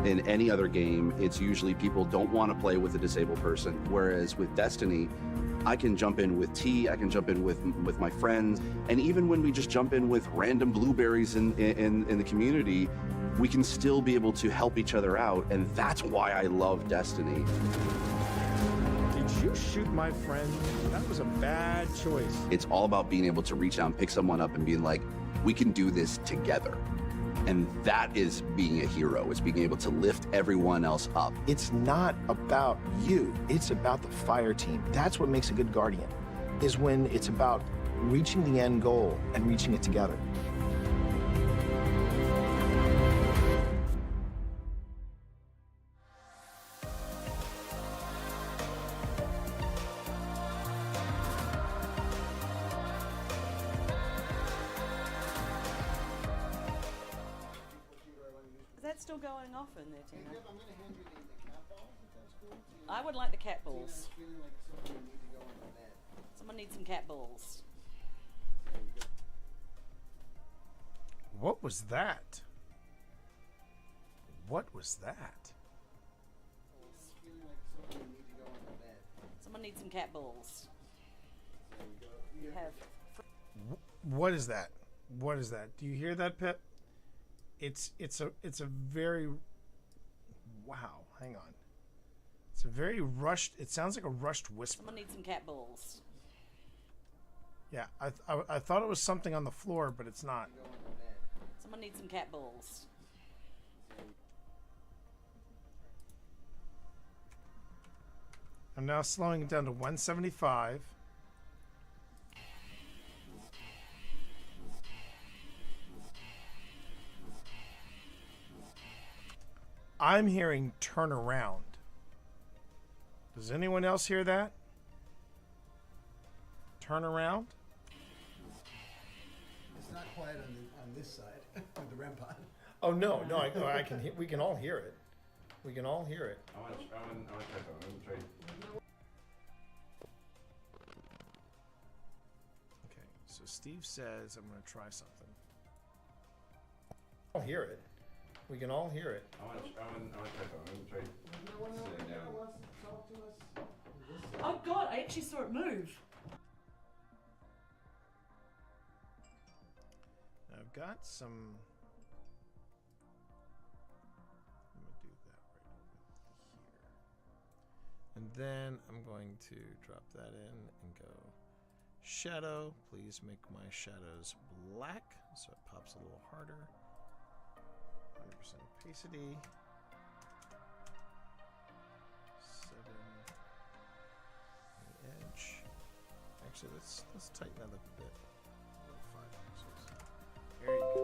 In any other game, it's usually people don't want to play with a disabled person, whereas with Destiny, I can jump in with T, I can jump in with my friends, and even when we just jump in with random blueberries in the community, we can still be able to help each other out, and that's why I love Destiny. Did you shoot my friend? That was a bad choice. It's all about being able to reach out and pick someone up and being like, we can do this together. And that is being a hero. It's being able to lift everyone else up. It's not about you. It's about the fire team. That's what makes a good guardian, is when it's about reaching the end goal and reaching it together. still going off in there, Tina? I'm going to hand you the cat balls, if that's cool. I would like the cat balls. Tina's feeling like somebody needs to go on the bed. Someone needs some cat balls. What was that? What was that? Feeling like somebody needs to go on the bed. Someone needs some cat balls. You have. What is that? What is that? Do you hear that, Pip? It's a very, wow. Hang on. It's a very rushed. It sounds like a rushed whisper. Someone needs some cat balls. Yeah, I thought it was something on the floor, but it's not. Someone needs some cat balls. I'm now slowing it down to 175. I'm hearing turn around. Does anyone else hear that? Turn around? It's not quiet on this side of the REM pod. Oh no, I can hear, we can all hear it. We can all hear it. I want to try something. I'm going to try. Okay, so Steve says I'm going to try something. I'll hear it. We can all hear it. I want to try something. I'm going to try sitting down. Oh God! I actually saw it move. I've got some. I'm going to do that right over here. And then I'm going to drop that in and go shadow. Please make my shadows black so it pops a little harder. 100% opacity. 7 on the edge. Actually, let's tighten that up a bit. 5 pixels. There you go.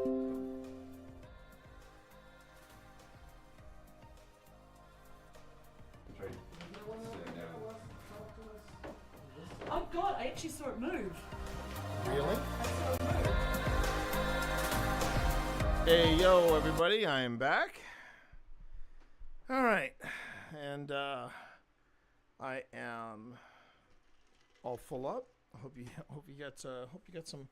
Oh God! I actually saw it move. Really? Hey, yo, everybody, I am back. All right, and I am all full up. I hope you got some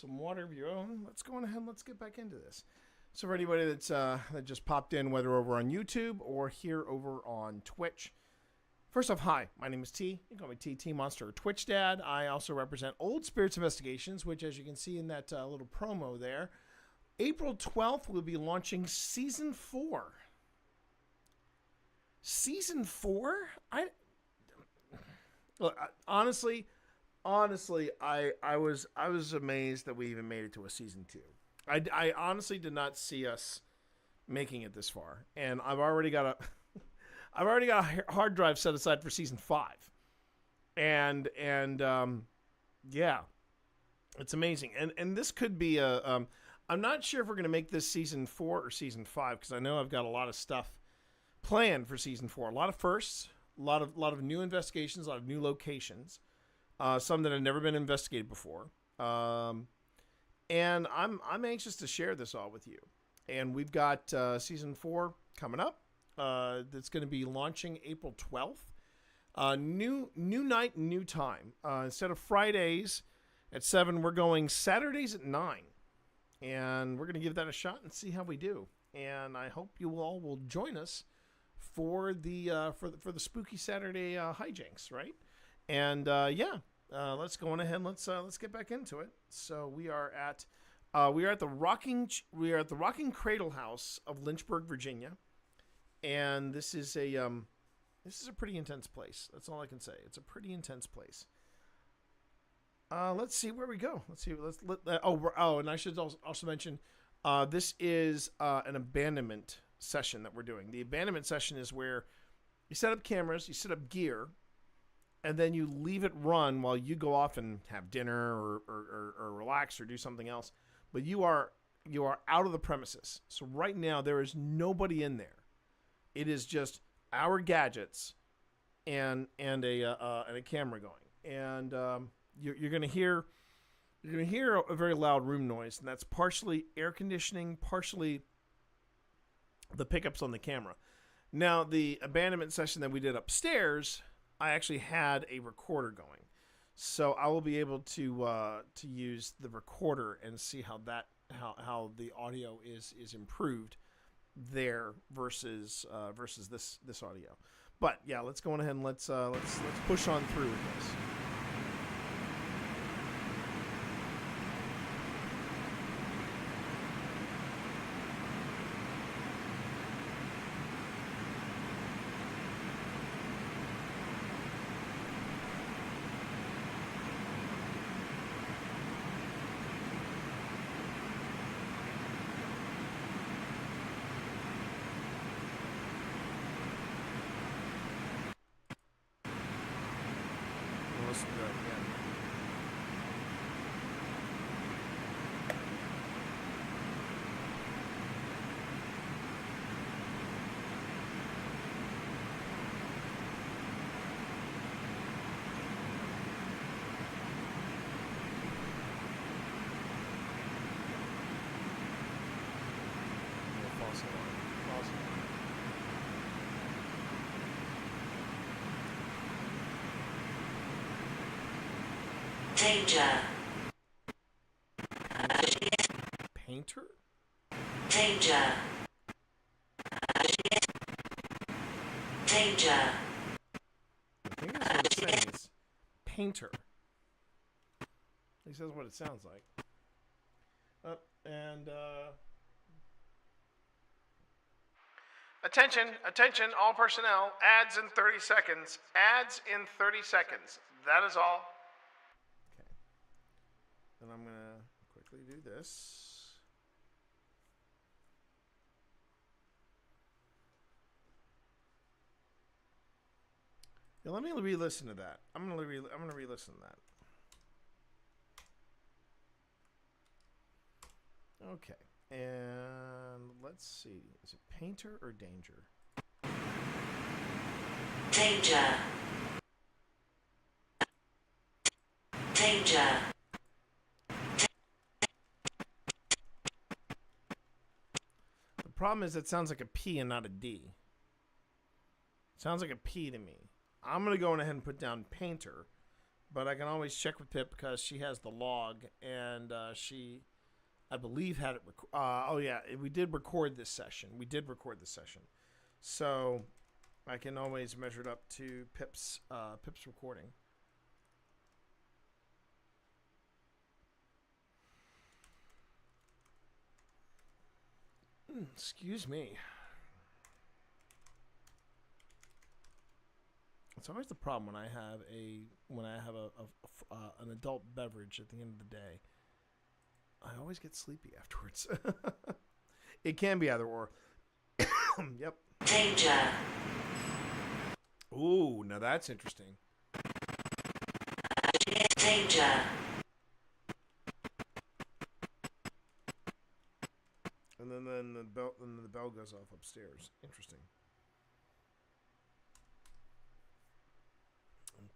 water of your own. Let's go on ahead and let's get back into this. So for anybody that's that just popped in, whether over on YouTube or here over on Twitch, first off, hi, my name is T. You can call me T Monster or Twitch Dad. I also represent Old Spirits Investigations, which, as you can see in that little promo there, April 12th, we'll be launching Season 4. Season 4? Honestly, I was amazed that we even made it to a Season 2. I honestly did not see us making it this far. And I've already got a hard drive set aside for Season 5. And yeah, it's amazing. And this could be a... I'm not sure if we're going to make this Season 4 or Season 5, because I know I've got a lot of stuff planned for Season 4. A lot of firsts, a lot of new investigations, a lot of new locations, some that have never been investigated before. And I'm anxious to share this all with you. And we've got Season 4 coming up. That's going to be launching April 12th. New night, new time. Instead of Fridays at 7, we're going Saturdays at 9. And we're going to give that a shot and see how we do. And I hope you all will join us for the spooky Saturday hijinks, right? And let's go on ahead. And let's get back into it. So we are at the Rocking Cradle House of Lynchburg, Virginia, and this is a pretty intense place. That's all I can say. It's a pretty intense place. Let's see where we go. And I should also mention, this is an abandonment session that we're doing. The abandonment session is where you set up cameras, you set up gear, and then you leave it run while you go off and have dinner or relax or do something else. But you are out of the premises. So right now there is nobody in there. It is just our gadgets and a camera going. And you're gonna hear a very loud room noise, and that's partially air conditioning, partially the pickups on the camera. Now, the abandonment session that we did upstairs, I actually had a recorder going, so I will be able to use the recorder and see how the audio is improved there versus this audio. But yeah, let's go on ahead and let's push on through with this. Listen to that again. False alarm. False alarm. Danger. Painter? Danger. Danger. I think that's what it's saying. It's painter. He says what it sounds like. Attention, all personnel. Ads in 30 seconds. Ads in 30 seconds. That is all. Okay. Then I'm going to quickly do this. Yeah, let me re-listen to that. I'm gonna re-listen to that. Okay, and let's see. Is it painter or danger? Danger. Danger. The problem is it sounds like a P and not a D. It sounds like a P to me. I'm going to go ahead and put down painter, but I can always check with Pip because she has the log, and she, I believe, had it. Oh, yeah, we did record this session. So I can always measure it up to Pip's recording. Excuse me. It's always the problem when I have an adult beverage at the end of the day. I always get sleepy afterwards. It can be either or. Yep. Danger. Ooh, now that's interesting. Danger. And then the bell goes off upstairs. Interesting.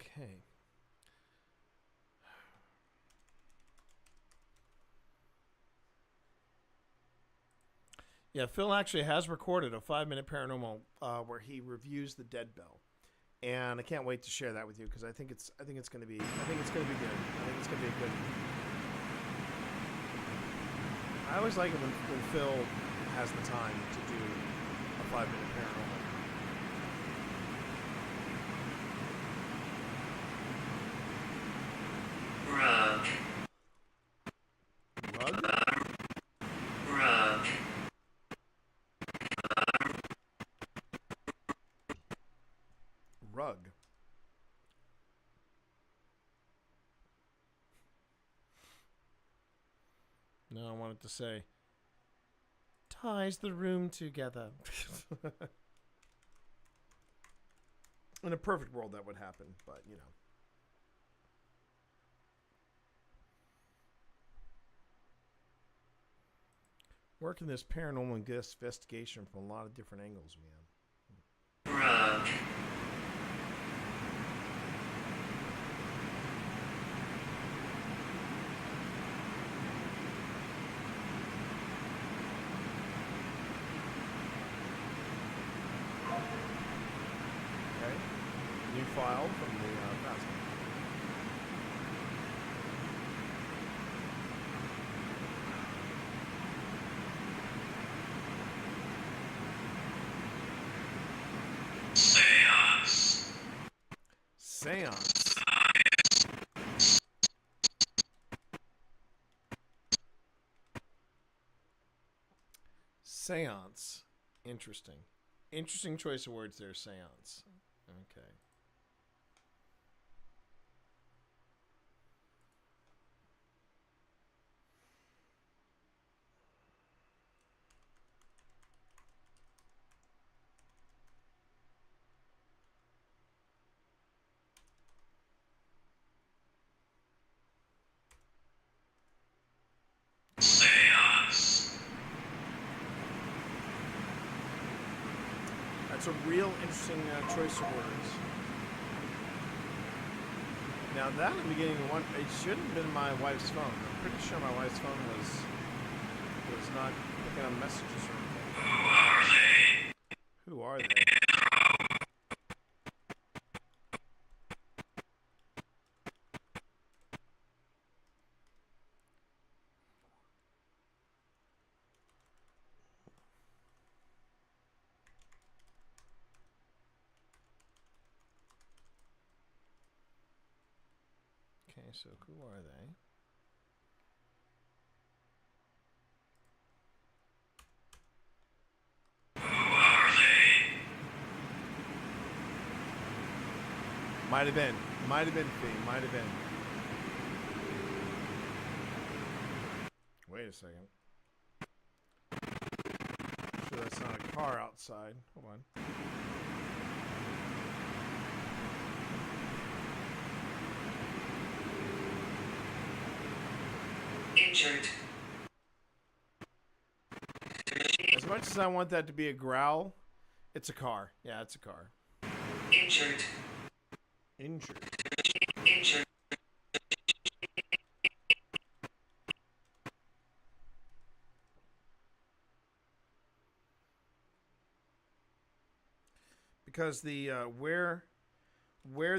Okay. Yeah, Phil actually has recorded a 5-minute paranormal where he reviews the Dead Bell, and I can't wait to share that with you because I think it's going to be good. I think it's going to be a good. I always like it when Phil has the time to do a 5-minute paranormal. Rug. Rug. Rug. No, I wanted to say ties the room together. In a perfect world, that would happen, but you know. Working this paranormal investigation from a lot of different angles, man. Rug. file from the past. Seance. Seance. Seance. Interesting. Interesting choice of words there, seance. Okay. Seance. That's a real interesting choice of words. Now that I'm beginning to wonder, it shouldn't have been my wife's phone. I'm pretty sure my wife's phone was not picking up messages or anything. Who are they? Who are they? Okay, so who are they? Might have been. Might have been Fee. Might have been. Wait a second. Sure that's not a car outside. Hold on. Injured. As much as I want that to be a growl, it's a car. Yeah, it's a car. Injured. Injured. Injured. Because the where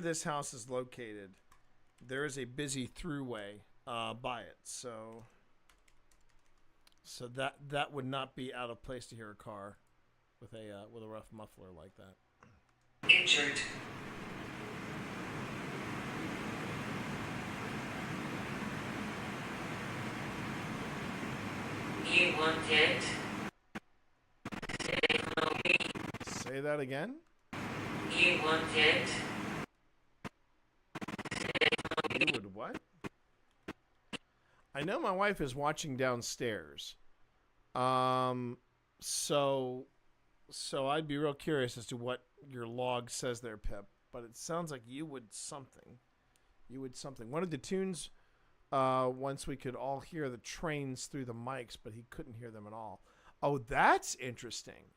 this house is located, there is a busy throughway by it, so that would not be out of place to hear a car with a rough muffler like that. Injured. You want it? Say that again? You want it? You would what? I know my wife is watching downstairs. So I'd be real curious as to what your log says there, Pip. But it sounds like you would something. You would something. One of the tunes, once we could all hear the trains through the mics, but he couldn't hear them at all. Oh, that's interesting.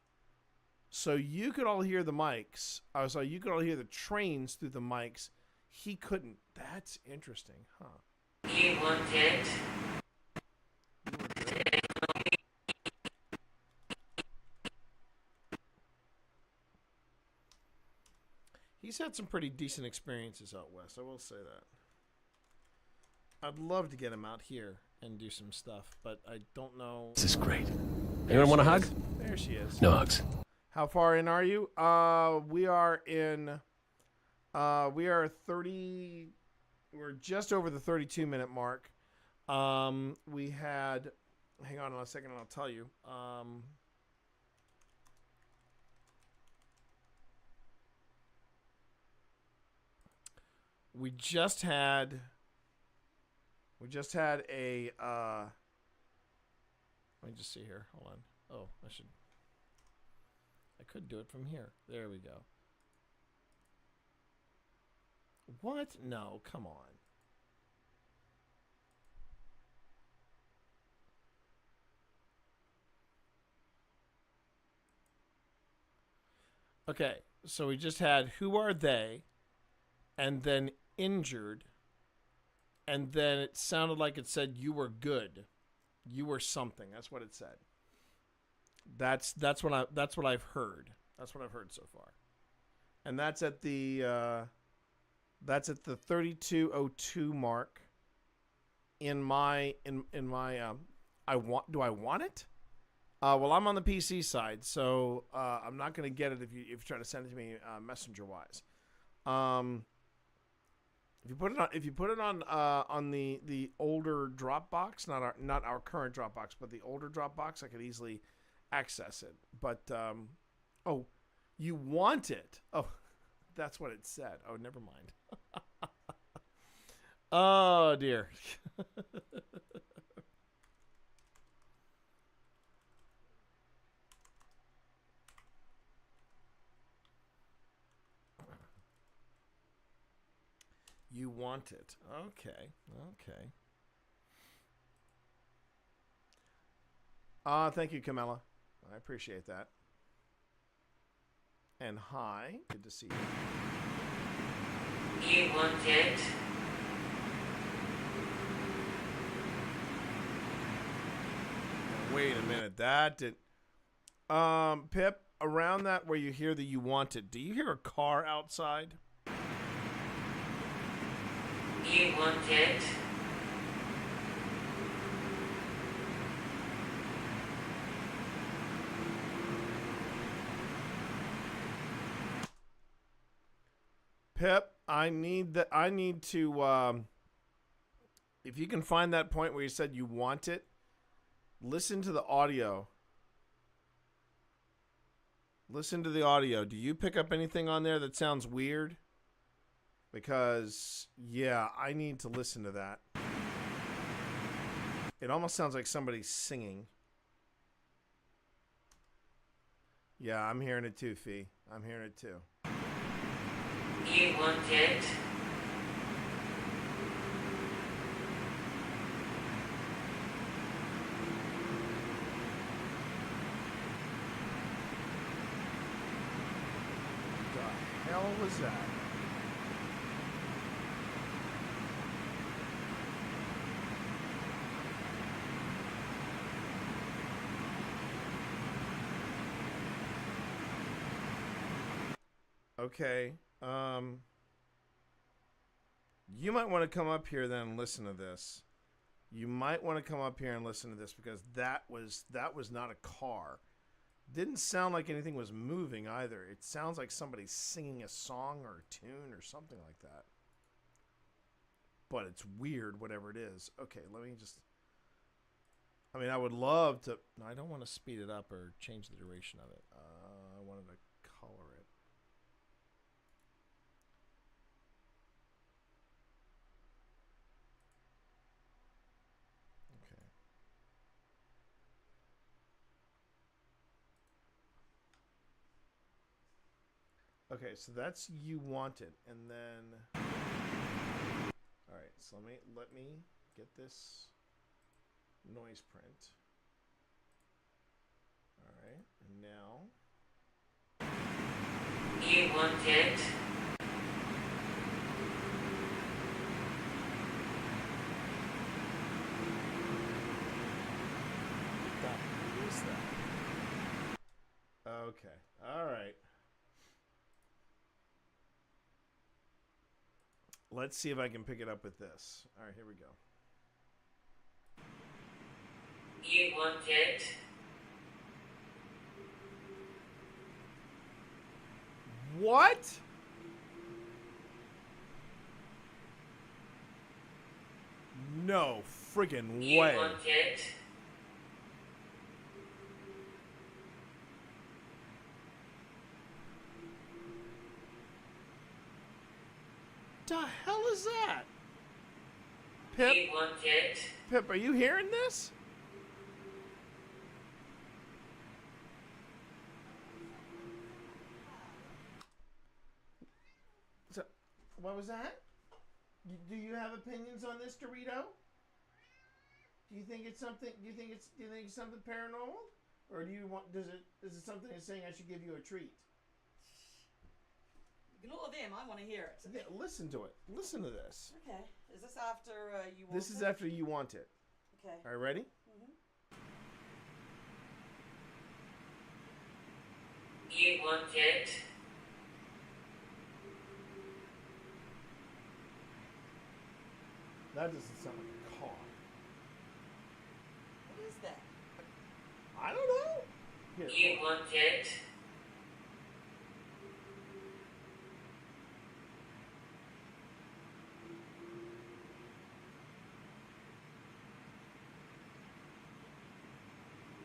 So you could all hear the mics. Oh, sorry, you could all hear the trains through the mics. He couldn't. That's interesting, huh? You want it? He's had some pretty decent experiences out west, I will say that. I'd love to get him out here and do some stuff, but I don't know. This is great. Anyone want a hug? There she is. No hugs. How far in are you? We are in. We are 30. We're just over the 32-minute mark. We had. Hang on a second, and I'll tell you. We just had a. Let me just see here. Hold on. Oh, I could do it from here. There we go. What? No, come on. Okay, so we just had who are they, and then injured, and then it sounded like it said you were good. You were something. That's what it said. That's what I've heard. That's what I've heard so far. And that's at the That's at the 3202 mark. In my do I want it? Well, I'm on the PC side, so I'm not going to get it if you try to send it to me messenger wise. If you put it on the older Dropbox, not our current Dropbox, but the older Dropbox, I could easily access it. But oh, you want it? Oh, that's what it said. Oh, never mind. Oh dear. You want it. Okay. Thank you, Camilla. I appreciate that. And hi. Good to see you. You want it? Wait a minute. That did... Pip, around that where you hear the you want it, do you hear a car outside? You want it? Pip, I need to if you can find that point where you said you want it, listen to the audio. Listen to the audio. Do you pick up anything on there that sounds weird? Because, yeah, I need to listen to that. It almost sounds like somebody's singing. Yeah, I'm hearing it too, Fee. I'm hearing it too. You want it? What the hell was that? Okay. You might want to come up here then and listen to this. You might want to come up here and listen to this because that was not a car. Didn't sound like anything was moving either. It sounds like somebody's singing a song or a tune or something like that. But it's weird, whatever it is. Okay, let me just... I mean, I would love to... No, I don't want to speed it up or change the duration of it. I wanted to color it. Okay, so that's you want it, and then all right. So let me get this noise print. All right, and now You want it? what is that? Okay, all right. Let's see if I can pick it up with this. All right, here we go. You want it? What? No friggin' way. You want it? The hell is that? Pip? You want it? Pip, are you hearing this? So, what was that? Do you have opinions on this, Dorito? Do you think it's something? Do you think it's something paranormal, or do you want? Is it something that's saying I should give you a treat? Ignore them. I want to hear it. Yeah, listen to it. Listen to this. Okay. Is this after you want This is after you want it. Okay. All right, ready? Mm-hmm. You want it? That doesn't sound like a car. What is that? I don't know. Here, You want it?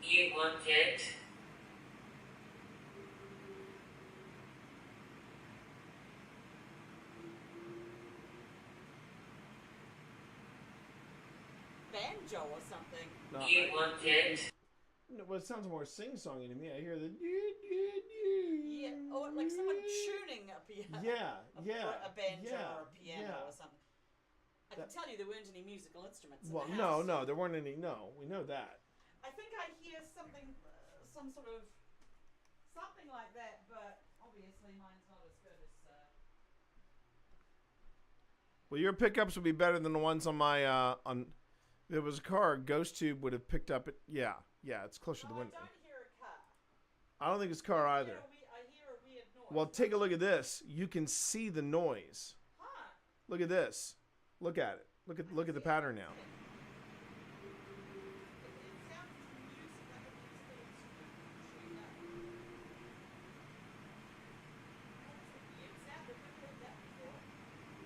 You want it? Banjo or something. No, You want it? No, well, it sounds more sing-songy to me. I hear the. Yeah, or like someone tuning a piano. Yeah, A banjo yeah, or a piano yeah. or something. I can tell you there weren't any musical instruments in Well, the house. no, there weren't any. No, we know that. I think I hear something, some sort of, something like that, but obviously mine's not as good as, Well, your pickups would be better than the ones on my on. If it was a car, Ghost Tube would have picked up it. Yeah, it's closer to the window. I don't hear a car. I don't think it's a car either. I hear a weird noise. Well, take a look at this. You can see the noise. Huh. Look at this. Look at it. Look at the pattern now.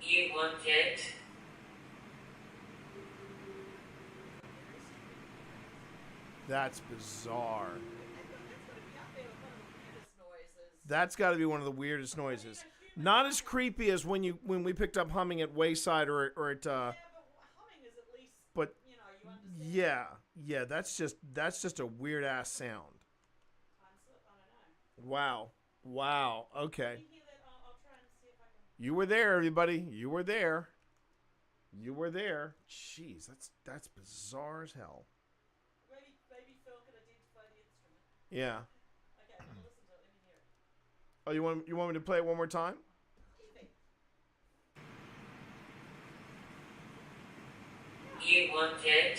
You want it? That's bizarre. That's got to be one of the weirdest noises. Not as creepy as when we picked up humming at Wayside or at. Humming is at least. But You know, you understand. yeah, that's just a weird ass sound. Wow. Okay. I'll try and see if I can. You were there, everybody. You were there. Jeez, that's bizarre as hell. Maybe Phil could identify the instrument. Yeah. Okay, I'm gonna listen to it. Let me hear it. Oh, you want me to play it one more time? You want it?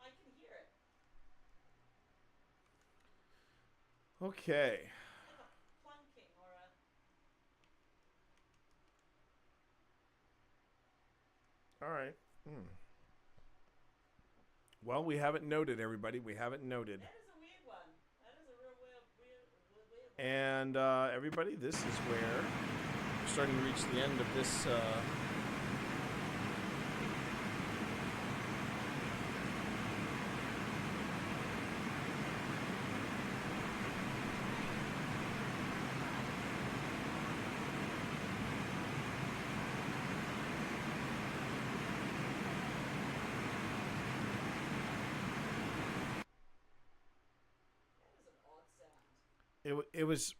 I can hear it. Okay. Like a plunking or a. All right. Well, we have it noted, everybody. We have it noted. That is a weird one. That is a real weird one. And everybody, this is where we're starting to reach the end of this. It was.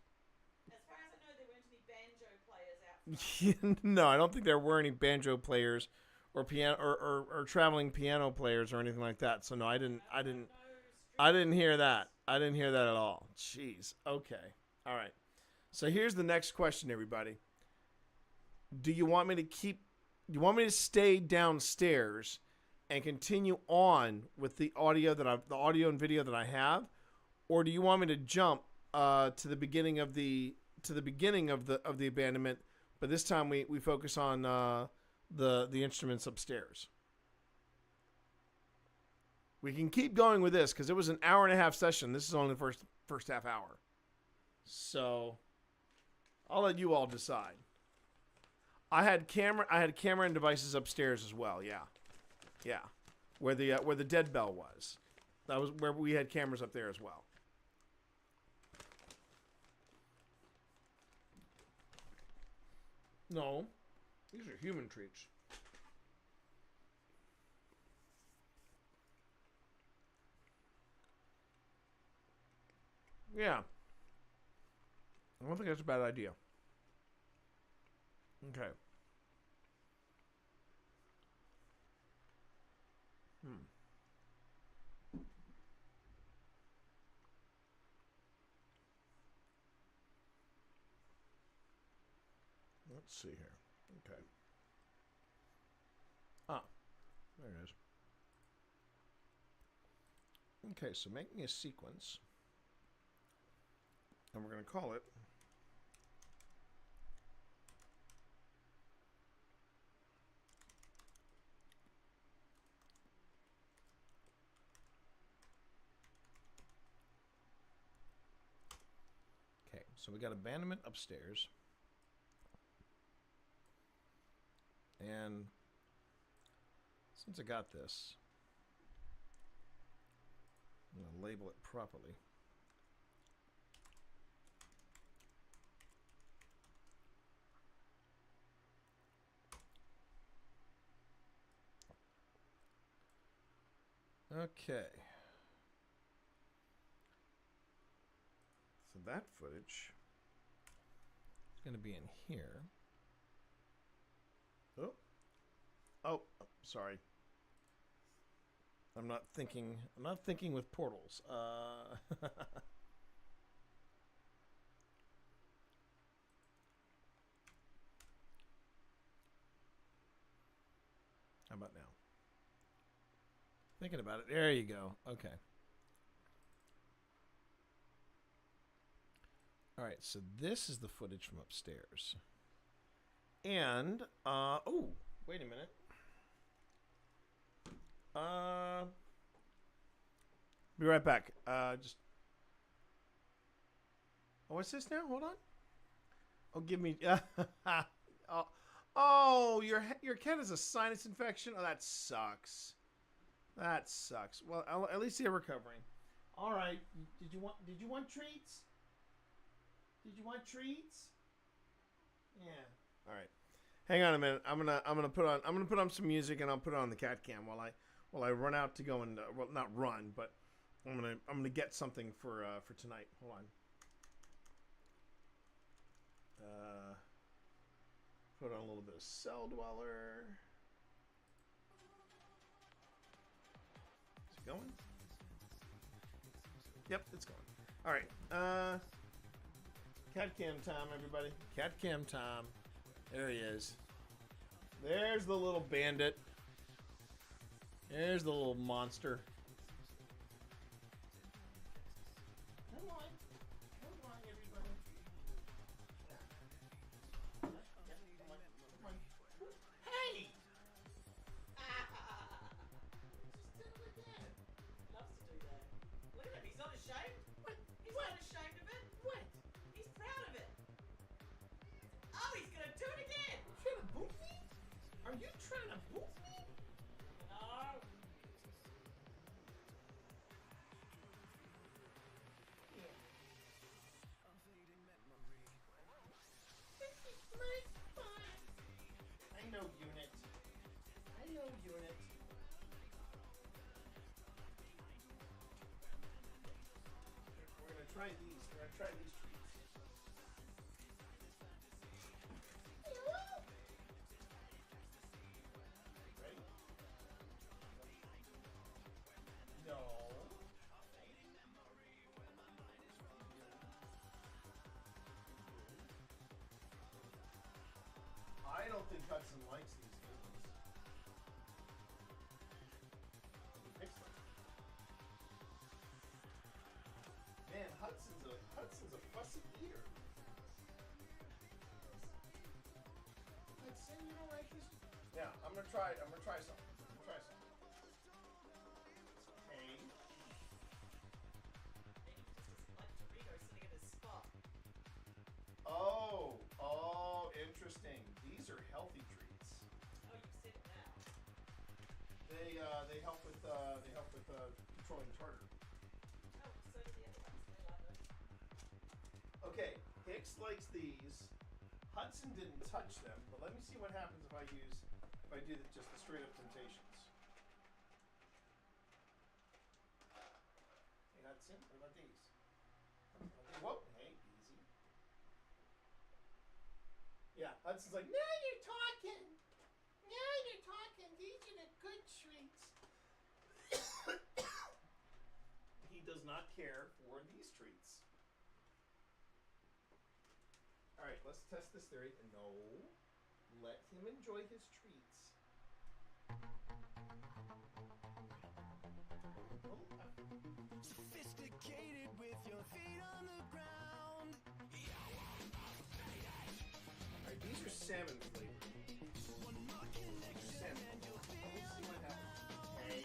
As far as I know, there weren't any banjo players out front. No, I don't think there were any banjo players or piano or traveling piano players or anything like that. So no, I didn't hear that. I didn't hear that at all. Jeez. Okay. All right. So here's the next question, everybody. Do you want me to stay downstairs and continue on with the audio and video that I have, or do you want me to jump to the beginning of the abandonment, but this time we focus on the instruments upstairs? We can keep going with this because it was an hour and a half session. This is only the first half hour, so I'll let you all decide. I had camera and devices upstairs as well. Yeah, where the dead bell was. That was where we had cameras up there as well. No, these are human treats. Yeah. I don't think that's a bad idea. Okay. Let's see here. Okay. There it is. Okay, so make me a sequence. And we're going to call it Okay, so we got abandonment upstairs. And since I got this, I'm going to label it properly. Okay. So that footage is going to be in here. Oh, sorry. I'm not thinking with portals. How about now? Thinking about it. There you go. Okay. All right, so this is the footage from upstairs. And oh, wait a minute. Be right back. Just. Oh, what's this now? Hold on. Oh, give me. Oh, your cat has a sinus infection. Oh, that sucks. That sucks. Well, at least they're recovering. All right. Did you want treats? Did you want treats? Yeah. All right. Hang on a minute. I'm gonna put on some music, and I'll put it on the cat cam while I run out to go and well, not run, but I'm gonna get something for tonight. Hold on. Put on a little bit of Cell Dweller. Is it going? Yep, it's going. All right. Cat cam time, everybody. Cat cam time. There he is. There's the little bandit. There's the little monster. Come on, everybody. Come on. Hey! Loves to do that. Look at him, he's not ashamed. What? He's not ashamed of it. What? He's proud of it. Oh, he's gonna do it again. You trying to boot me? Are you trying to boot me? No. I know unit. I know unit. We're gonna try these. We're gonna try these treats. Ready? No. I don't think Hudson likes these games. Fix them. Man, Hudson's a fussy eater. Hudson, you don't like this? Yeah, I'm gonna try some. Hey. Sitting in his spot. Oh, interesting. These are healthy treats. Oh, you've said it now. They help with controlling tartar. Oh, so do the other ones. They like those. Okay, Hicks likes these. Hudson didn't touch them, but let me see what happens if I do just the straight up Temptations. Hey Hudson, what about these? Whoa, hey, easy. Yeah, Hudson's like, now you're talking. Now you're talking. These are the good treats. He does not care for these treats. All right, let's test this theory. No, let him enjoy his treats. Sophisticated with your feet on the ground. salmon flavor. Extra salmon. Let me see what happens. Hey.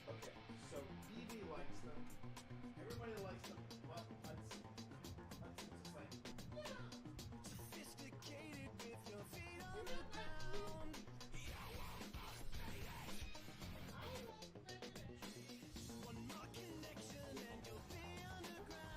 Okay, so Evie likes them. Everybody likes them. Well, let's just like. Sophisticated with your feet on the ground. One more connection and you'll be underground.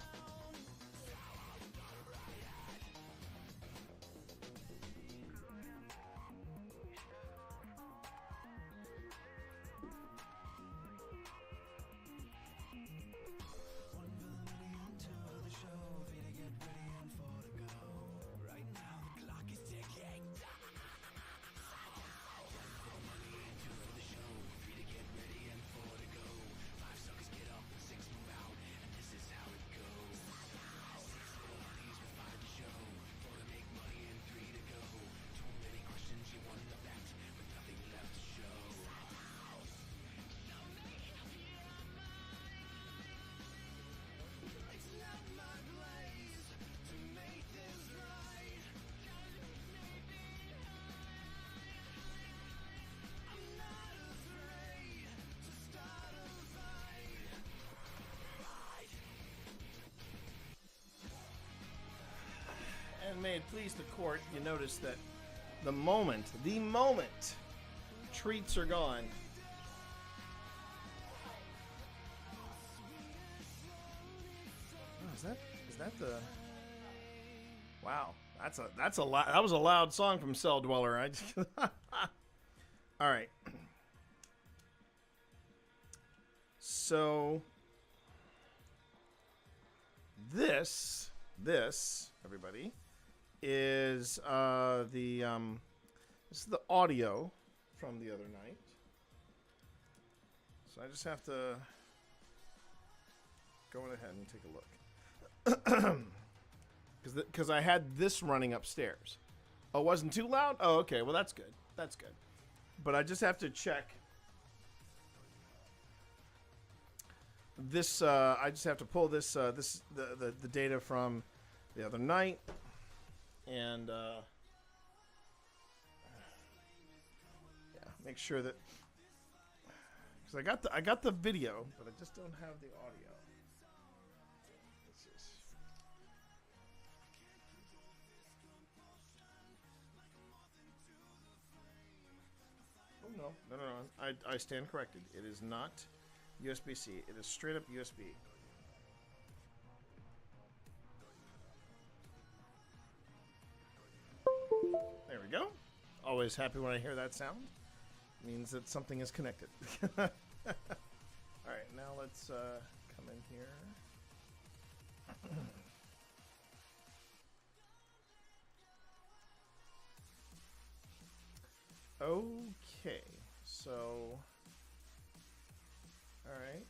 And may it please the court, you notice that the moment treats are gone. Oh, is that the? Wow, that was a loud song from Cell Dweller. All right. So this everybody is this is the audio from the other night. So I just have to go ahead and take a look. Because I had this running upstairs. Oh, it wasn't too loud? Oh, okay. Well, that's good. That's good. But I just have to check. This, I just have to pull this, the data from the other night. And, yeah, make sure that, because I got the video, but I just don't have the audio. Oh, no. I stand corrected. It is not USB-C. It is straight up USB. There we go. Always happy when I hear that sound. Means that something is connected. All right, now let's come in here. Okay, so, all right.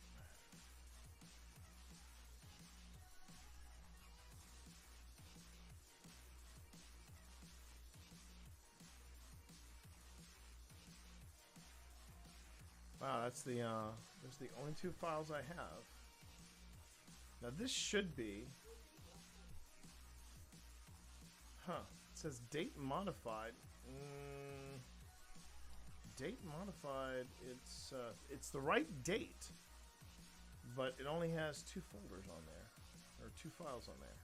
Wow, that's the those are the only two files I have. Now this should be, it says date modified. Date modified. It's the right date, but it only has two folders on there, or two files on there.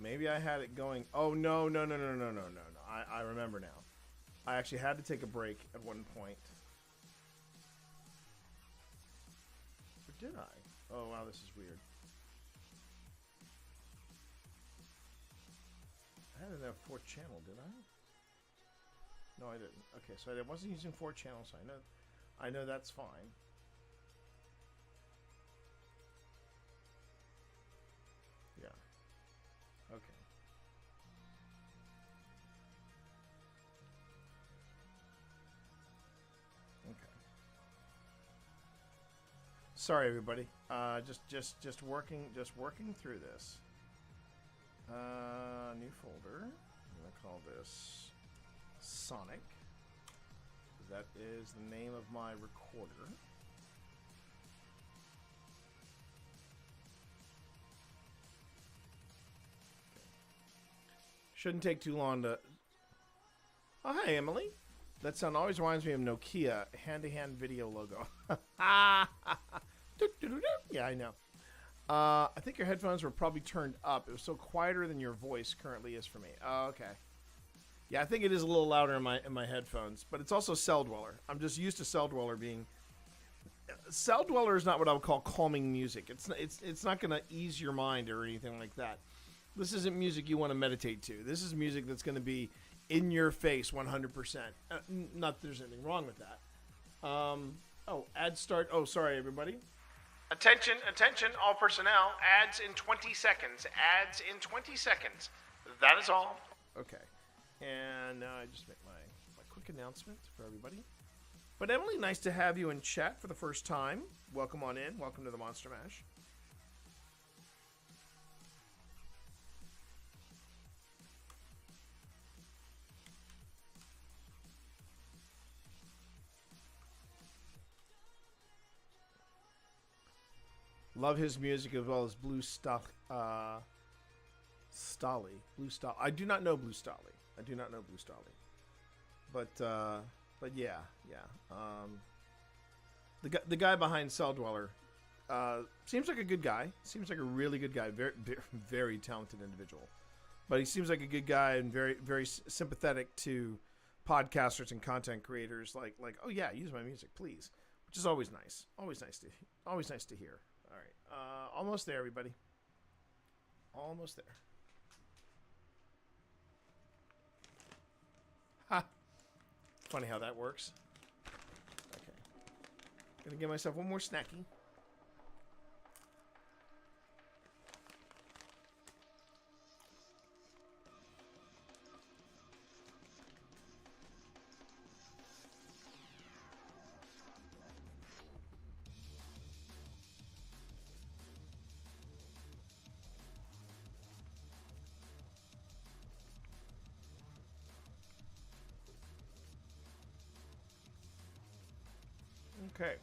Maybe I had it going. Oh, no. I remember now. I actually had to take a break at one point. Or did I? Oh, wow, this is weird. I didn't have 4th channel, did I? No, I didn't. Okay, so I wasn't using 4 channels, so I know that's fine. Yeah. Okay. Okay. Sorry, everybody. Just working through this. New folder. I'm gonna call this Sonic. That is the name of my recorder. Shouldn't take too long to... Oh, hi, Emily. That sound always reminds me of Nokia hand-to-hand video logo. Yeah, I know. I think your headphones were probably turned up. It was so quieter than your voice currently is for me. Oh, okay. Yeah, I think it is a little louder in my headphones, but it's also Cell Dweller. I'm just used to Cell Dweller being... Cell Dweller is not what I would call calming music. It's not going to ease your mind or anything like that. This isn't music you want to meditate to. This is music that's going to be in your face 100%. Not that there's anything wrong with that. Oh, ad start. Oh, sorry, everybody. Attention, all personnel. Ads in 20 seconds. Ads in 20 seconds. That is all. Okay. And now I just make my quick announcement for everybody. But Emily, nice to have you in chat for the first time. Welcome on in. Welcome to the Monster Mash. Love his music as well as Blue Stolly. Blue Stolly. I do not know Blue Stolly. But yeah. The guy behind Cell Dweller seems like a good guy. Seems like a really good guy. Very, very talented individual. But he seems like a good guy and very, very sympathetic to podcasters and content creators. Like, oh yeah, use my music, please. Which is always nice. Always nice to hear. All right, almost there, everybody. Almost there. Ha! Funny how that works. Okay. Gonna give myself one more snacky. Okay.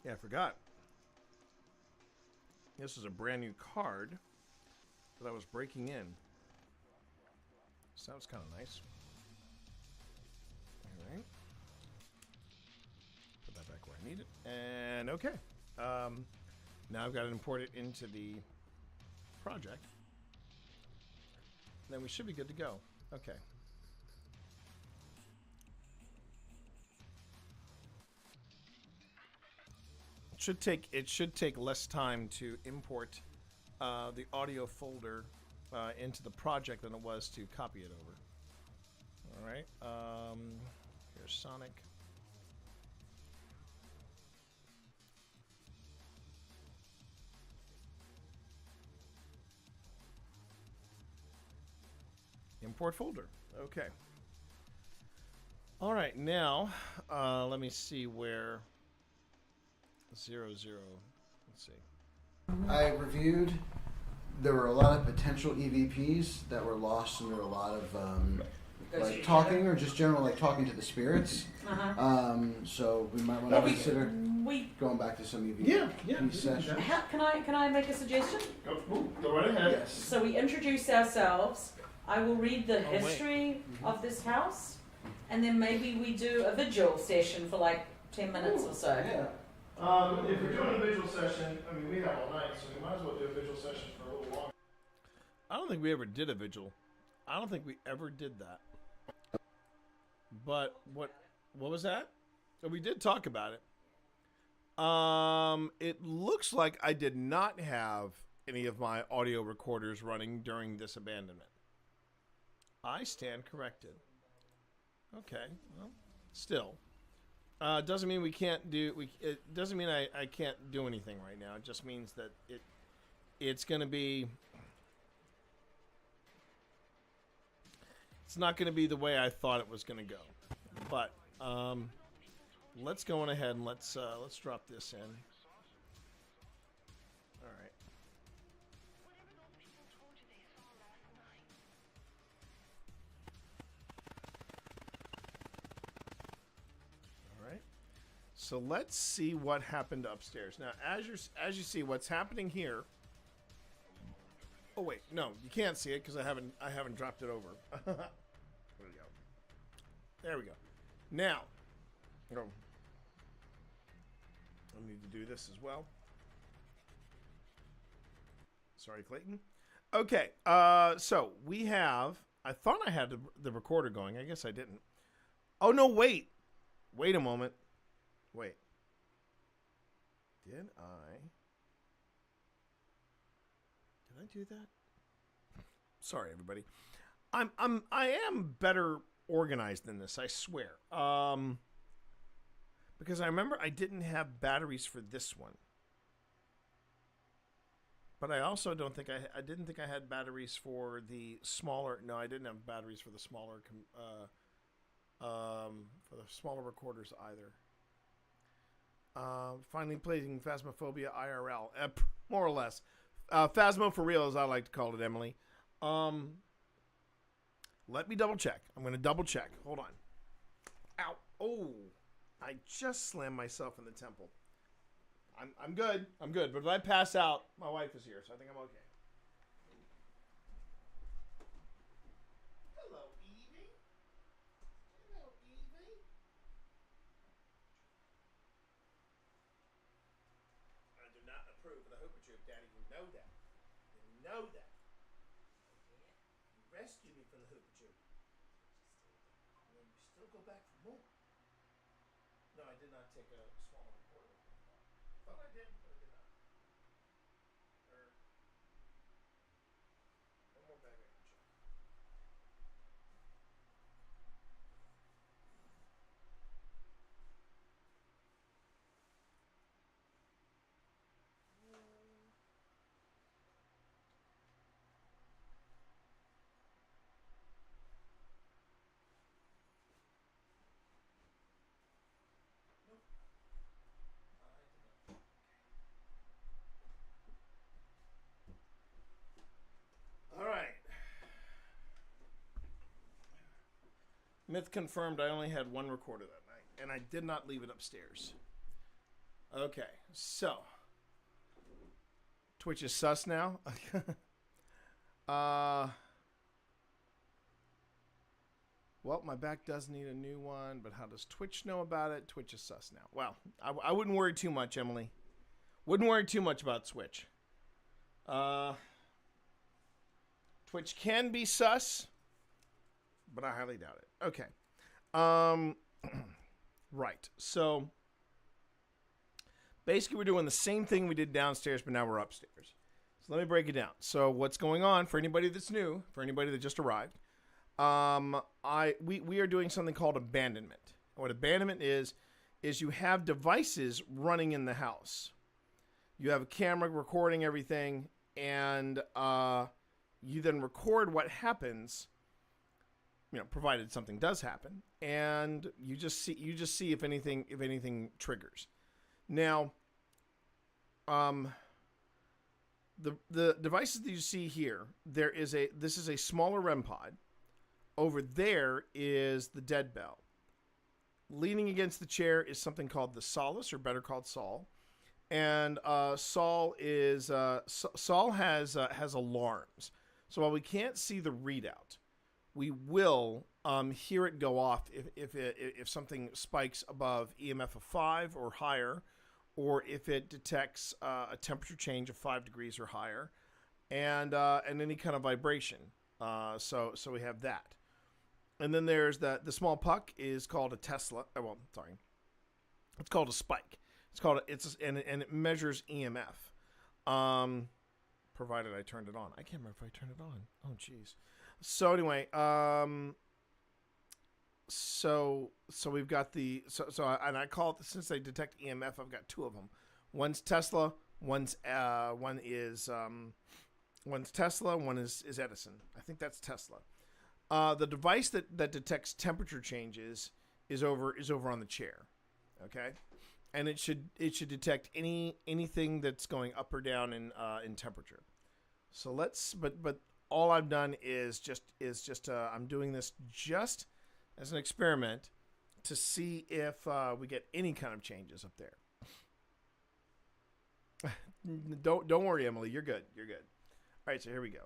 Yeah, I forgot. This is a brand new card that I was breaking in. Sounds kind of nice. All right. Put that back where I need it. And okay. Now I've got to import it into the project. Then we should be good to go. Okay. It should take less time to import the audio folder into the project than it was to copy it over. All right. Here's Sonic. Import folder. Okay. All right. Now, let me see where. 0, 0. Let's see. I reviewed. There were a lot of potential EVPs that were lost, and there were a lot of Like talking or just general, like talking to the spirits. So we might want to consider going back to some EVP sessions. Can I make a suggestion? Go right ahead. Yes. So we introduce ourselves. I will read the history of this house, and then maybe we do a vigil session for like 10 minutes or so. Yeah. If we're doing a vigil session, I mean, we have all night, so we might as well do a vigil session for a little longer. I don't think we ever did a vigil. I don't think we ever did that. But what was that? We did talk about it. It looks like I did not have any of my audio recorders running during this abandonment. I stand corrected. Okay, well, still. Doesn't mean we can't do. It doesn't mean I can't do anything right now. It just means that it's going to be. It's not going to be the way I thought it was going to go. But let's go on ahead and let's drop this in. All right. All right. So let's see what happened upstairs. Now, as you see, what's happening here. Oh wait, no, you can't see it because I haven't dropped it over. There we go. There we go. Now, I need to do this as well. Sorry, Clayton. Okay, so we have. I thought I had the recorder going. I guess I didn't. Oh no! Wait a moment. Wait. Did I do that? Sorry, everybody. I am better organized than this, I swear. Because I remember I didn't have batteries for this one. But I also don't think I didn't think I had batteries for the smaller. No, I didn't have batteries for the smaller recorders either. Finally playing Phasmophobia IRL, more or less. Phasmo for real, as I like to call it, Emily. Let me double check. I'm going to double check. Hold on. Ow. Oh, I just slammed myself in the temple. I'm good. I'm good. But if I pass out, my wife is here, so I think I'm okay. Hello, Evie. Hello, Evie. I do not approve of the hooper troop, Daddy. You know that. You know that. You rescued me from the hooper troop. And then you still go back for more. No, I did not take a small recorder. Thought I did, but I did not. One more bag I can check. All right. Myth confirmed I only had one recorder that night, and I did not leave it upstairs. Okay, so Twitch is sus now. Well, my back does need a new one, but how does Twitch know about it? Twitch is sus now. Well, I wouldn't worry too much, Emily. Wouldn't worry too much about Twitch. Twitch can be sus, but I highly doubt it. Okay. Right. So basically we're doing the same thing we did downstairs, but now we're upstairs. So let me break it down. So what's going on for anybody that's new, for anybody that just arrived, we are doing something called abandonment. What abandonment is you have devices running in the house. You have a camera recording everything, and you then record what happens, provided something does happen, and you just see if anything triggers. Now, the devices that you see here, this is a smaller REM pod. Over there is the dead bell. Leaning against the chair is something called the solace, or better called Saul. And Saul has alarms. So while we can't see the readout, we will hear it go off if something spikes above EMF of 5 or higher, or if it detects a temperature change of 5 degrees or higher, and any kind of vibration. So we have that. And then there's the small puck is called a Tesla. It's called a spike. And it measures EMF. Provided I turned it on. I can't remember if I turned it on. Oh, jeez. So anyway, so we've got and I call it, since they detect EMF, I've got 2 of them. One's Tesla. One is Tesla. One is Edison. I think that's Tesla. The device that detects temperature changes is over on the chair. Okay. And it should detect anything that's going up or down in temperature. So but all I've done is just I'm doing this just as an experiment to see if we get any kind of changes up there. Don't worry, Emily, you're good. All right, so here we go.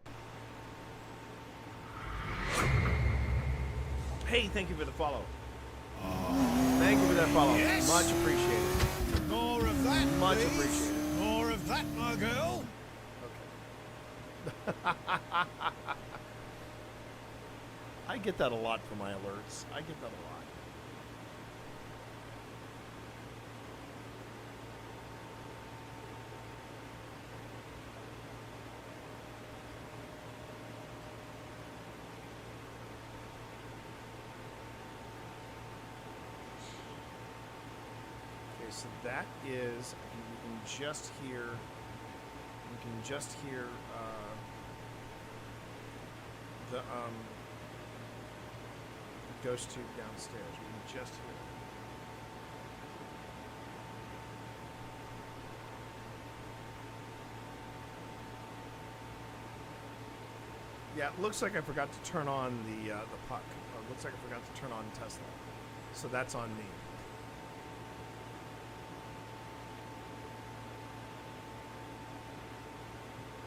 Hey, thank you for the follow. Thank you for that follow. Yes. Much appreciated. More of that, Much please. appreciated. More of that, my girl. I get that a lot for my alerts. I get that a lot. Okay, so that is, you can just hear the ghost tube downstairs. We can just hear it. Yeah, it looks like I forgot to turn on the puck. It looks like I forgot to turn on Tesla. So that's on me.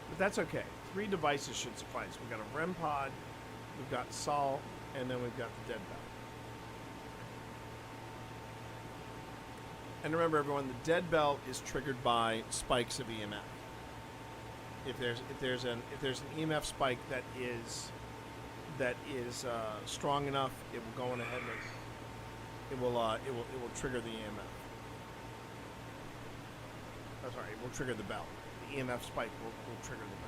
But that's okay. 3 devices should suffice. We've got a REM pod, we've got Sol, and then we've got the dead bell. And remember, everyone, the dead bell is triggered by spikes of EMF. If there's an EMF spike that is strong enough, it will go on ahead and it will trigger the EMF. Oh, sorry, it will trigger the bell. The EMF spike will trigger the bell.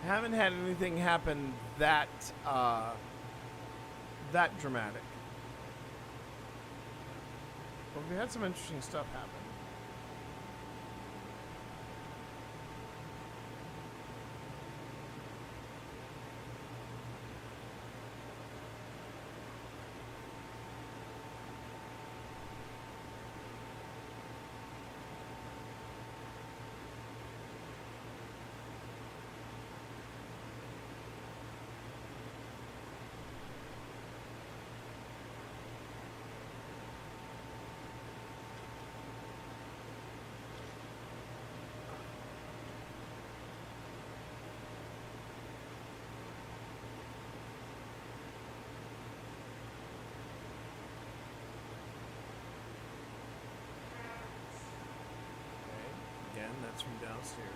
Haven't had anything happen that dramatic. But we had some interesting stuff happen. shots from downstairs.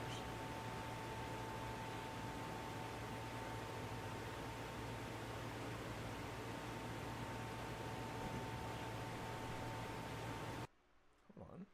Hold on.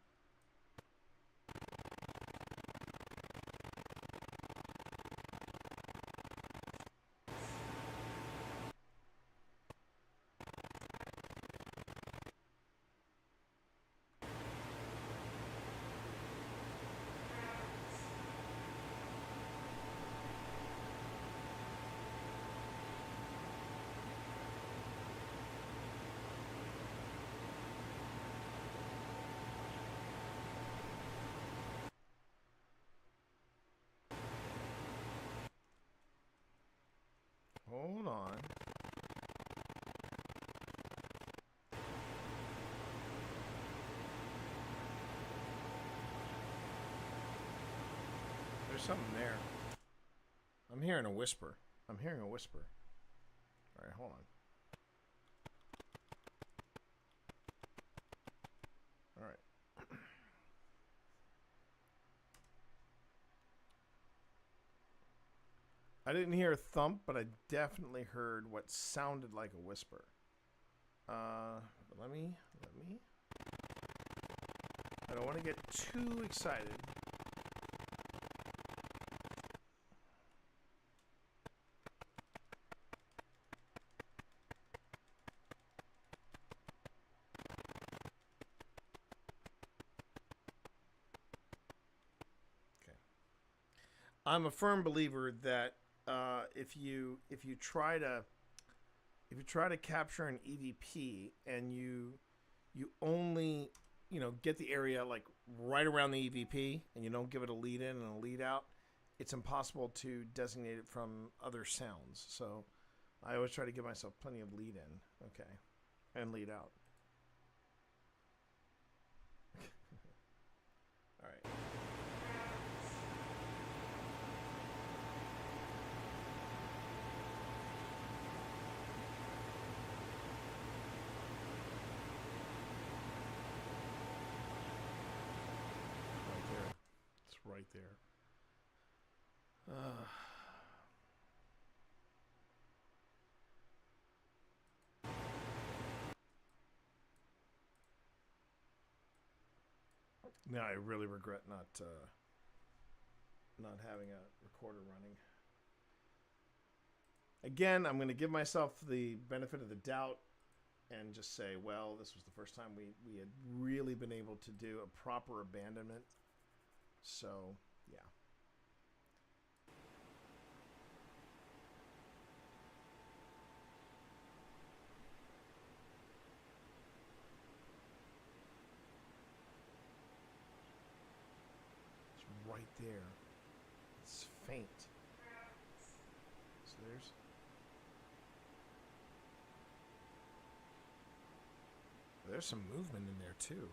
Hold on. There's something there. I'm hearing a whisper. I'm hearing a whisper. All right, hold on. All right. I didn't hear a thump, but I definitely heard what sounded like a whisper. But let me. I don't want to get too excited. I'm a firm believer that if you try to capture an EVP and you only get the area like right around the EVP and you don't give it a lead in and a lead out, it's impossible to designate it from other sounds. So I always try to give myself plenty of lead in, okay, and lead out. All right. Right there. Now I really regret not having a recorder running. Again, I'm going to give myself the benefit of the doubt and just say, well, this was the first time we had really been able to do a proper abandonment. So, yeah. It's right there. It's faint. So there's some movement in there too.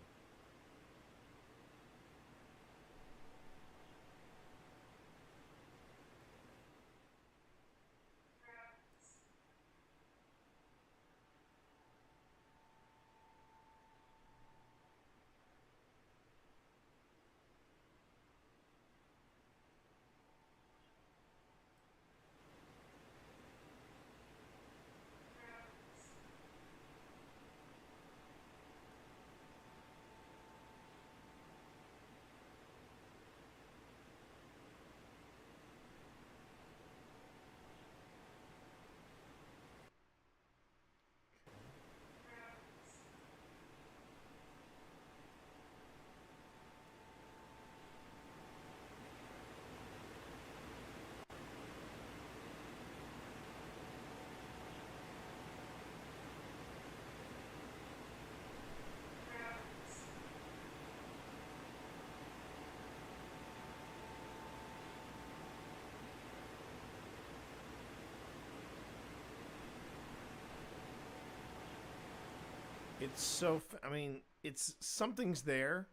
It's so, I mean, it's, something's there,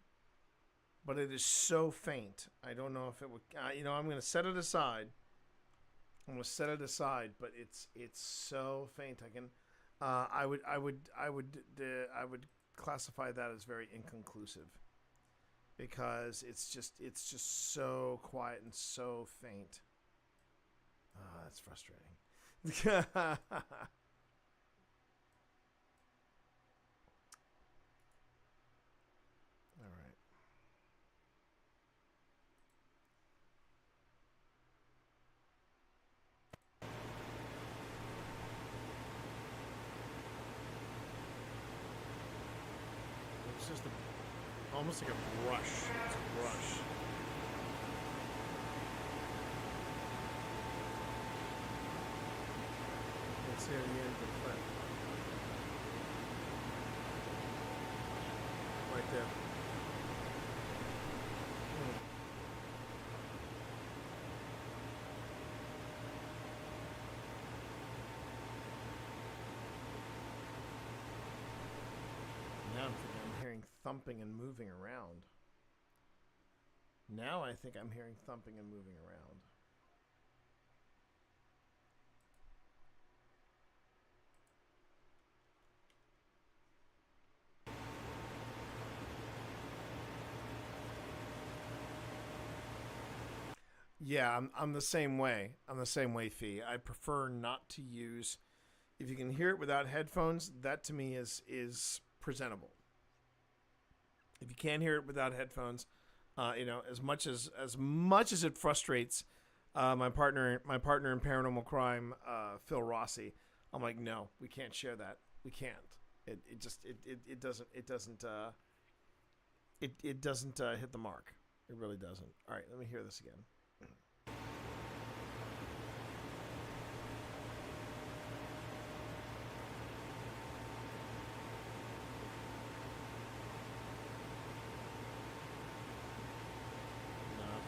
but it is so faint. I don't know if it would, I'm going to set it aside. I'm going to set it aside, but it's so faint. I would classify that as very inconclusive. because it's just so quiet and so faint. Ah, that's frustrating. All right. It's just almost like a brush. It's a brush. Let's see at the end of the clip. Right there. Now I'm thinking I'm hearing thumping and moving around. Now I think I'm hearing thumping and moving around. Yeah, I'm the same way. I'm the same way, Fee. I prefer not to use. If you can hear it without headphones, that to me is presentable. If you can't hear it without headphones, as much as it frustrates my partner in Paranormal Crime, Phil Rossi, I'm like, no, we can't share that. We can't. It doesn't hit the mark. It really doesn't. All right, let me hear this again.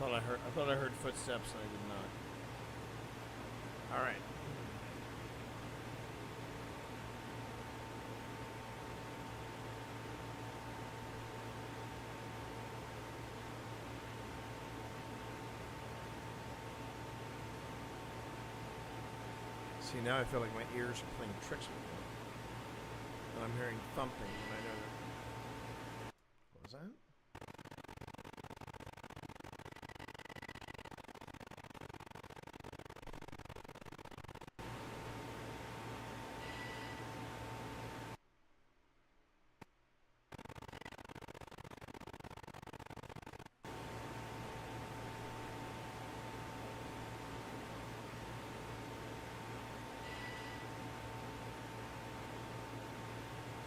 I thought I heard footsteps and I did not. All right. See, now I feel like my ears are playing tricks with me. And I'm hearing thumping, and I know that. What was that?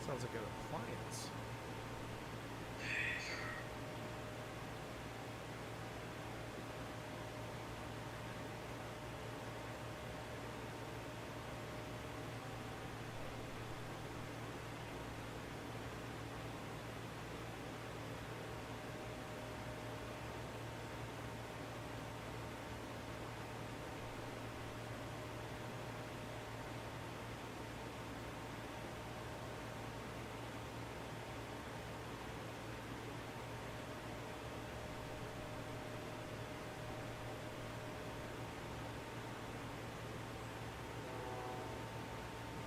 Sounds like an appliance.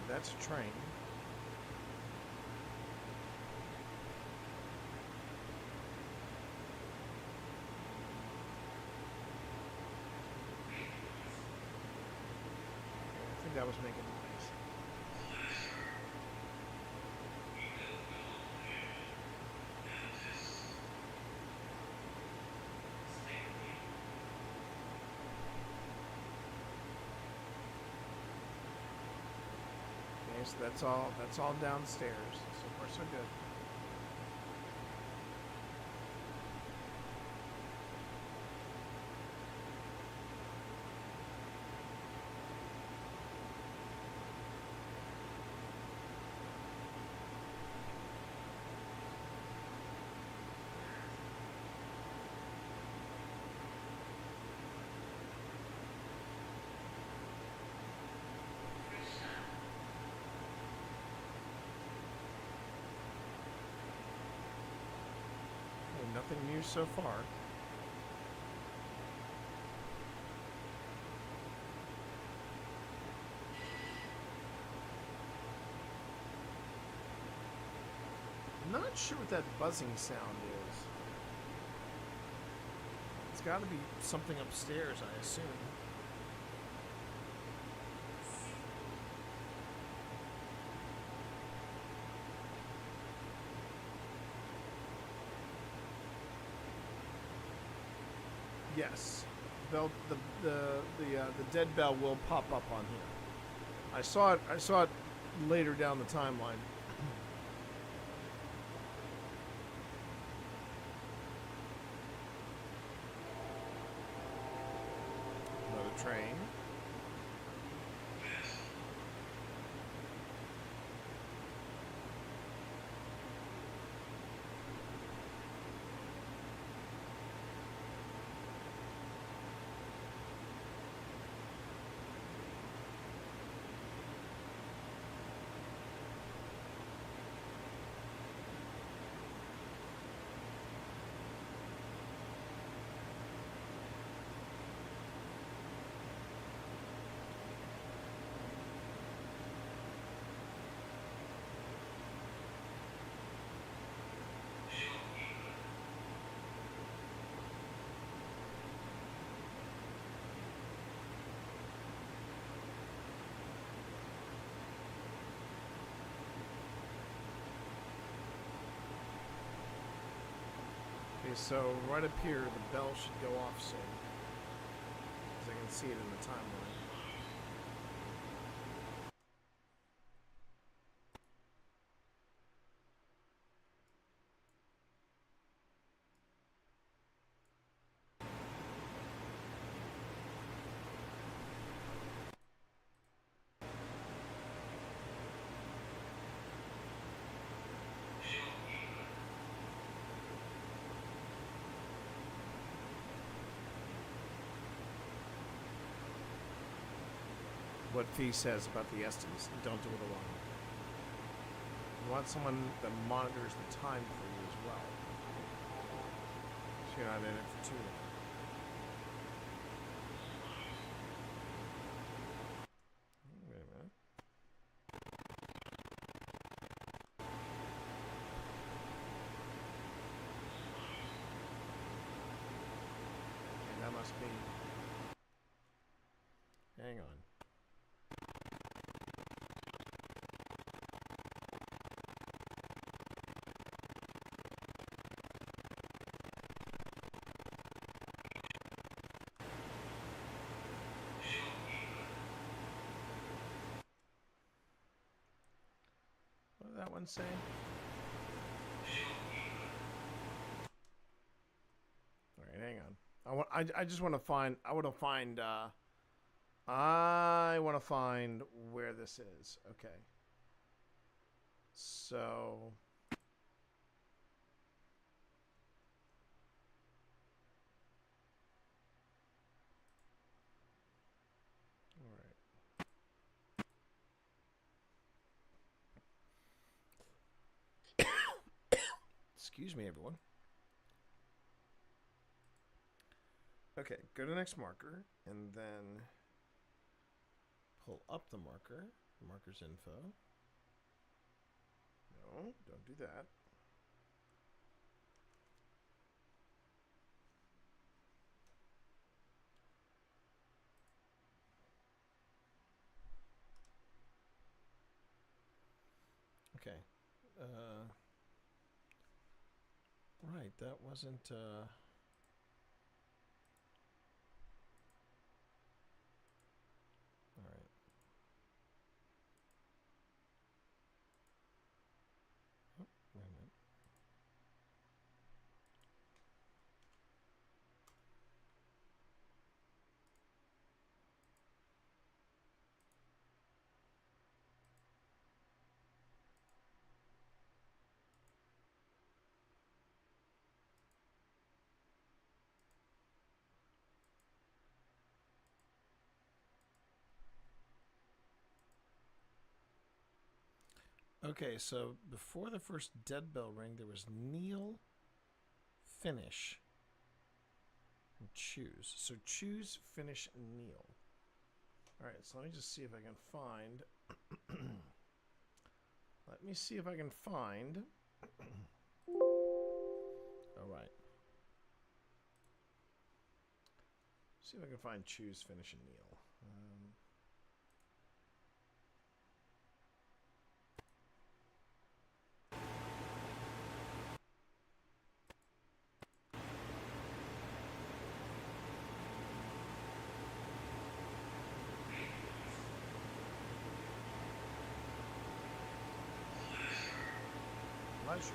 That's a train. I think that was making noise. Okay, so that's all downstairs. So far so good. Nothing new so far. I'm not sure what that buzzing sound is. It's got to be something upstairs, I assume. Yes, the dead bell will pop up on here. I saw it later down the timeline. Another train. Okay, so right up here, the bell should go off soon. Because I can see it in the timeline. What Fee says about the Estes. Don't do it alone. You want someone that monitors the time for you as well. So you're not in it for too long. Wait a minute. Okay, that must be... Hang on. What did that one say? All right, hang on. I just want to find. I want to find where this is. Okay. So. All right. Excuse me, everyone. Okay, go to next marker, and then pull up the marker. Marker's info. No, don't do that. Okay. Right, that wasn't... All right. Oh, wait a minute. Okay, so before the first dead bell ring, there was kneel, finish, and choose. So choose, finish, and kneel. All right, so let me just see if I can find... Let me see if I can find... All right. See if I can find choose, finish, and kneel. Pleasure.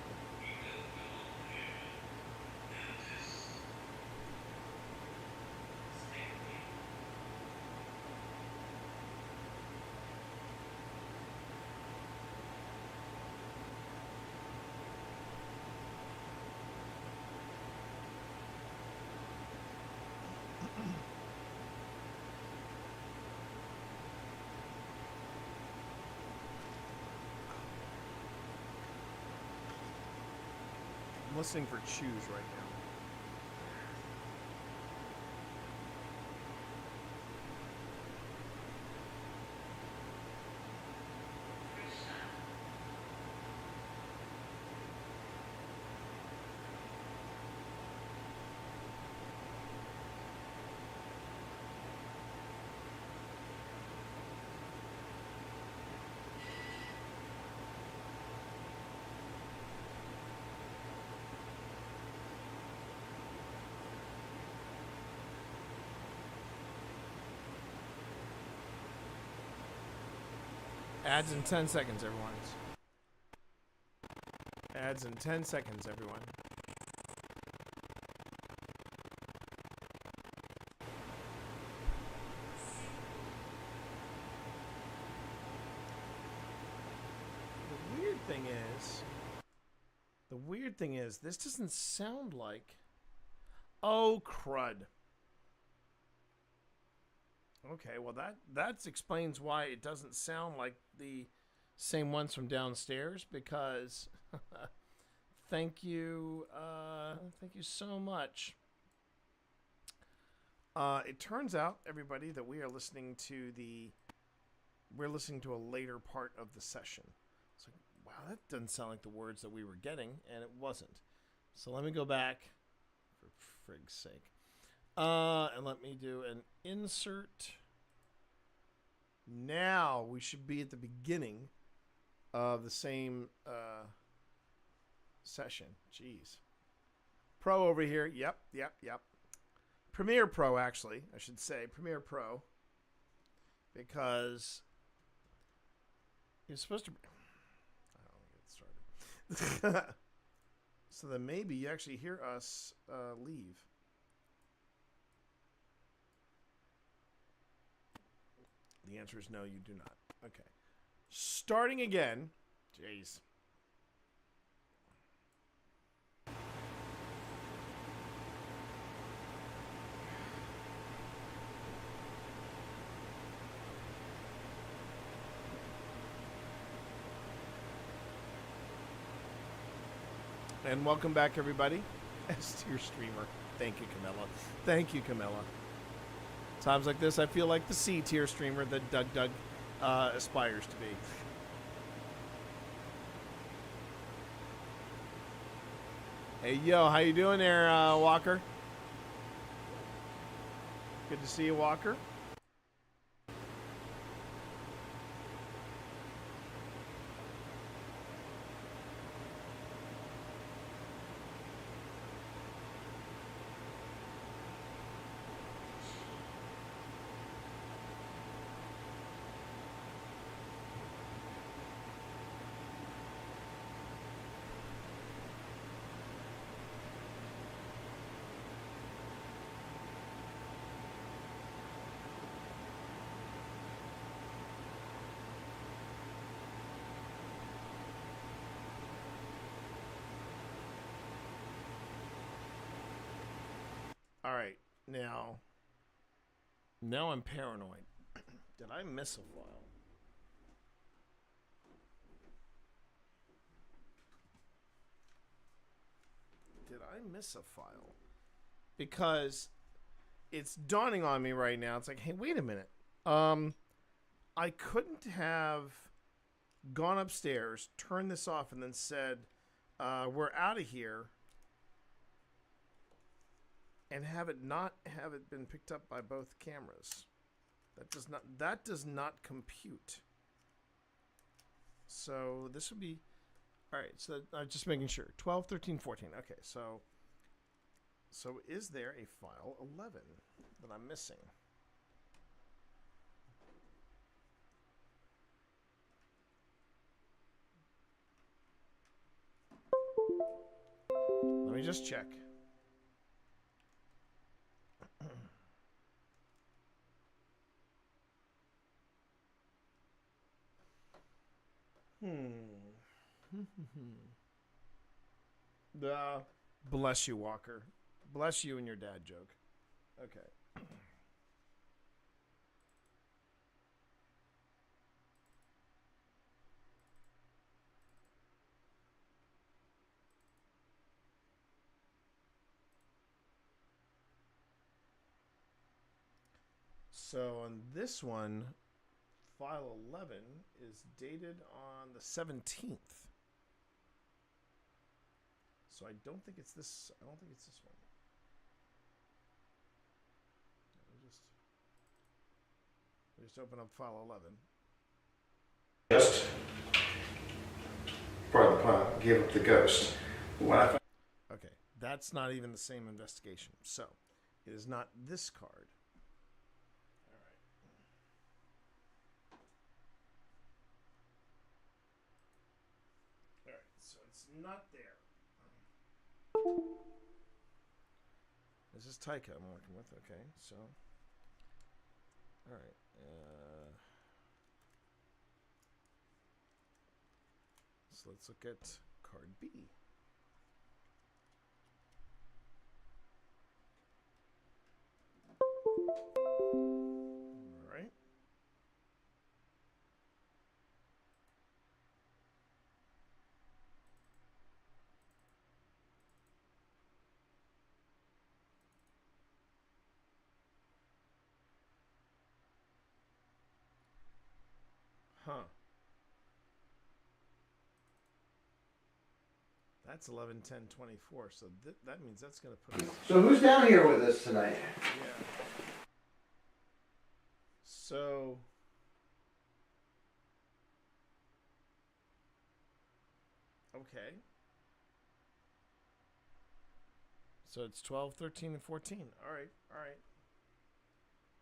I'm listening for choose right now. Ads in 10 seconds, everyone. Ads in 10 seconds, everyone. The weird thing is, this doesn't sound like... Oh, crud. Okay, well that explains why it doesn't sound like the same ones from downstairs, because thank you so much. It turns out, everybody, that we're listening to a later part of the session. It's like, wow, that doesn't sound like the words that we were getting, and it wasn't. So let me go back, for frig's sake. And let me do an insert. Now we should be at the beginning of the same session. Jeez. Pro over here. Yep. Premiere Pro, actually, I should say. Premiere Pro. Because it's supposed to be... I don't get started. So then maybe you actually hear us leave. The answer is no, you do not. Okay. Starting again. Jeez. And welcome back, everybody. S-tier streamer. Thank you, Camilla. Thank you, Camilla. Times like this, I feel like the C-tier streamer that Doug aspires to be. Hey, yo, how you doing there, Walker? Good to see you, Walker. All right, now I'm paranoid. Did I miss a file? Did I miss a file? Because it's dawning on me right now. It's like, hey, wait a minute. I couldn't have gone upstairs, turned this off, and then said, we're out of here. and have it been picked up by both cameras. That does not compute. So this would be all right. So I'm just making sure. 12, 13, 14. Okay, so is there a file 11 that I'm missing? Let me just check. Bless you, Walker. Bless you and your dad joke. Okay. So on this one, file 11 is dated on the 17th. So I don't think it's this. I don't think it's this one. Let me just open up file 11. Just for the pun, give up the ghost. When I Okay, that's not even the same investigation. So it is not this card. All right, so it's not there. This is Taika I'm working with. Okay, so all right. So let's look at card B. All right. Huh. That's 11, 10, 24. So that means that's going to put us... So who's down here with us tonight? Yeah. So... Okay. So it's 12, 13, and 14. All right. All right.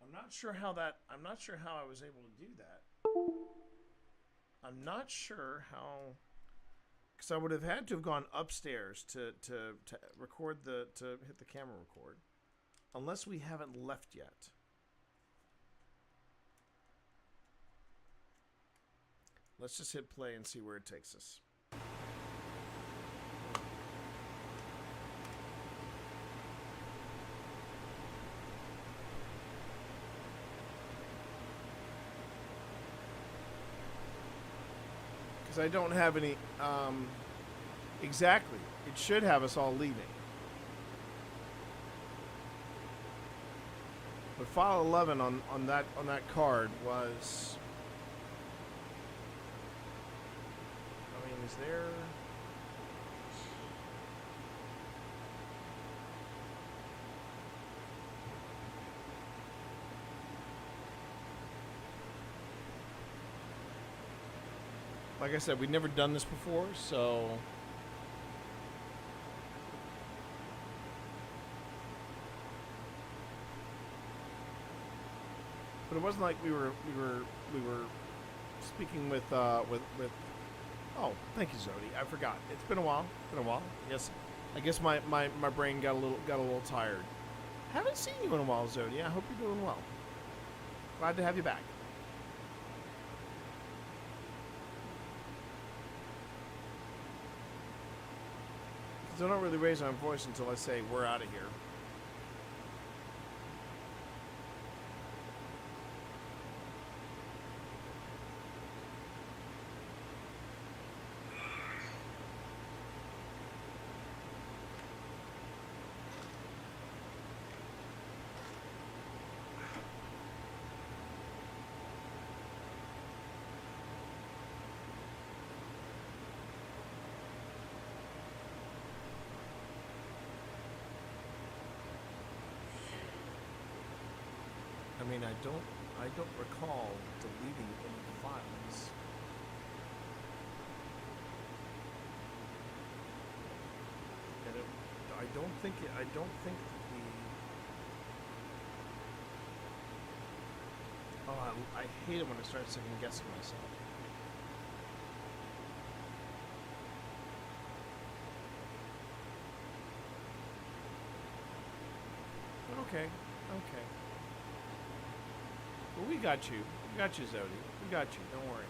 I'm not sure how I was able to do that. I'm not sure how... Because I would have had to have gone upstairs to record to hit the camera record, unless we haven't left yet. Let's just hit play and see where it takes us. Because I don't have any, exactly. It should have us all leaving. But file 11 on that card was, I mean, is there... Like I said, we've never done this before, so... But it wasn't like we were speaking with oh, thank you, Zodi. I forgot. It's been a while. I guess my brain got a little tired. Haven't seen you in a while, Zodi. I hope you're doing well. Glad to have you back. I don't really raise my voice until I say we're out of here. I mean, I don't recall deleting any files. And I don't think that the I hate it when I start second guessing myself. Okay. Well, we got you. We got you, Zodi. We got you. Don't worry.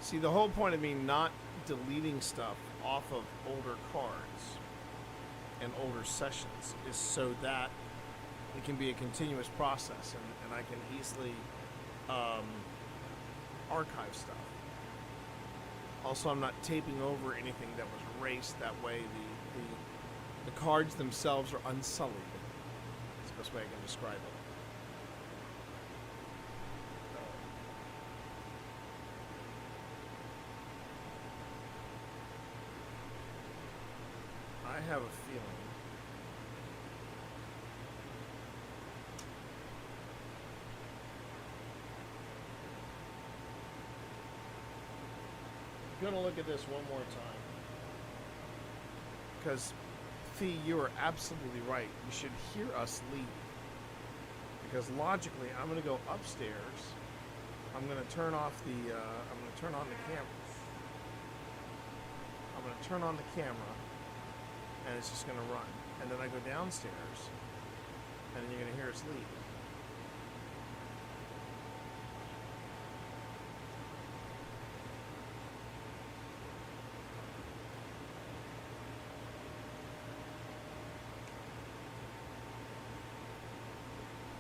See, the whole point of me not deleting stuff off of older cards and older sessions is so that it can be a continuous process and I can easily archive stuff. Also, I'm not taping over anything that was erased. That way the cards themselves are unsullied. That's the best way I can describe it. I have a feeling I'm gonna look at this one more time because Fee, you are absolutely right. You should hear us leave because logically I'm gonna go upstairs. I'm gonna turn off the I'm gonna turn on the camera. I'm gonna turn on the camera. And it's just going to run. And then I go downstairs, and then you're going to hear us leave.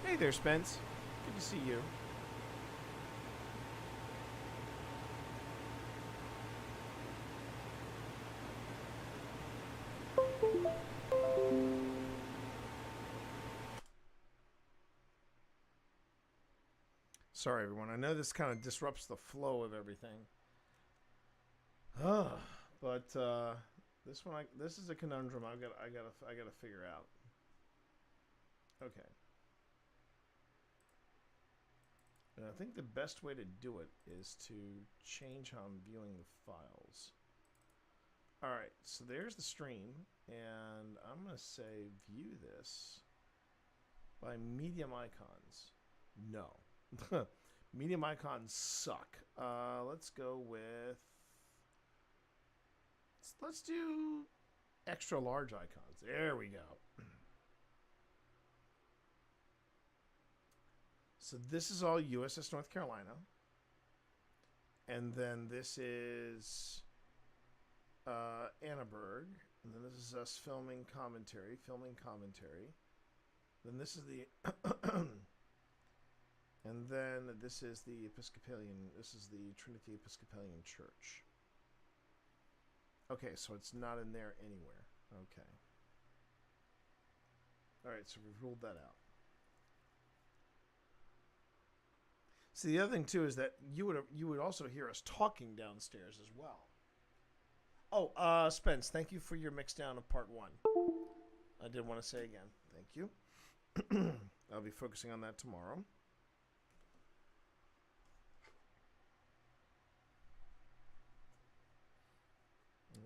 Hey there, Spence. Good to see you. Sorry, everyone. I know this kind of disrupts the flow of everything. But this is a conundrum I gotta figure out. Okay. And I think the best way to do it is to change how I'm viewing the files. All right, so there's the stream, and I'm gonna say view this by medium icons. No. Medium icons suck. Let's go with let's do extra large icons. There we go. So this is all USS North Carolina. And then this is Annaberg. And then this is us filming commentary. Then this is the and then this is the this is the Trinity Episcopalian Church. Okay, so it's not in there anywhere. Okay. Alright, so we've ruled that out. See, the other thing too is that you would also hear us talking downstairs as well. Oh, Spence, thank you for your mix down of part 1. I did want to say again, thank you. I'll be focusing on that tomorrow.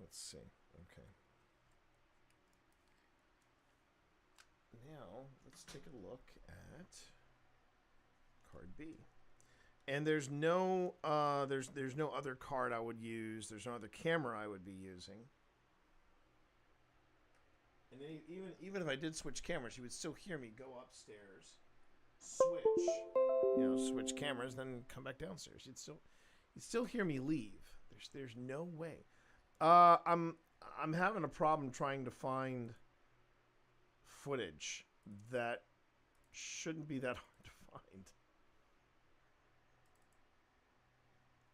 Let's see. Okay. Now, let's take a look at card B. And there's no there's no other card I would use. There's no other camera I would be using. And even if I did switch cameras, you would still hear me go upstairs, switch cameras, then come back downstairs. You'd still hear me leave. There's no way. I'm having a problem trying to find footage that shouldn't be that hard to find.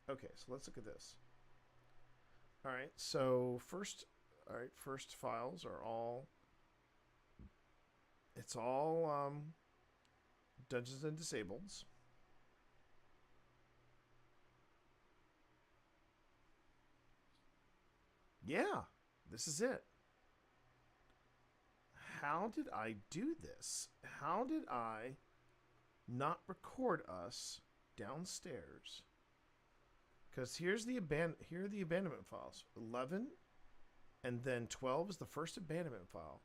Okay, so let's look at this. All right, so first files are all It's all Dungeons and Disableds. Yeah, this is it. How did I do this? How did I not record us downstairs? Because here are the abandonment files. 11 and then 12 is the first abandonment file.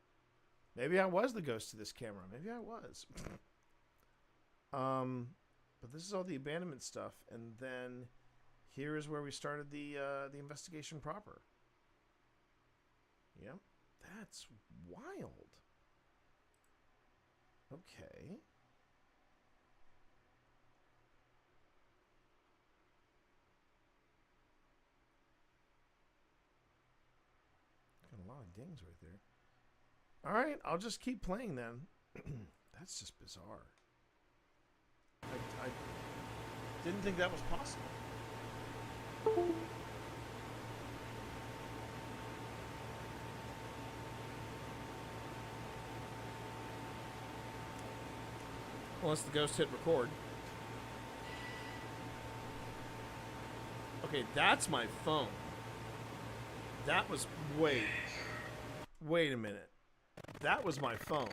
Maybe I was the ghost of this camera. Maybe I was. But this is all the abandonment stuff, and then here is where we started the investigation proper. Yep, that's wild. Okay. Got a lot of dings right there. All right, I'll just keep playing then. That's just bizarre. I didn't think that was possible. Unless the ghost hit record. Okay, that's my phone. That was... Wait a minute. That was my phone.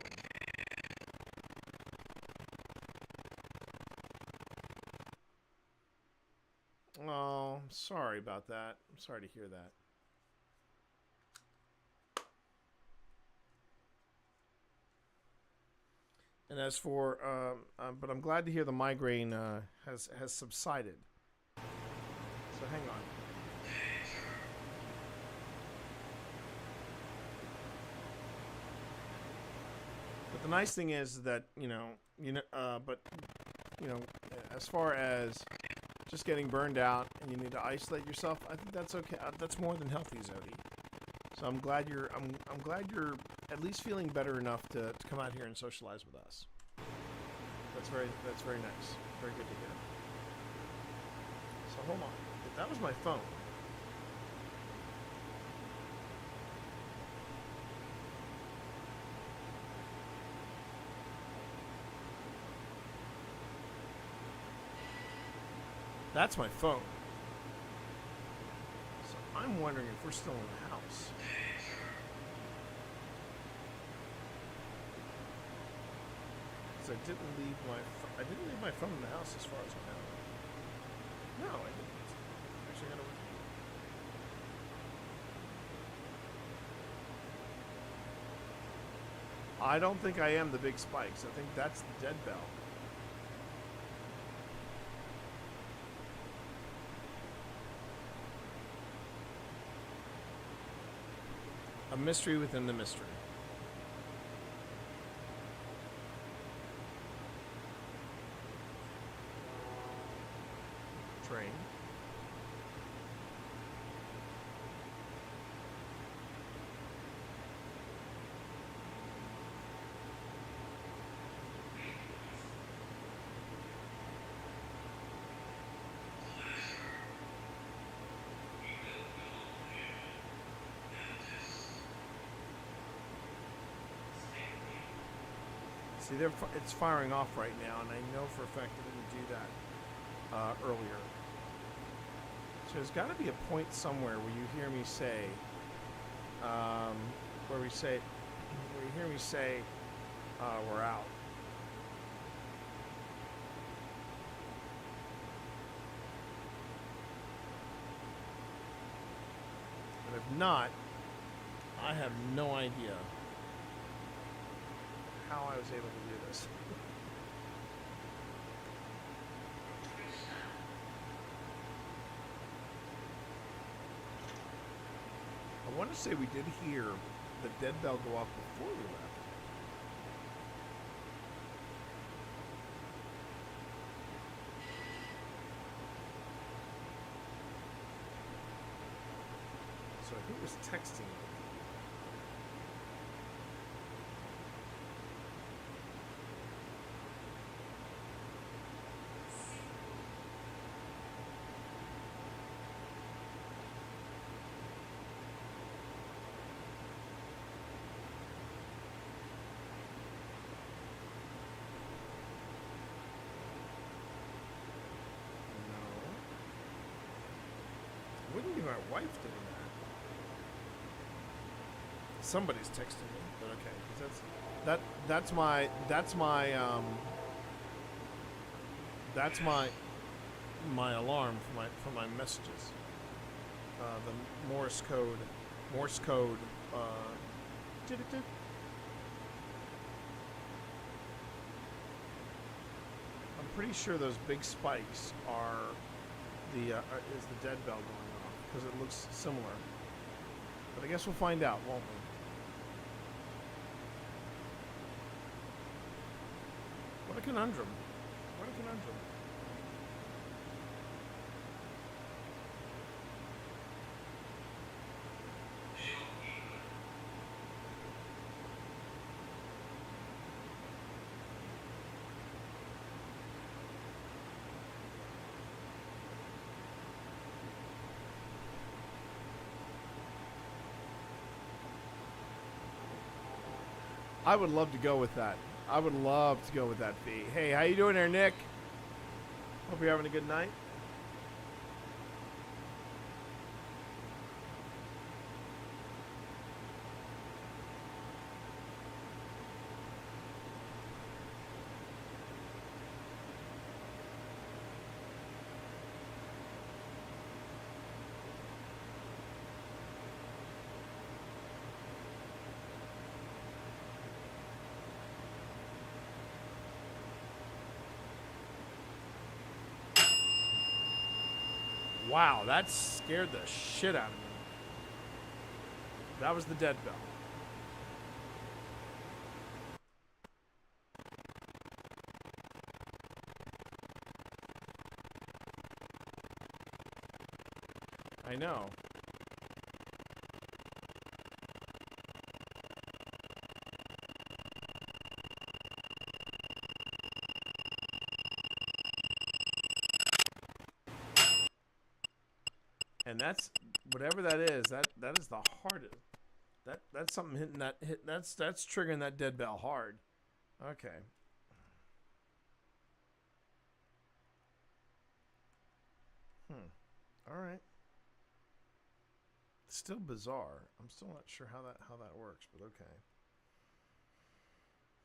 Oh, I'm sorry about that. I'm sorry to hear that. And as for, but I'm glad to hear the migraine has subsided. So hang on. But the nice thing is that as far as just getting burned out and you need to isolate yourself, I think that's okay. That's more than healthy, Zodi. So I'm glad you're at least feeling better enough to come out here and socialize with us. That's very nice. Very good to hear. So hold on. That was my phone. That's my phone. So I'm wondering if we're still in the house. So I didn't leave my phone in the house as far as I know. No, I didn't. Actually, I gotta look. I don't think I am the big spikes. I think that's the dead bell. A mystery within the mystery. Train. See, it's firing off right now, and I know for a fact it didn't do that earlier. So there's got to be a point somewhere where you hear me say, where you hear me say, we're out. And if not, I have no idea how I was able to do this. I want to say we did hear the dead bell go off before we left. So who was texting me? wife doing that. Somebody's texting me, but okay, 'cause that's my alarm for my messages. The Morse code. I'm pretty sure those big spikes are is the dead bell going off because it looks similar. But I guess we'll find out, won't we? What a conundrum. What a conundrum. I would love to go with that. I would love to go with that fee. Hey, how you doing there, Nick? Hope you're having a good night. Wow, that scared the shit out of me. That was the dead bell. I know. And that's whatever that is. That is the hardest. That's something hitting that hit. That's triggering that dead bell hard. Okay. All right. Still bizarre. I'm still not sure how that works, but okay.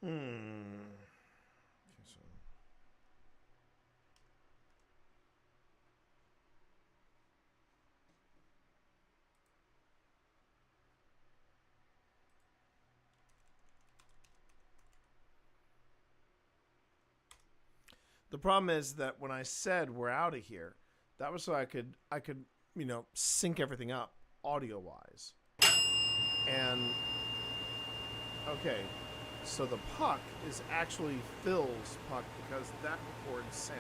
Okay, so. The problem is that when I said we're out of here, that was so I could sync everything up audio wise. And okay, so the puck is actually Phil's puck because that records sound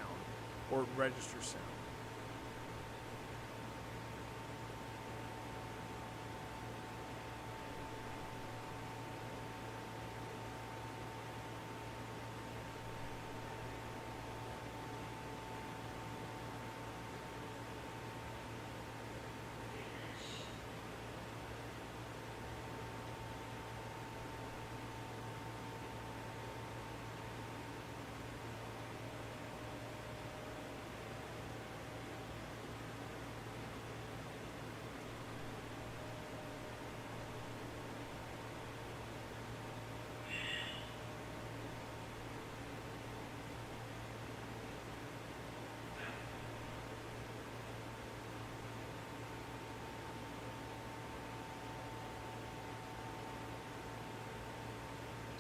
or registers sound.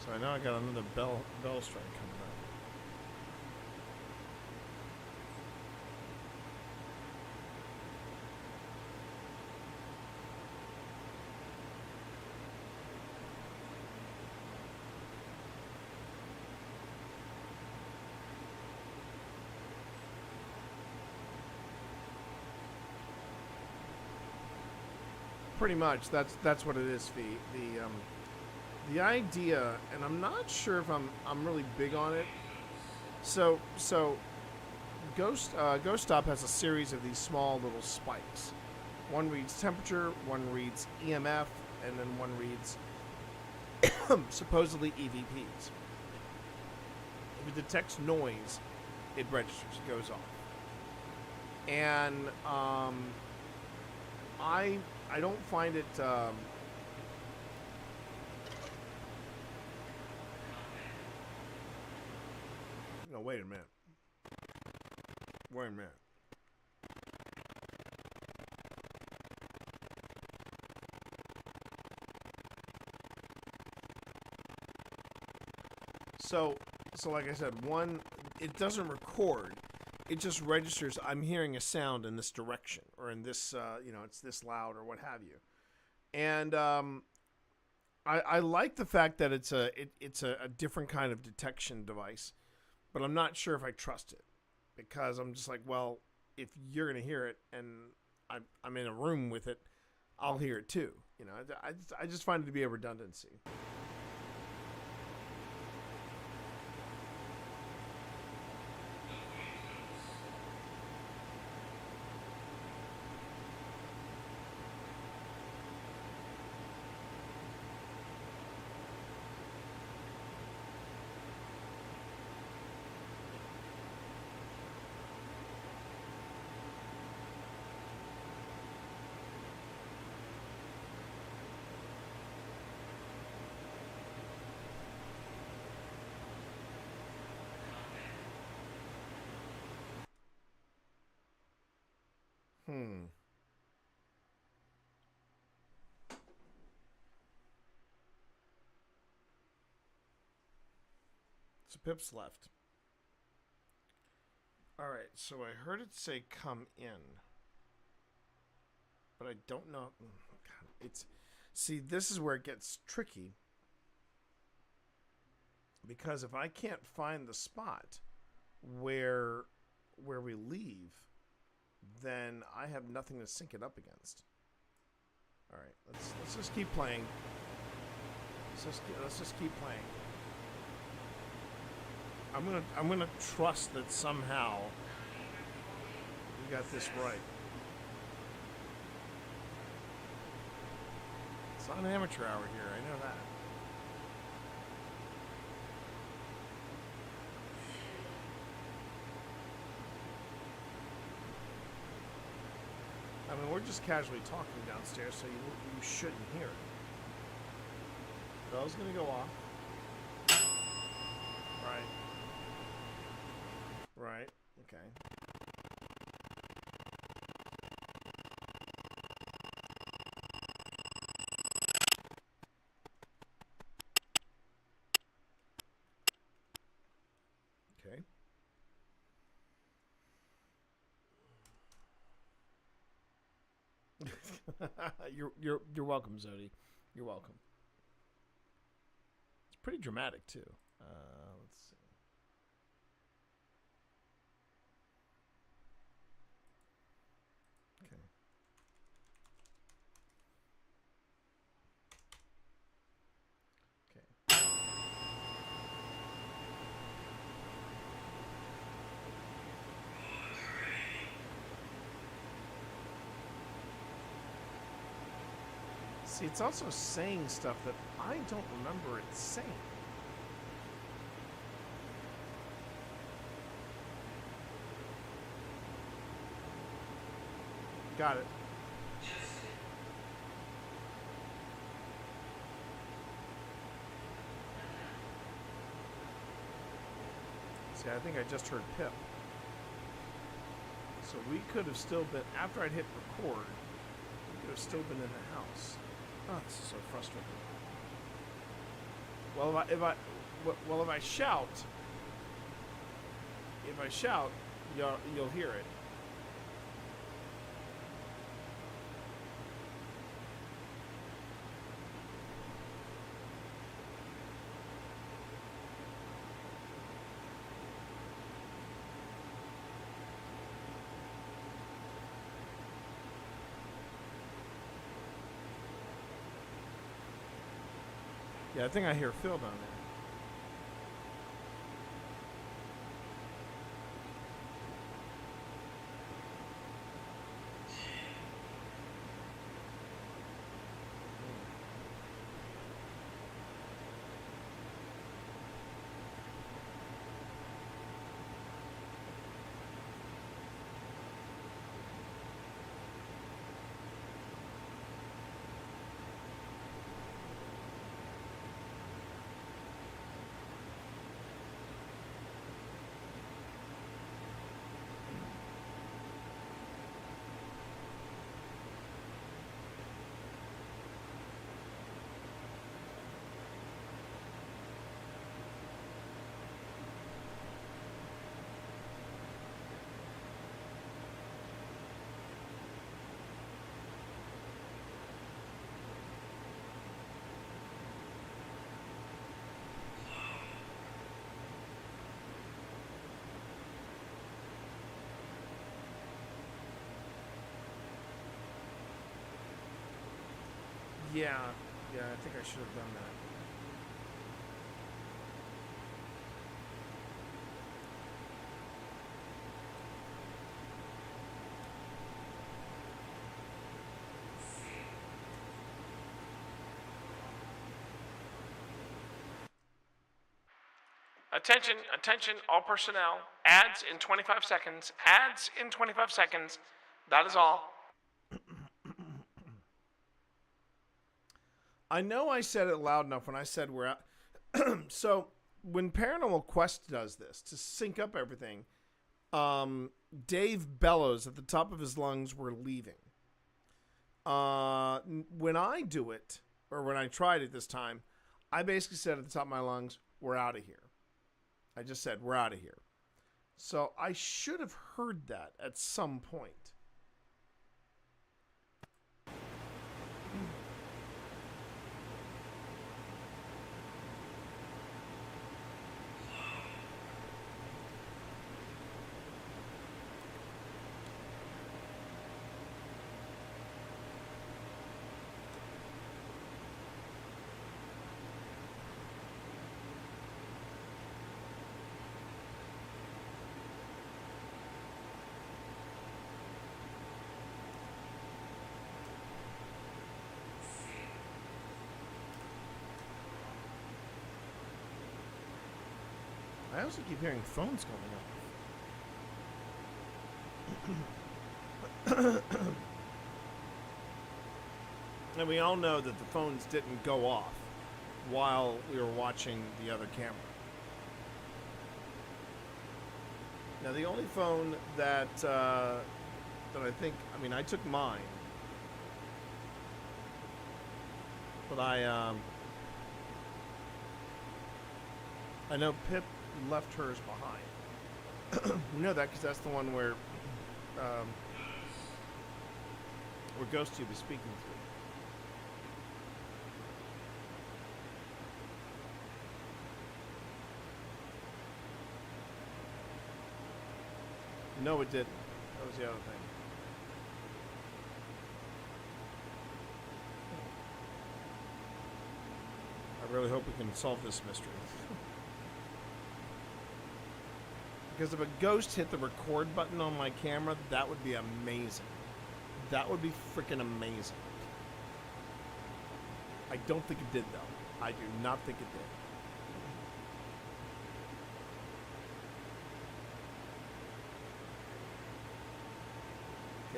So I know I got another bell strike coming up. Pretty much, that's what it is, Fee. The idea, and I'm not sure if I'm really big on it. So Ghost Stop has a series of these small little spikes. One reads temperature, one reads EMF, and then one reads supposedly EVPs. If it detects noise, it registers, it goes off. And I don't find it. No, wait a minute. Wait a minute. So like I said, one, it doesn't record. It just registers I'm hearing a sound in this direction or in this, it's this loud or what have you. And I like the fact that it's a different kind of detection device, but I'm not sure if I trust it because I'm just like, well, if you're gonna hear it and I'm in a room with it, I'll hear it too. I just find it to be a redundancy. So Pip's left. Alright, so I heard it say come in. But I don't know. God, see, this is where it gets tricky. Because if I can't find the spot where we leave, then I have nothing to sync it up against. All right, let's just keep playing. Let's just keep playing. I'm gonna trust that somehow we got this right. It's not an amateur hour here. I know that. I mean, we're just casually talking downstairs, so you shouldn't hear it. Bell's gonna go off. Right. Right. Okay. Okay. You're welcome, Zodi. You're welcome. It's pretty dramatic too. Let's see. Okay. Okay. See, it's also saying stuff that I don't remember it saying. Got it. See, I think I just heard Pip. So we could have still been, after I'd hit record, we could have still been in the house. Oh, this is so frustrating. Well, if I shout, you'll hear it. Yeah, I think I hear Phil down there. Yeah, I think I should have done that. Attention, attention, all personnel. Ads in 25 seconds. Ads in 25 seconds. That is all. I know I said it loud enough when I said we're out. So when Paranormal Quest does this to sync up everything, Dave bellows at the top of his lungs, "We're leaving." When I do it, or when I tried it this time, I basically said at the top of my lungs, "We're out of here." I just said, "We're out of here." So I should have heard that at some point. I also keep hearing phones going off. And we all know that the phones didn't go off while we were watching the other camera. Now the only phone that I think, I took mine, but I know Pip left hers behind. We know that because that's the one where GhostTube is speaking through. No, it didn't. That was the other thing. I really hope we can solve this mystery. Because if a ghost hit the record button on my camera, that would be amazing. That would be freaking amazing. I don't think it did, though. I do not think it did.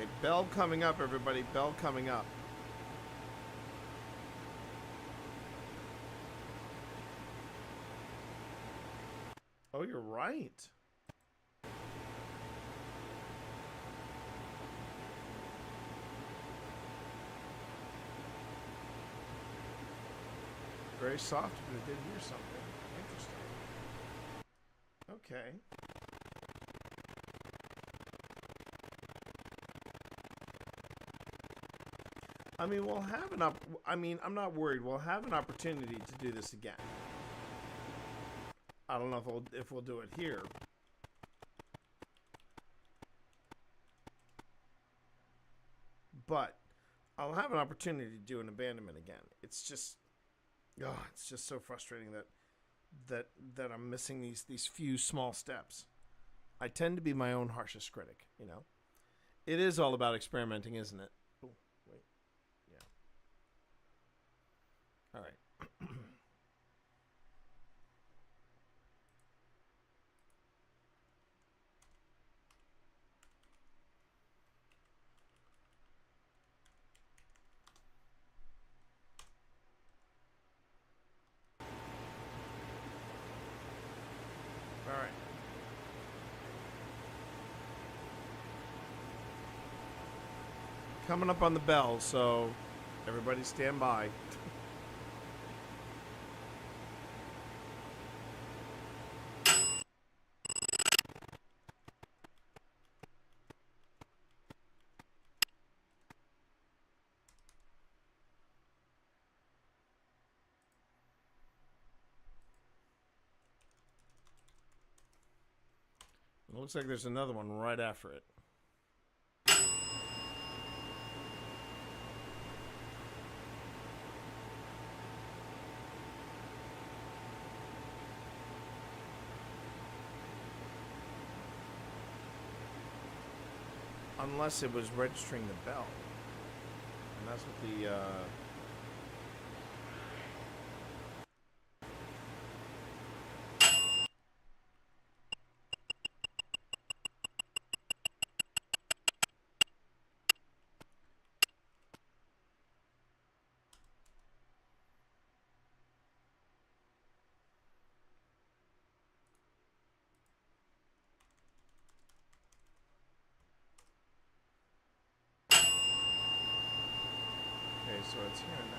Okay, bell coming up, everybody. Bell coming up. Oh, you're right. Very soft, but it did hear something. Interesting. Okay. I mean, we'll have an I'm not worried. We'll have an opportunity to do this again. I don't know if we'll do it here. But I'll have an opportunity to do an abandonment again. It's just so frustrating that I'm missing these few small steps. I tend to be my own harshest critic, you know. It is all about experimenting, isn't it? Oh, wait. Yeah. All right. Coming up on the bell, so everybody stand by. It looks like there's another one right after it. Unless it was registering the bell. And that's what the, okay, so it's here now.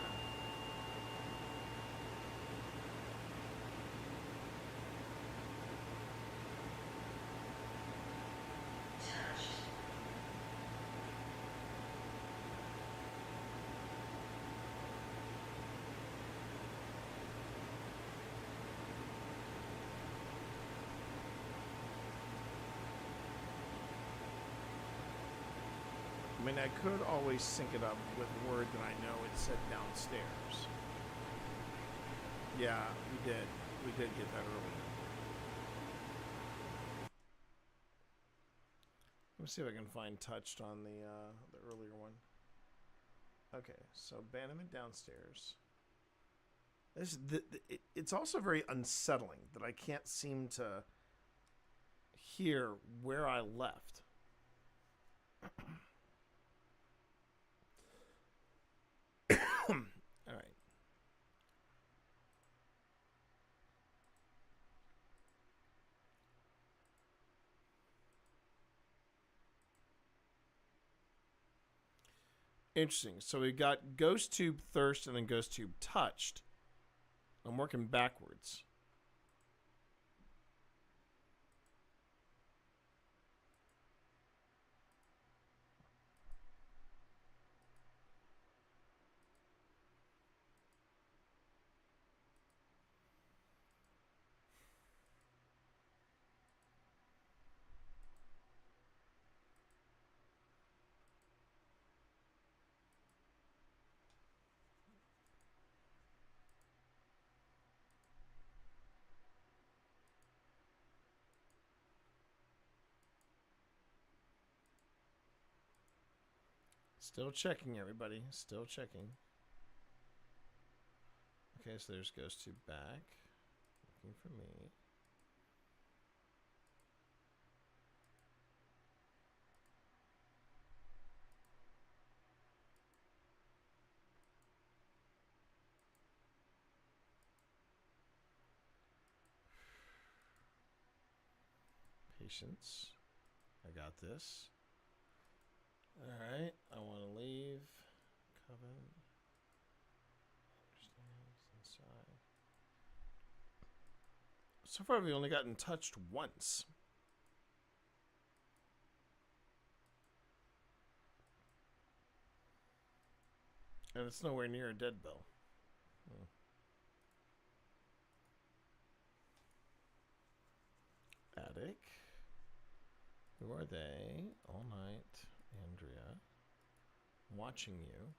I mean, I could always sync it up with a word that I know it said downstairs. Yeah, we did. We did get that earlier. Let me see if I can find touched on the earlier one. Okay, so abandonment downstairs. It's also very unsettling that I can't seem to hear where I left. All right. Interesting. So we got ghost tube thirst and then ghost tube touched. I'm working backwards. Still checking, everybody. Still checking. Okay, so there's ghost tube back. Looking for me. Patience. I got this. Alright, I want to leave. Coven. Understands inside. So far, we've only gotten touched once. And it's nowhere near a dead bell. Attic. Who are they? All night. Andrea. Watching you.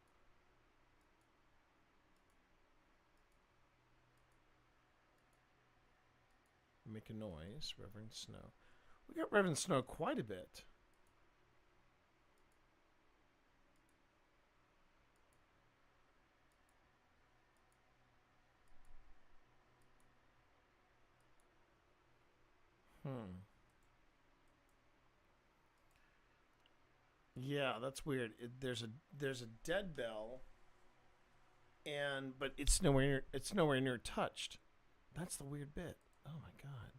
Make a noise. Reverend Snow. We got Reverend Snow quite a bit. Yeah, that's weird. There's a dead bell, but it's nowhere near touched. That's the weird bit. Oh my god.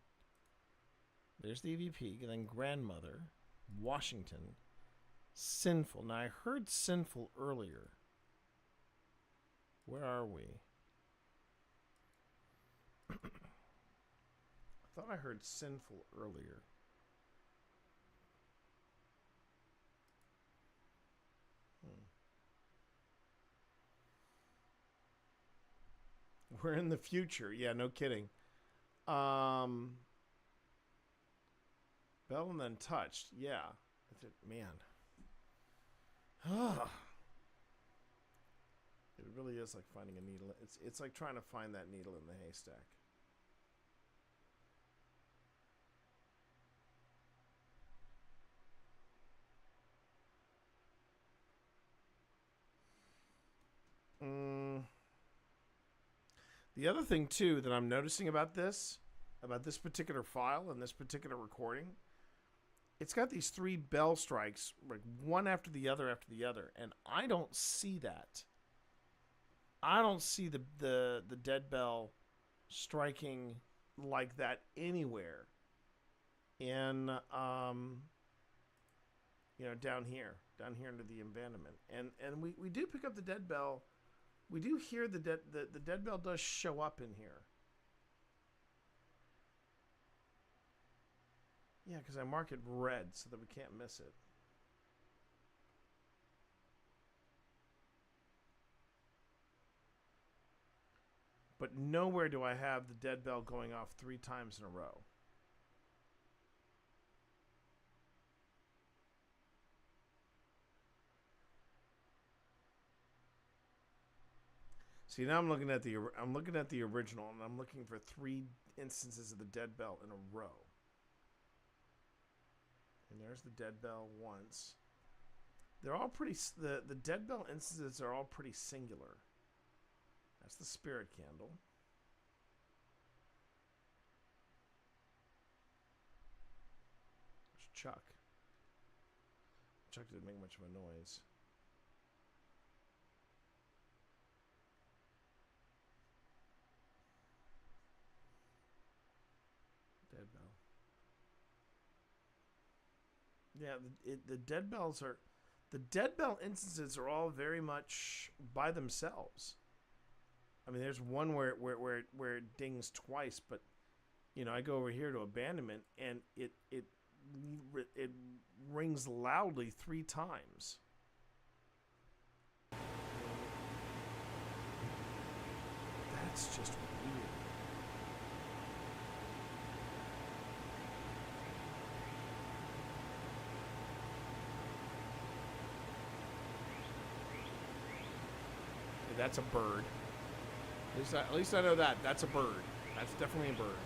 There's the EVP, then grandmother, Washington, sinful. Now I heard sinful earlier. Where are we? I thought I heard sinful earlier. We're in the future. Yeah, no kidding. Bell and then touched. Yeah. Man. It really is like finding a needle. It's like trying to find that needle in the haystack. The other thing too that I'm noticing about this particular file and this particular recording, it's got these 3 bell strikes, like one after the other, and I don't see that. I don't see the dead bell striking like that anywhere in down here into the abandonment. And we do pick up the dead bell. We do hear the dead bell does show up in here. Yeah, because I mark it red so that we can't miss it. But nowhere do I have the dead bell going off 3 times in a row. See, now I'm looking at the original, and I'm looking for 3 instances of the dead bell in a row. And there's the dead bell once. They're all pretty. The dead bell instances are all pretty singular. That's the spirit candle. There's Chuck. Chuck didn't make much of a noise. Dead bell. Yeah, the dead bells are. The dead bell instances are all very much by themselves. I mean, there's one where it dings twice, but I go over here to abandonment and it rings loudly 3 times. That's just weird. Okay, that's a bird. At least I know that. That's a bird. That's definitely a bird.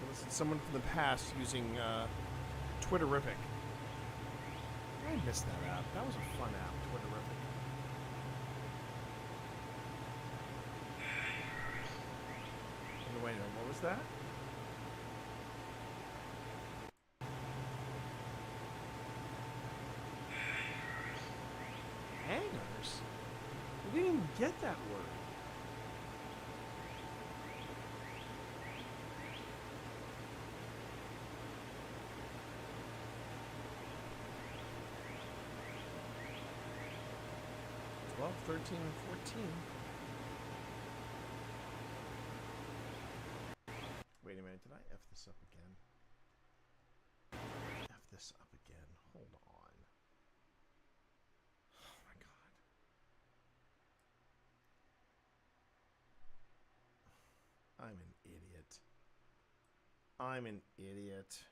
This is someone from the past using Twitterific. I missed that app. That was a fun app, Twitterific. Wait a minute, what was that? Hangers? We didn't even get that word. Well, 13 and 14. Wait a minute, did I F this up again? F this up again. Hold on. Oh my god. I'm an idiot. I'm an idiot.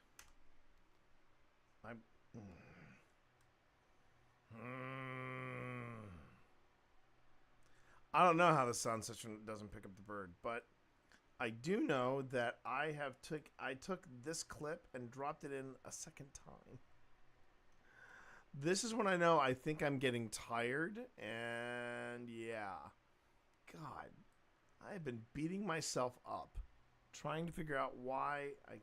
I don't know how the sound system doesn't pick up the bird, but I do know that I took this clip and dropped it in a second time. This is when I know I think I'm getting tired, and yeah. God, I have been beating myself up trying to figure out why I...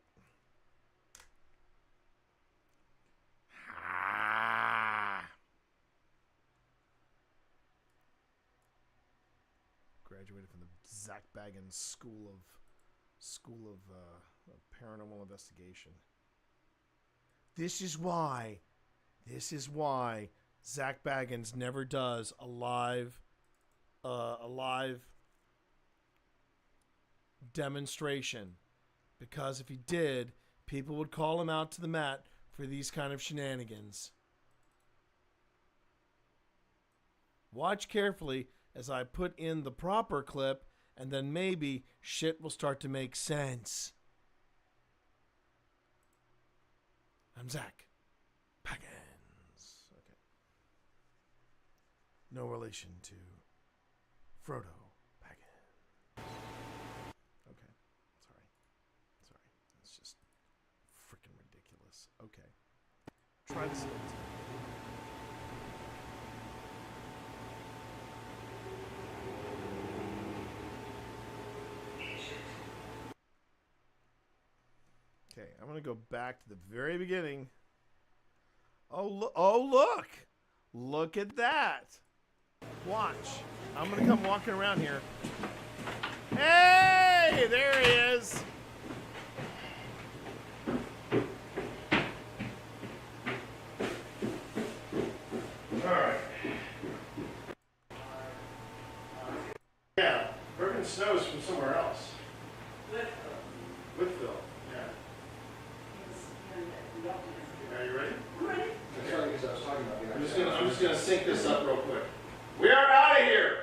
Graduated from the Zach Baggins School of Paranormal Investigation. This is why Zach Baggins never does a live demonstration, because if he did, people would call him out to the mat for these kind of shenanigans. Watch carefully as I put in the proper clip, and then maybe shit will start to make sense. I'm Zach Baggins. Okay. No relation to Frodo Baggins. Okay. Sorry. It's just freaking ridiculous. Okay. President. Okay, I'm gonna go back to the very beginning. Oh look! Look at that! Watch. I'm gonna come walking around here. Hey! There he is! Alright. Yeah, Bergen Snow's from somewhere else. Whitfield. Yeah. Are you ready? Ready. That's funny because I was talking about I'm just gonna sync this up real quick. We are out of here!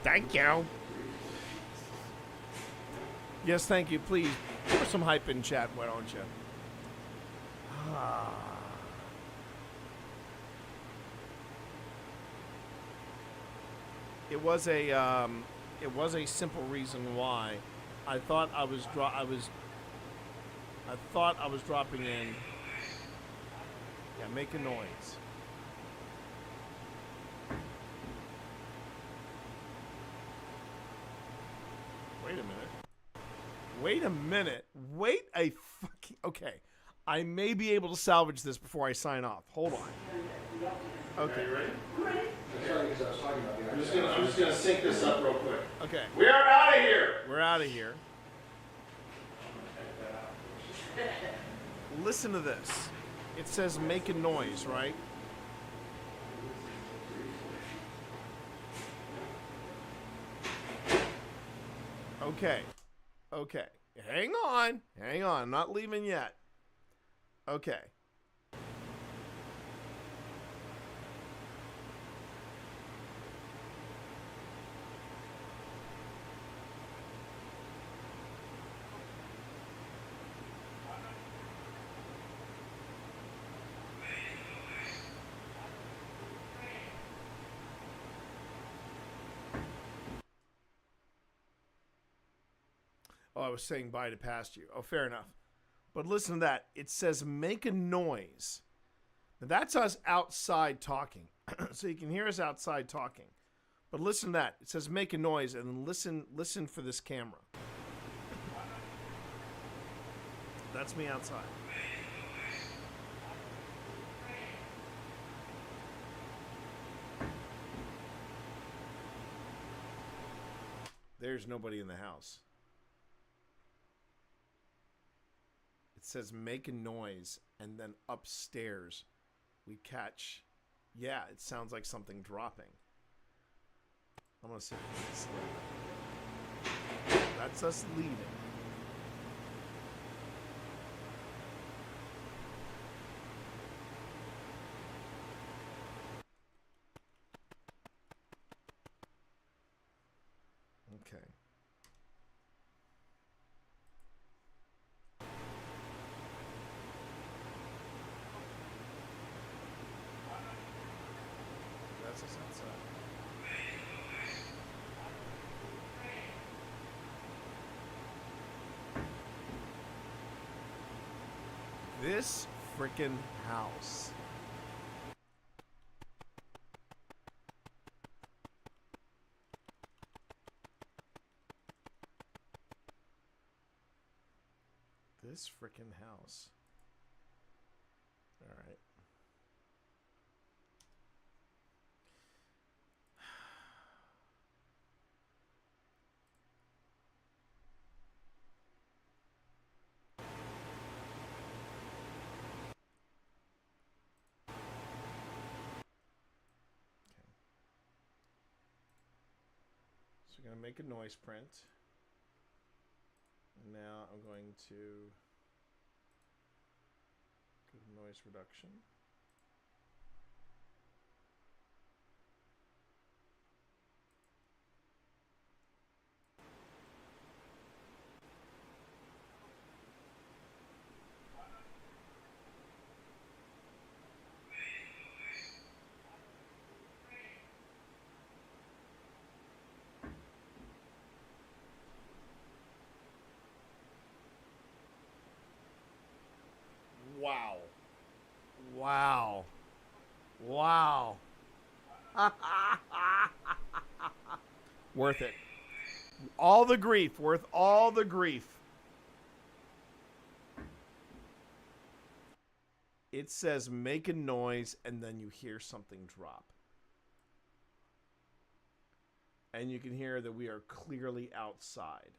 Thank you. Yes, thank you. Please put some hype in chat, why don't you? It was a simple reason why. I thought I was dropping in. Yeah, make a noise. Wait a minute. Wait a minute. Wait a fucking... Okay. I may be able to salvage this before I sign off. Hold on. Okay. Are you ready? Ready. That's funny because I was talking about I'm just gonna sync this up real quick. Okay. We are out of here. We're out of here. Listen to this. It says make a noise, right? Okay. Okay. Hang on. Hang on. I'm not leaving yet. Okay. Oh, I was saying bye to past you. Oh, fair enough. But listen to that. It says make a noise. Now, that's us outside talking. So you can hear us outside talking. But listen to that. It says make a noise, and then listen for this camera. That's me outside. There's nobody in the house. It says make a noise, and then upstairs we catch. Yeah, it sounds like something dropping. I'm gonna say that's us leaving. Okay. That's us outside. This frickin' house. This frickin' house. All right. So we're going to make a noise print. And now I'm going to go to noise reduction. Wow. Wow. Worth it. All the grief. Worth all the grief. It says make a noise and then you hear something drop. And you can hear that we are clearly outside.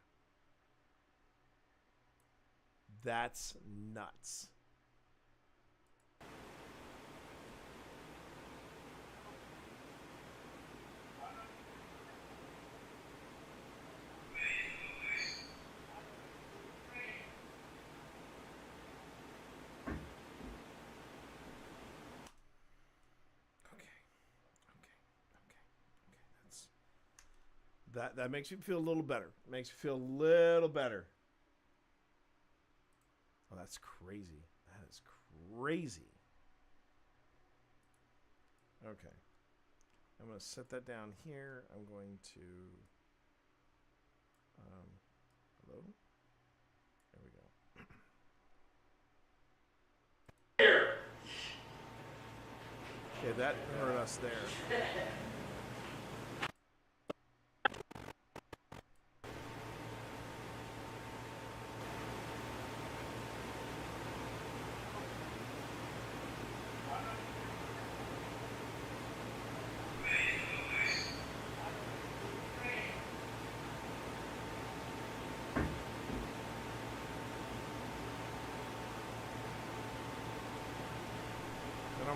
That's nuts. That makes me feel a little better. Makes me feel a little better. Oh, that's crazy. That is crazy. Okay. I'm going to set that down here. I'm going to... hello? There we go. Okay, that hurt us there.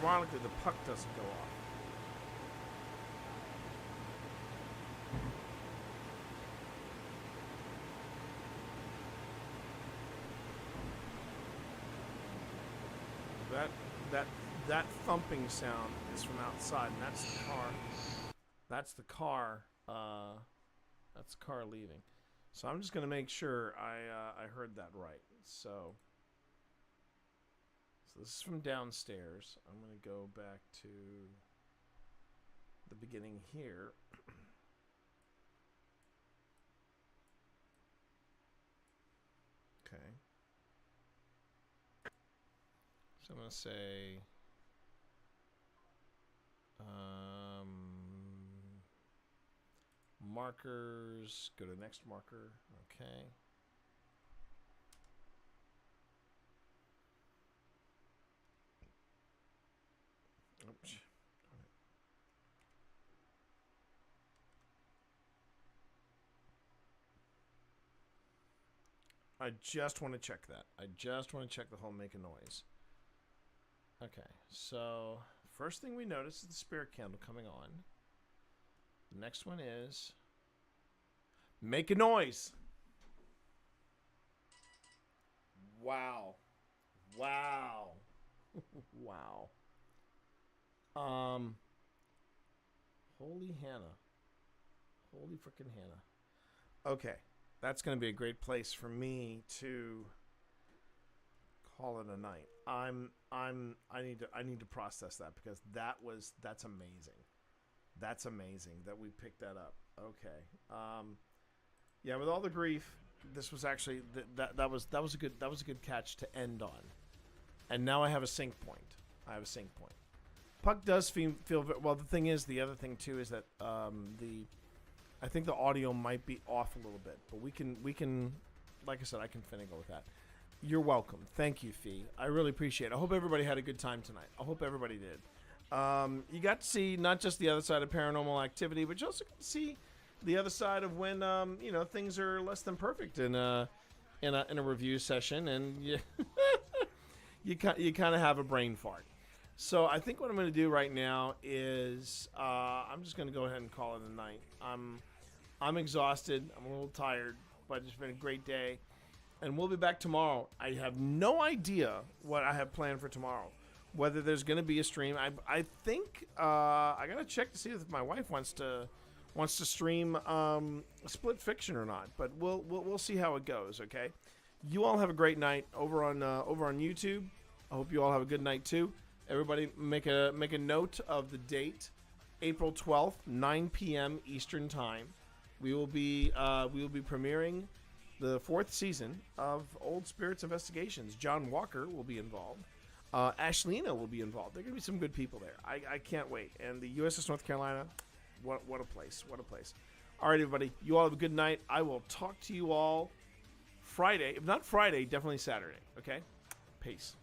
Ironically, the puck doesn't go off. That thumping sound is from outside, and that's the car. That's the car. That's the car leaving. So I'm just gonna make sure I heard that right. So this is from downstairs. I'm going to go back to the beginning here. Okay. So I'm going to say markers. Go to next marker. Okay. Oops. I just want to check that. I just want to check the whole make a noise. Okay, so first thing we notice is the spirit candle coming on. The next one is make a noise. Wow. Wow. Wow. Holy Hannah. Holy frickin' Hannah. Okay. That's going to be a great place for me to call it a night. I need to process that because that's amazing. That's amazing that we picked that up. Okay. Yeah, with all the grief, this was actually that was a good catch to end on. And now I have a sync point. Puck does feel well. The thing is, the other thing too is that I think the audio might be off a little bit, but we can, like I said, I can finagle with that. You're welcome. Thank you, Fee. I really appreciate it. I hope everybody had a good time tonight. I hope everybody did. You got to see not just the other side of Paranormal Activity, but you also got to see the other side of when things are less than perfect in a review session, and you kind of have a brain fart. So I think what I'm going to do right now is I'm just going to go ahead and call it a night. I'm exhausted. I'm a little tired, but it's been a great day. And we'll be back tomorrow. I have no idea what I have planned for tomorrow. Whether there's going to be a stream. I think I got to check to see if my wife wants to stream Split Fiction or not. But we'll see how it goes, okay? You all have a great night over on YouTube. I hope you all have a good night too. Everybody make a note of the date, April 12th, 9 p.m. Eastern Time. We will be premiering the 4th season of Old Spirits Investigations. John Walker will be involved. Ashlina will be involved. There are going to be some good people there. I can't wait. And the USS North Carolina, what a place. What a place. All right, everybody. You all have a good night. I will talk to you all Friday. If not Friday, definitely Saturday. Okay? Peace.